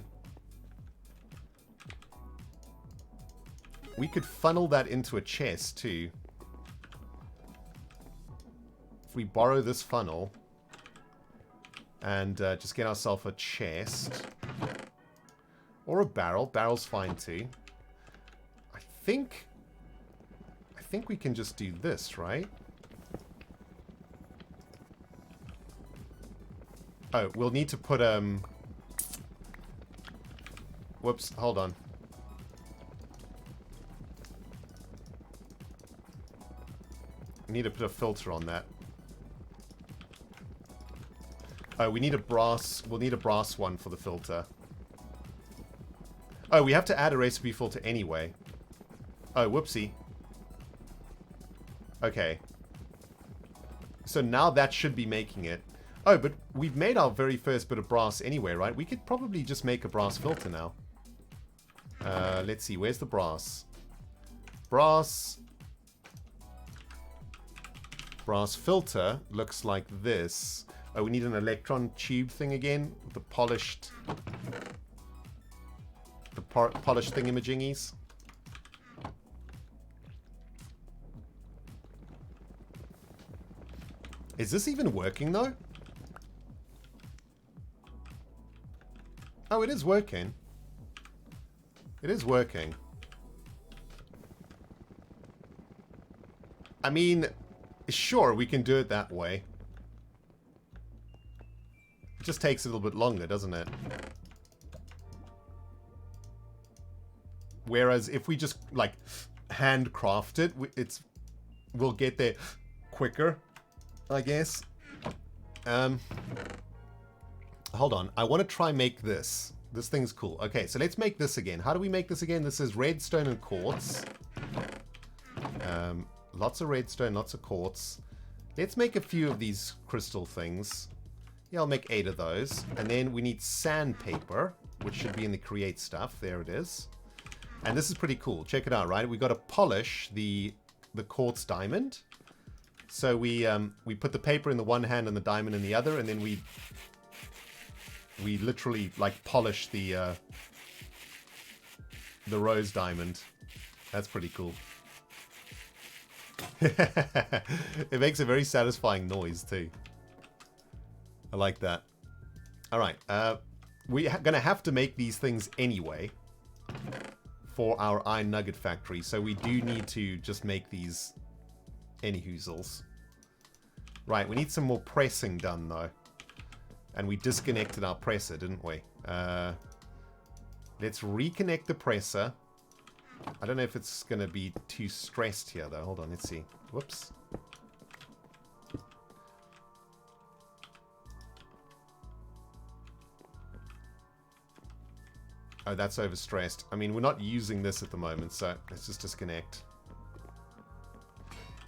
We could funnel that into a chest too. If we borrow this funnel and just get ourselves a chest. Or a barrel. Barrel's fine too. I think we can just do this, right? Oh, we'll need to put whoops, hold on. We need to put a filter on that. Oh, we need a brass. We'll need a brass one for the filter. Oh, we have to add a recipe filter anyway. Oh, whoopsie. Okay. So now that should be making it. Oh, but we've made our very first bit of brass anyway, right? We could probably just make a brass filter now. Let's see. Where's the brass? Brass. Brass filter looks like this. Oh, we need an electron tube thing again. The polished... The polished thingamajingies. Is this even working, though? Oh, it is working. It is working. I mean, sure, we can do it that way. It just takes a little bit longer, doesn't it? Whereas if we just, like, handcraft it, we'll get there quicker, I guess. Hold on. I want to try make this. This thing's cool. Okay, so let's make this again. How do we make this again? This is redstone and quartz. Lots of redstone, lots of quartz. Let's make a few of these crystal things. Yeah, I'll make 8 of those. And then we need sandpaper, which should be in the create stuff. There it is. And this is pretty cool. Check it out, right? We got to polish the quartz diamond. So we put the paper in the one hand and the diamond in the other, and then we literally like polish the rose diamond. That's pretty cool. It makes a very satisfying noise too. I like that. All right, we're gonna have to make these things anyway for our iron nugget factory, so we do need to just make these anyhoozles. Right, we need some more pressing done though. And we disconnected our presser, didn't we? Let's reconnect the presser. I don't know if it's going to be too stressed here, though. Hold on, let's see. Whoops. Oh, that's overstressed. I mean, we're not using this at the moment, so let's just disconnect.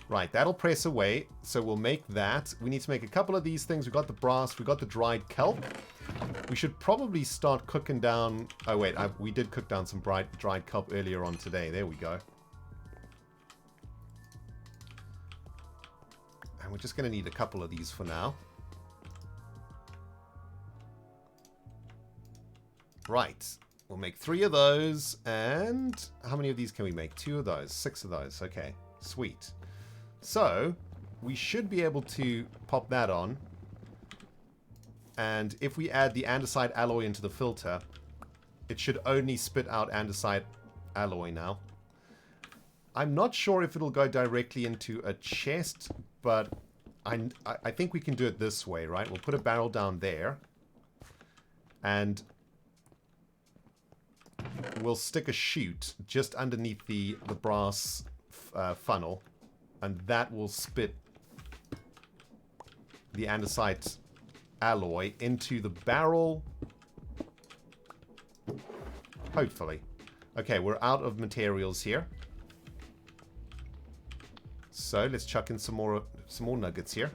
Right, that'll press away. So we'll make that. We need to make a couple of these things. We've got the brass. We've got the dried kelp. We should probably start cooking down... Oh, wait. We did cook down some dried kelp earlier on today. There we go. And we're just going to need a couple of these for now. Right. We'll make 3 of those. And how many of these can we make? 2 of those. 6 of those. Okay. Sweet. So, we should be able to pop that on. And if we add the andesite alloy into the filter, it should only spit out andesite alloy now. I'm not sure if it'll go directly into a chest, but I think we can do it this way, right? We'll put a barrel down there. And we'll stick a chute just underneath the brass funnel. And that will spit the andesite alloy into the barrel. Hopefully. Okay, we're out of materials here. So let's chuck in some more nuggets here.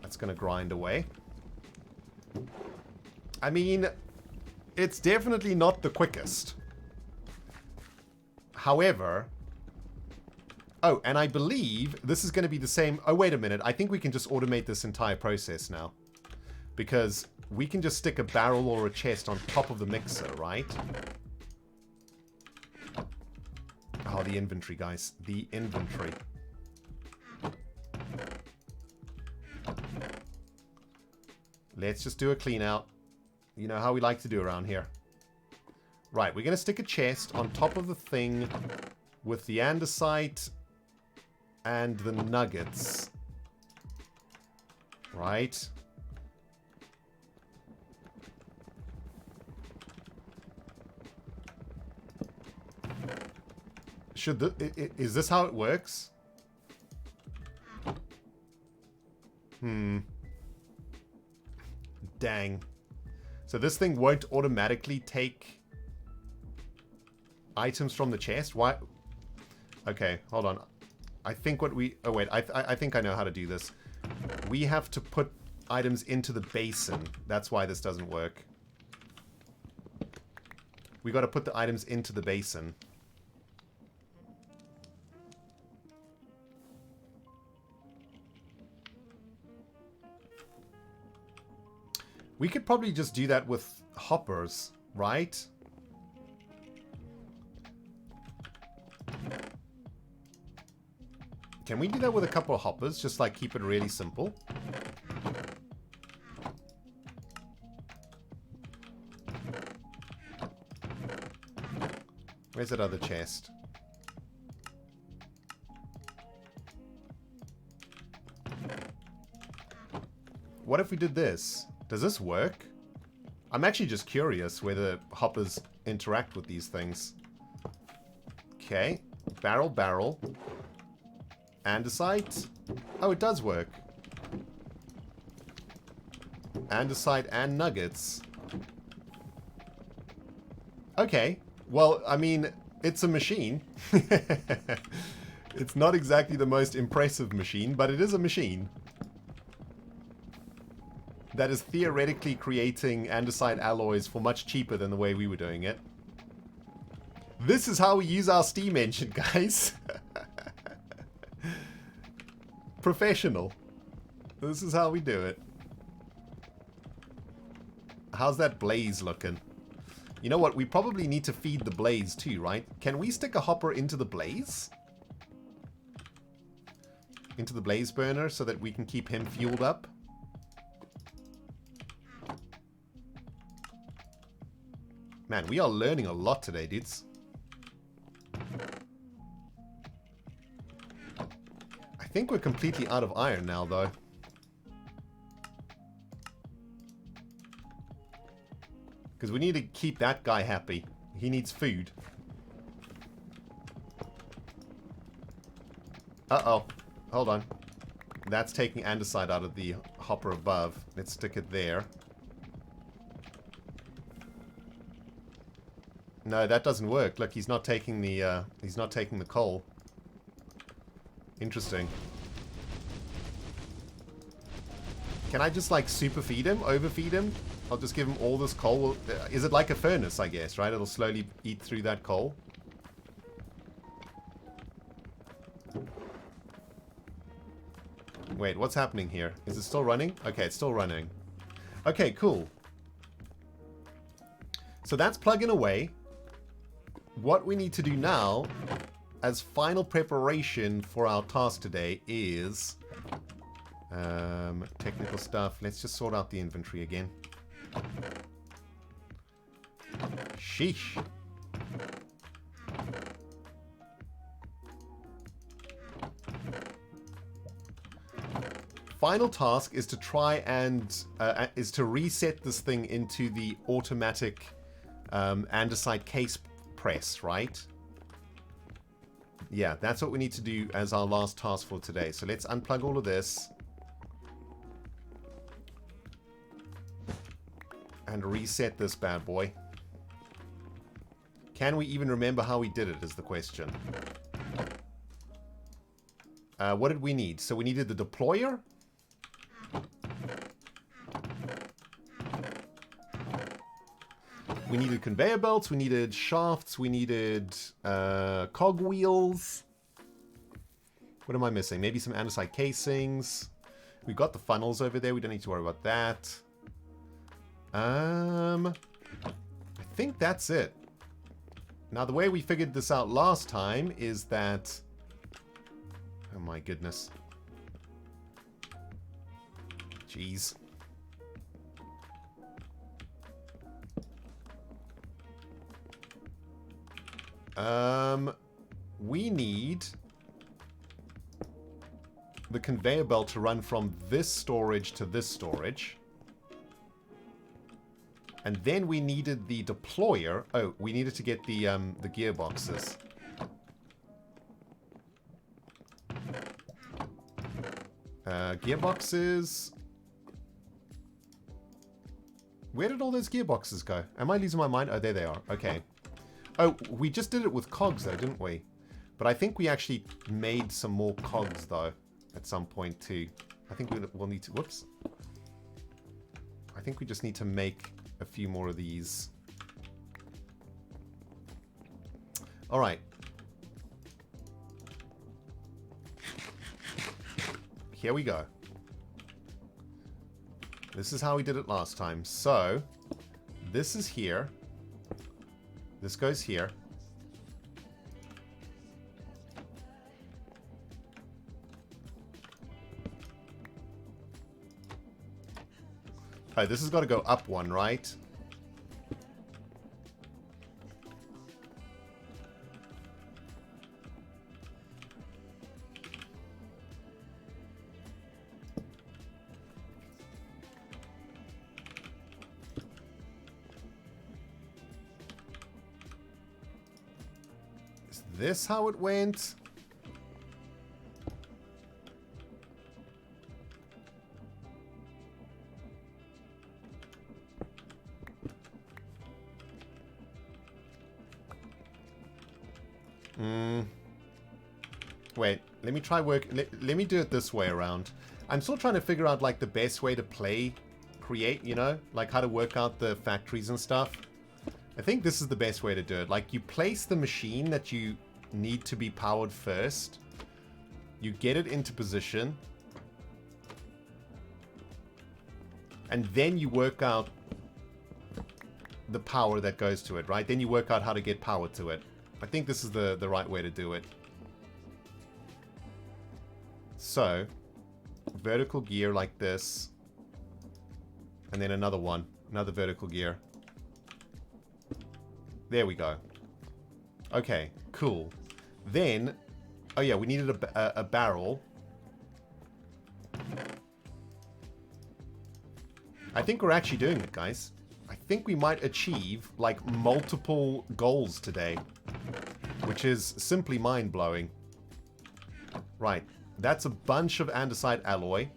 That's going to grind away. I mean, it's definitely not the quickest. However... Oh, and I believe this is going to be the same... Oh, wait a minute. I think we can just automate this entire process now. Because we can just stick a barrel or a chest on top of the mixer, right? Oh, the inventory, guys. The inventory. Let's just do a clean out. You know how we like to do around here. Right, we're going to stick a chest on top of the thing with the andesite... and the nuggets. Right. Is this how it works? Dang. So this thing won't automatically take items from the chest? Why? Okay, hold on. I think what we... Oh, wait. I think I know how to do this. We have to put items into the basin. That's why this doesn't work. We got to put the items into the basin. We could probably just do that with hoppers, right? Can we do that with a couple of hoppers? Just like keep it really simple. Where's that other chest? What if we did this? Does this work? I'm actually just curious whether hoppers interact with these things. Okay. Barrel, barrel. Andesite. Oh, it does work. Andesite and nuggets. Okay. Well, I mean, it's a machine. It's not exactly the most impressive machine, but it is a machine. That is theoretically creating andesite alloys for much cheaper than the way we were doing it. This is how we use our Steam engine, guys. Professional. This is how we do it. How's that blaze looking? You know what? We probably need to feed the blaze too, right? Can we stick a hopper into the blaze? Into the blaze burner so that we can keep him fueled up? Man, we are learning a lot today, dudes. I think we're completely out of iron now, though. Because we need to keep that guy happy. He needs food. Uh-oh. Hold on. That's taking andesite out of the hopper above. Let's stick it there. No, that doesn't work. Look, he's not taking the coal. Interesting. Can I just, like, super feed him? Overfeed him? I'll just give him all this coal. Is it like a furnace, I guess, right? It'll slowly eat through that coal. Wait, what's happening here? Is it still running? Okay, it's still running. Okay, cool. So that's plugging away. What we need to do now, as final preparation for our task today, is technical stuff. Let's just sort out the inventory again. Sheesh. Final task is to try and is to reset this thing into the automatic andesite case press, right? Yeah, that's what we need to do as our last task for today. So let's unplug all of this. And reset this bad boy. Can we even remember how we did it is the question. What did we need? So we needed the deployer. We needed conveyor belts, we needed shafts, we needed cogwheels. What am I missing? Maybe some andesite casings. We've got the funnels over there, we don't need to worry about that. I think that's it. Now the way we figured this out last time is that... Oh my goodness. Jeez. We need the conveyor belt to run from this storage to this storage. And then we needed the deployer. Oh, we needed to get the gearboxes. Gearboxes. Where did all those gearboxes go? Am I losing my mind? Oh, there they are. Okay. Oh, we just did it with cogs though, didn't we? But I think we actually made some more cogs though at some point too. I think we'll need to... Whoops. I think we just need to make a few more of these. Alright. Here we go. This is how we did it last time. So, this is here. This goes here. Oh, this has got to go up one, right? Is this how it went? Wait, let me try work. Let me do it this way around. I'm still trying to figure out like the best way to create, you know, like how to work out the factories and stuff. I think this is the best way to do it. Like you place the machine that you need to be powered first. You get it into position. And then you work out the power that goes to it, right? Then you work out how to get power to it. I think this is the right way to do it. So, vertical gear like this. And then another one. Another vertical gear. There we go. Okay, cool. Then, oh yeah, we needed a barrel. I think we're actually doing it, guys. I think we might achieve, like, multiple goals today. Which is simply mind-blowing. Right. That's a bunch of andesite alloy.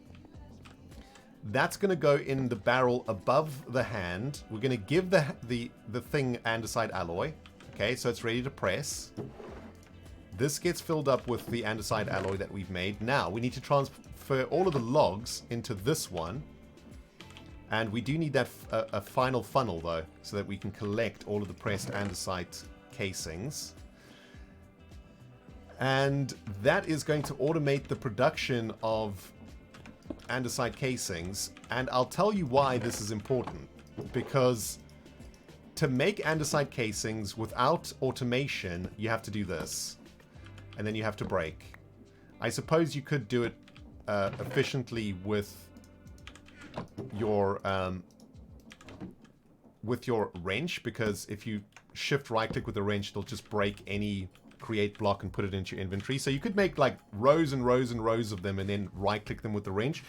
That's going to go in the barrel above the hand. We're going to give the thing andesite alloy. Okay, so it's ready to press. This gets filled up with the andesite alloy that we've made. Now, we need to transfer all of the logs into this one. And we do need that a final funnel, though, so that we can collect all of the pressed andesite casings. And that is going to automate the production of andesite casings. And I'll tell you why this is important. Because to make andesite casings without automation, you have to do this. And then you have to break. I suppose you could do it efficiently with your wrench, because if you shift right click with the wrench, it'll just break any create block and put it into your inventory. So you could make like rows and rows and rows of them and then right click them with the wrench.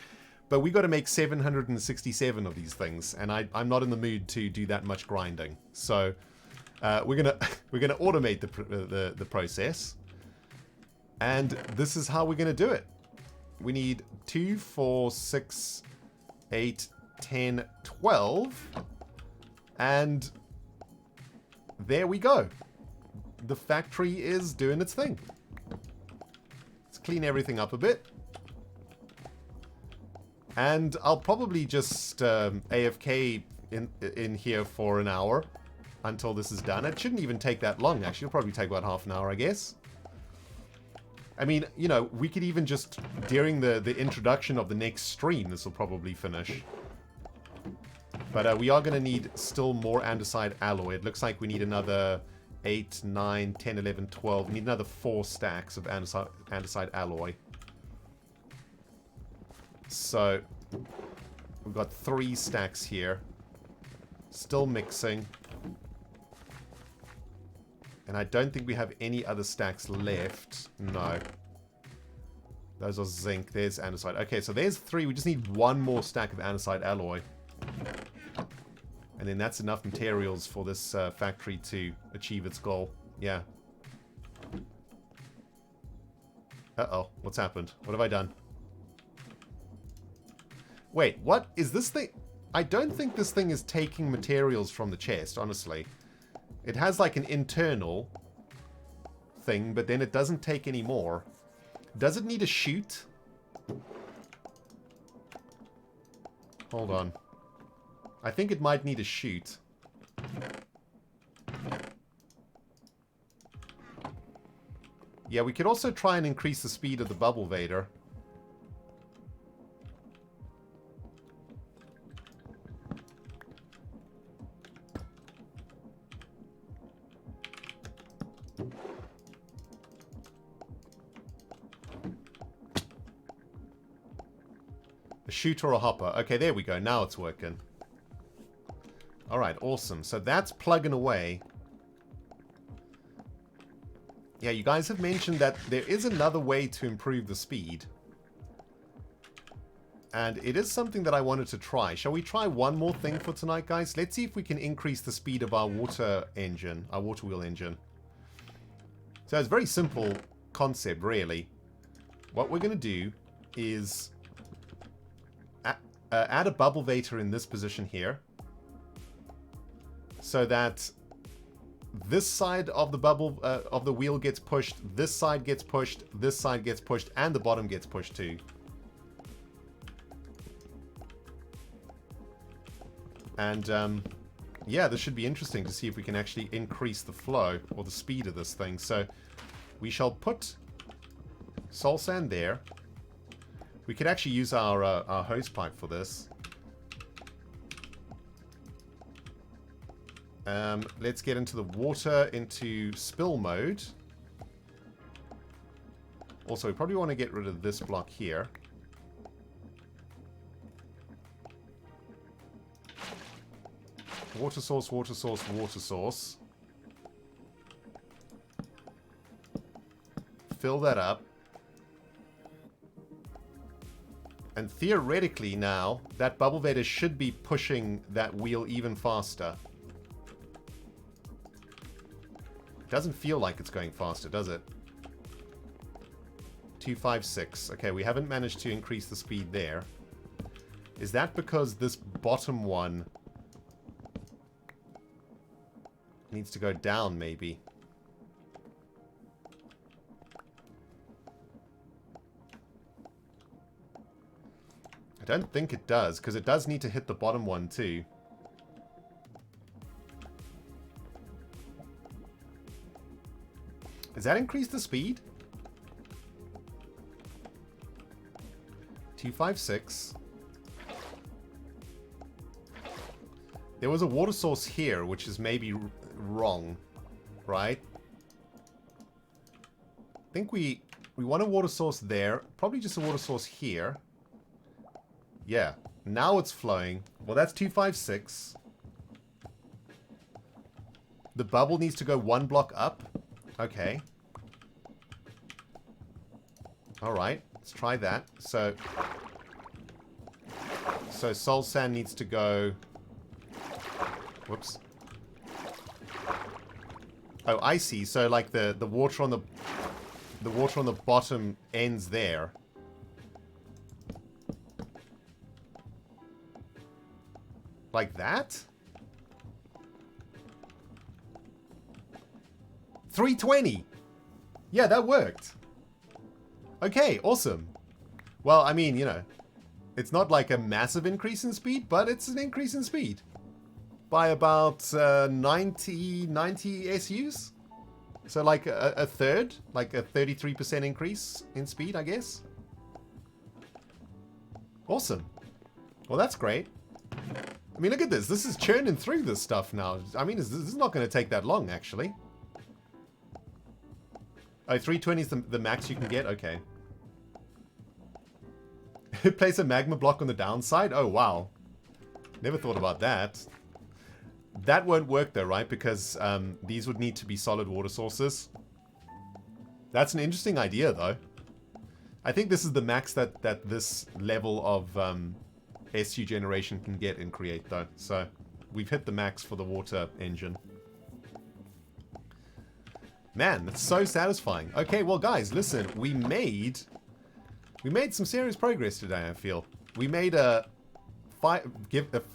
But we got to make 767 of these things, and I'm not in the mood to do that much grinding. So we're gonna automate the process, and this is how we're gonna do it. We need 2, 4, 6, 8, 10, 12, and there we go. The factory is doing its thing. Let's clean everything up a bit. And I'll probably just AFK in here for an hour until this is done. It shouldn't even take that long, actually. It'll probably take about half an hour, I guess. I mean, you know, we could even just, during the introduction of the next stream, this will probably finish. But we are going to need still more andesite alloy. It looks like we need another 8, 9, 10, 11, 12. We need another 4 stacks of andesite alloy. So, we've got 3 stacks here. Still mixing. And I don't think we have any other stacks left. No. Those are zinc. There's andesite. Okay, so there's 3. We just need 1 more stack of andesite alloy. And then that's enough materials for this factory to achieve its goal. Yeah. Uh-oh. What's happened? What have I done? Wait, what? Is this thing... I don't think this thing is taking materials from the chest, honestly. It has like an internal thing, but then it doesn't take any more. Does it need a chute? Hold on. I think it might need a chute. Yeah, we could also try and increase the speed of the bubble vader. A chute or a hopper. Okay, there we go. Now it's working. Alright, awesome. So that's plugging away. Yeah, you guys have mentioned that there is another way to improve the speed. And it is something that I wanted to try. Shall we try one more thing for tonight, guys? Let's see if we can increase the speed of our water engine, our water wheel engine. So it's a very simple concept, really. What we're going to do is add a bubble vader in this position here, so that this side of the bubble of the wheel gets pushed, this side gets pushed, this side gets pushed, and the bottom gets pushed too. And yeah, this should be interesting to see if we can actually increase the flow or the speed of this thing. So we shall put soul sand there. We could actually use our hose pipe for this. Let's get into the water, into spill mode. Also, we probably want to get rid of this block here. Water source, water source, water source. Fill that up. And theoretically now, that bubble vader should be pushing that wheel even faster. It doesn't feel like it's going faster, does it? 256. Okay, we haven't managed to increase the speed there. Is that because this bottom one needs to go down, maybe? I don't think it does, because it does need to hit the bottom one too. Does that increase the speed? 256. There was a water source here, which is maybe wrong, right? I think we want a water source there. Probably just a water source here. Yeah. Now it's flowing. Well, that's 256. The bubble needs to go one block up. Okay. Alright. Let's try that. So soul sand needs to go... Whoops. Oh, I see. So like the water on the water on the bottom ends there. Like that? 320. Yeah, that worked. Okay, awesome. Well, I mean, you know, it's not like a massive increase in speed, but it's an increase in speed. By about 90 SUs. So like a third, like a 33% increase in speed, I guess. Awesome. Well, that's great. I mean, look at this. This is churning through this stuff now. I mean, this is not going to take that long, actually. Oh, 320 is the max you can get? Okay. Place a magma block on the downside? Oh, wow. Never thought about that. That won't work though, right? Because these would need to be solid water sources. That's an interesting idea though. I think this is the max that this level of SU generation can get and create though. So we've hit the max for the water engine. Man, that's so satisfying. Okay, well guys, listen, we made some serious progress today, I feel. We made a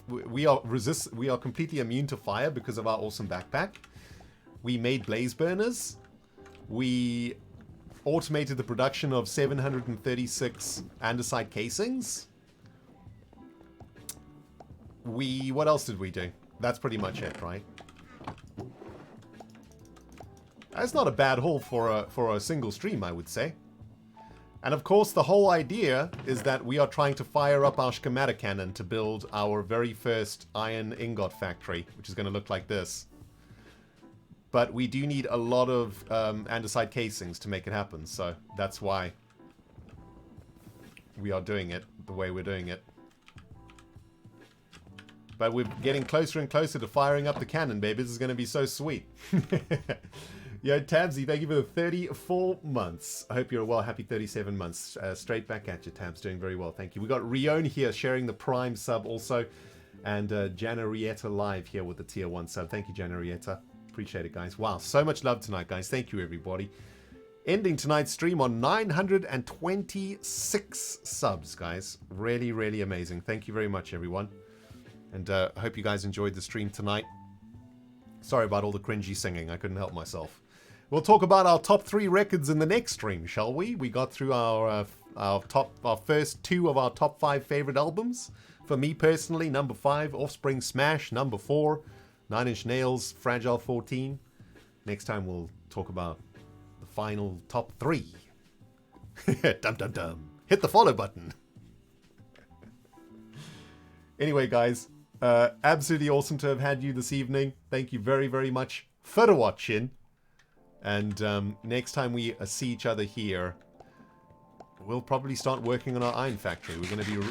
we are completely immune to fire because of our awesome backpack. We made blaze burners. We automated the production of 736 andesite casings. What else did we do? That's pretty much it, right? That's not a bad haul for a single stream, I would say. And of course, the whole idea is that we are trying to fire up our schematic cannon to build our very first iron ingot factory, which is going to look like this. But we do need a lot of andesite casings to make it happen, so that's why we are doing it the way we're doing it. But we're getting closer and closer to firing up the cannon, baby. This is going to be so sweet. Yo, Tabsy, thank you for the 34 months. I hope you're well. Happy 37 months. Straight back at you, Tabs. Doing very well. Thank you. We got Rione here sharing the Prime sub also. And Janarietta live here with the tier 1 sub. Thank you, Janarietta. Appreciate it, guys. Wow, so much love tonight, guys. Thank you, everybody. Ending tonight's stream on 926 subs, guys. Really, really amazing. Thank you very much, everyone. And I hope you guys enjoyed the stream tonight. Sorry about all the cringy singing. I couldn't help myself. We'll talk about our top 3 records in the next stream, shall we? We got through our first 2 of our top 5 favorite albums. For me personally, number 5, Offspring Smash. Number 4, 9 Inch Nails, Fragile 14. Next time we'll talk about the final top 3. Dum dum dum. Hit the follow button. Anyway, guys, absolutely awesome to have had you this evening. Thank you very, very much for watching. And next time we see each other here, we'll probably start working on our iron factory.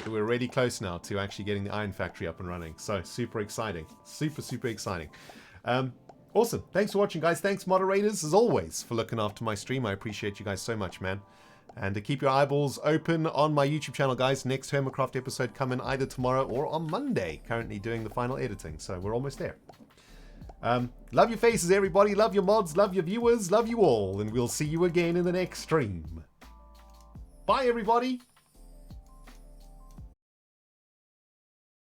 We're really close now to actually getting the iron factory up and running. So super exciting. Super, super exciting. Awesome. Thanks for watching, guys. Thanks, moderators, as always, for looking after my stream. I appreciate you guys so much, man. And to keep your eyeballs open on my YouTube channel, guys. Next Hermitcraft episode coming either tomorrow or on Monday. Currently doing the final editing, so we're almost there. Love your faces, everybody. Love your mods. Love your viewers. Love you all. And we'll see you again in the next stream. Bye, everybody.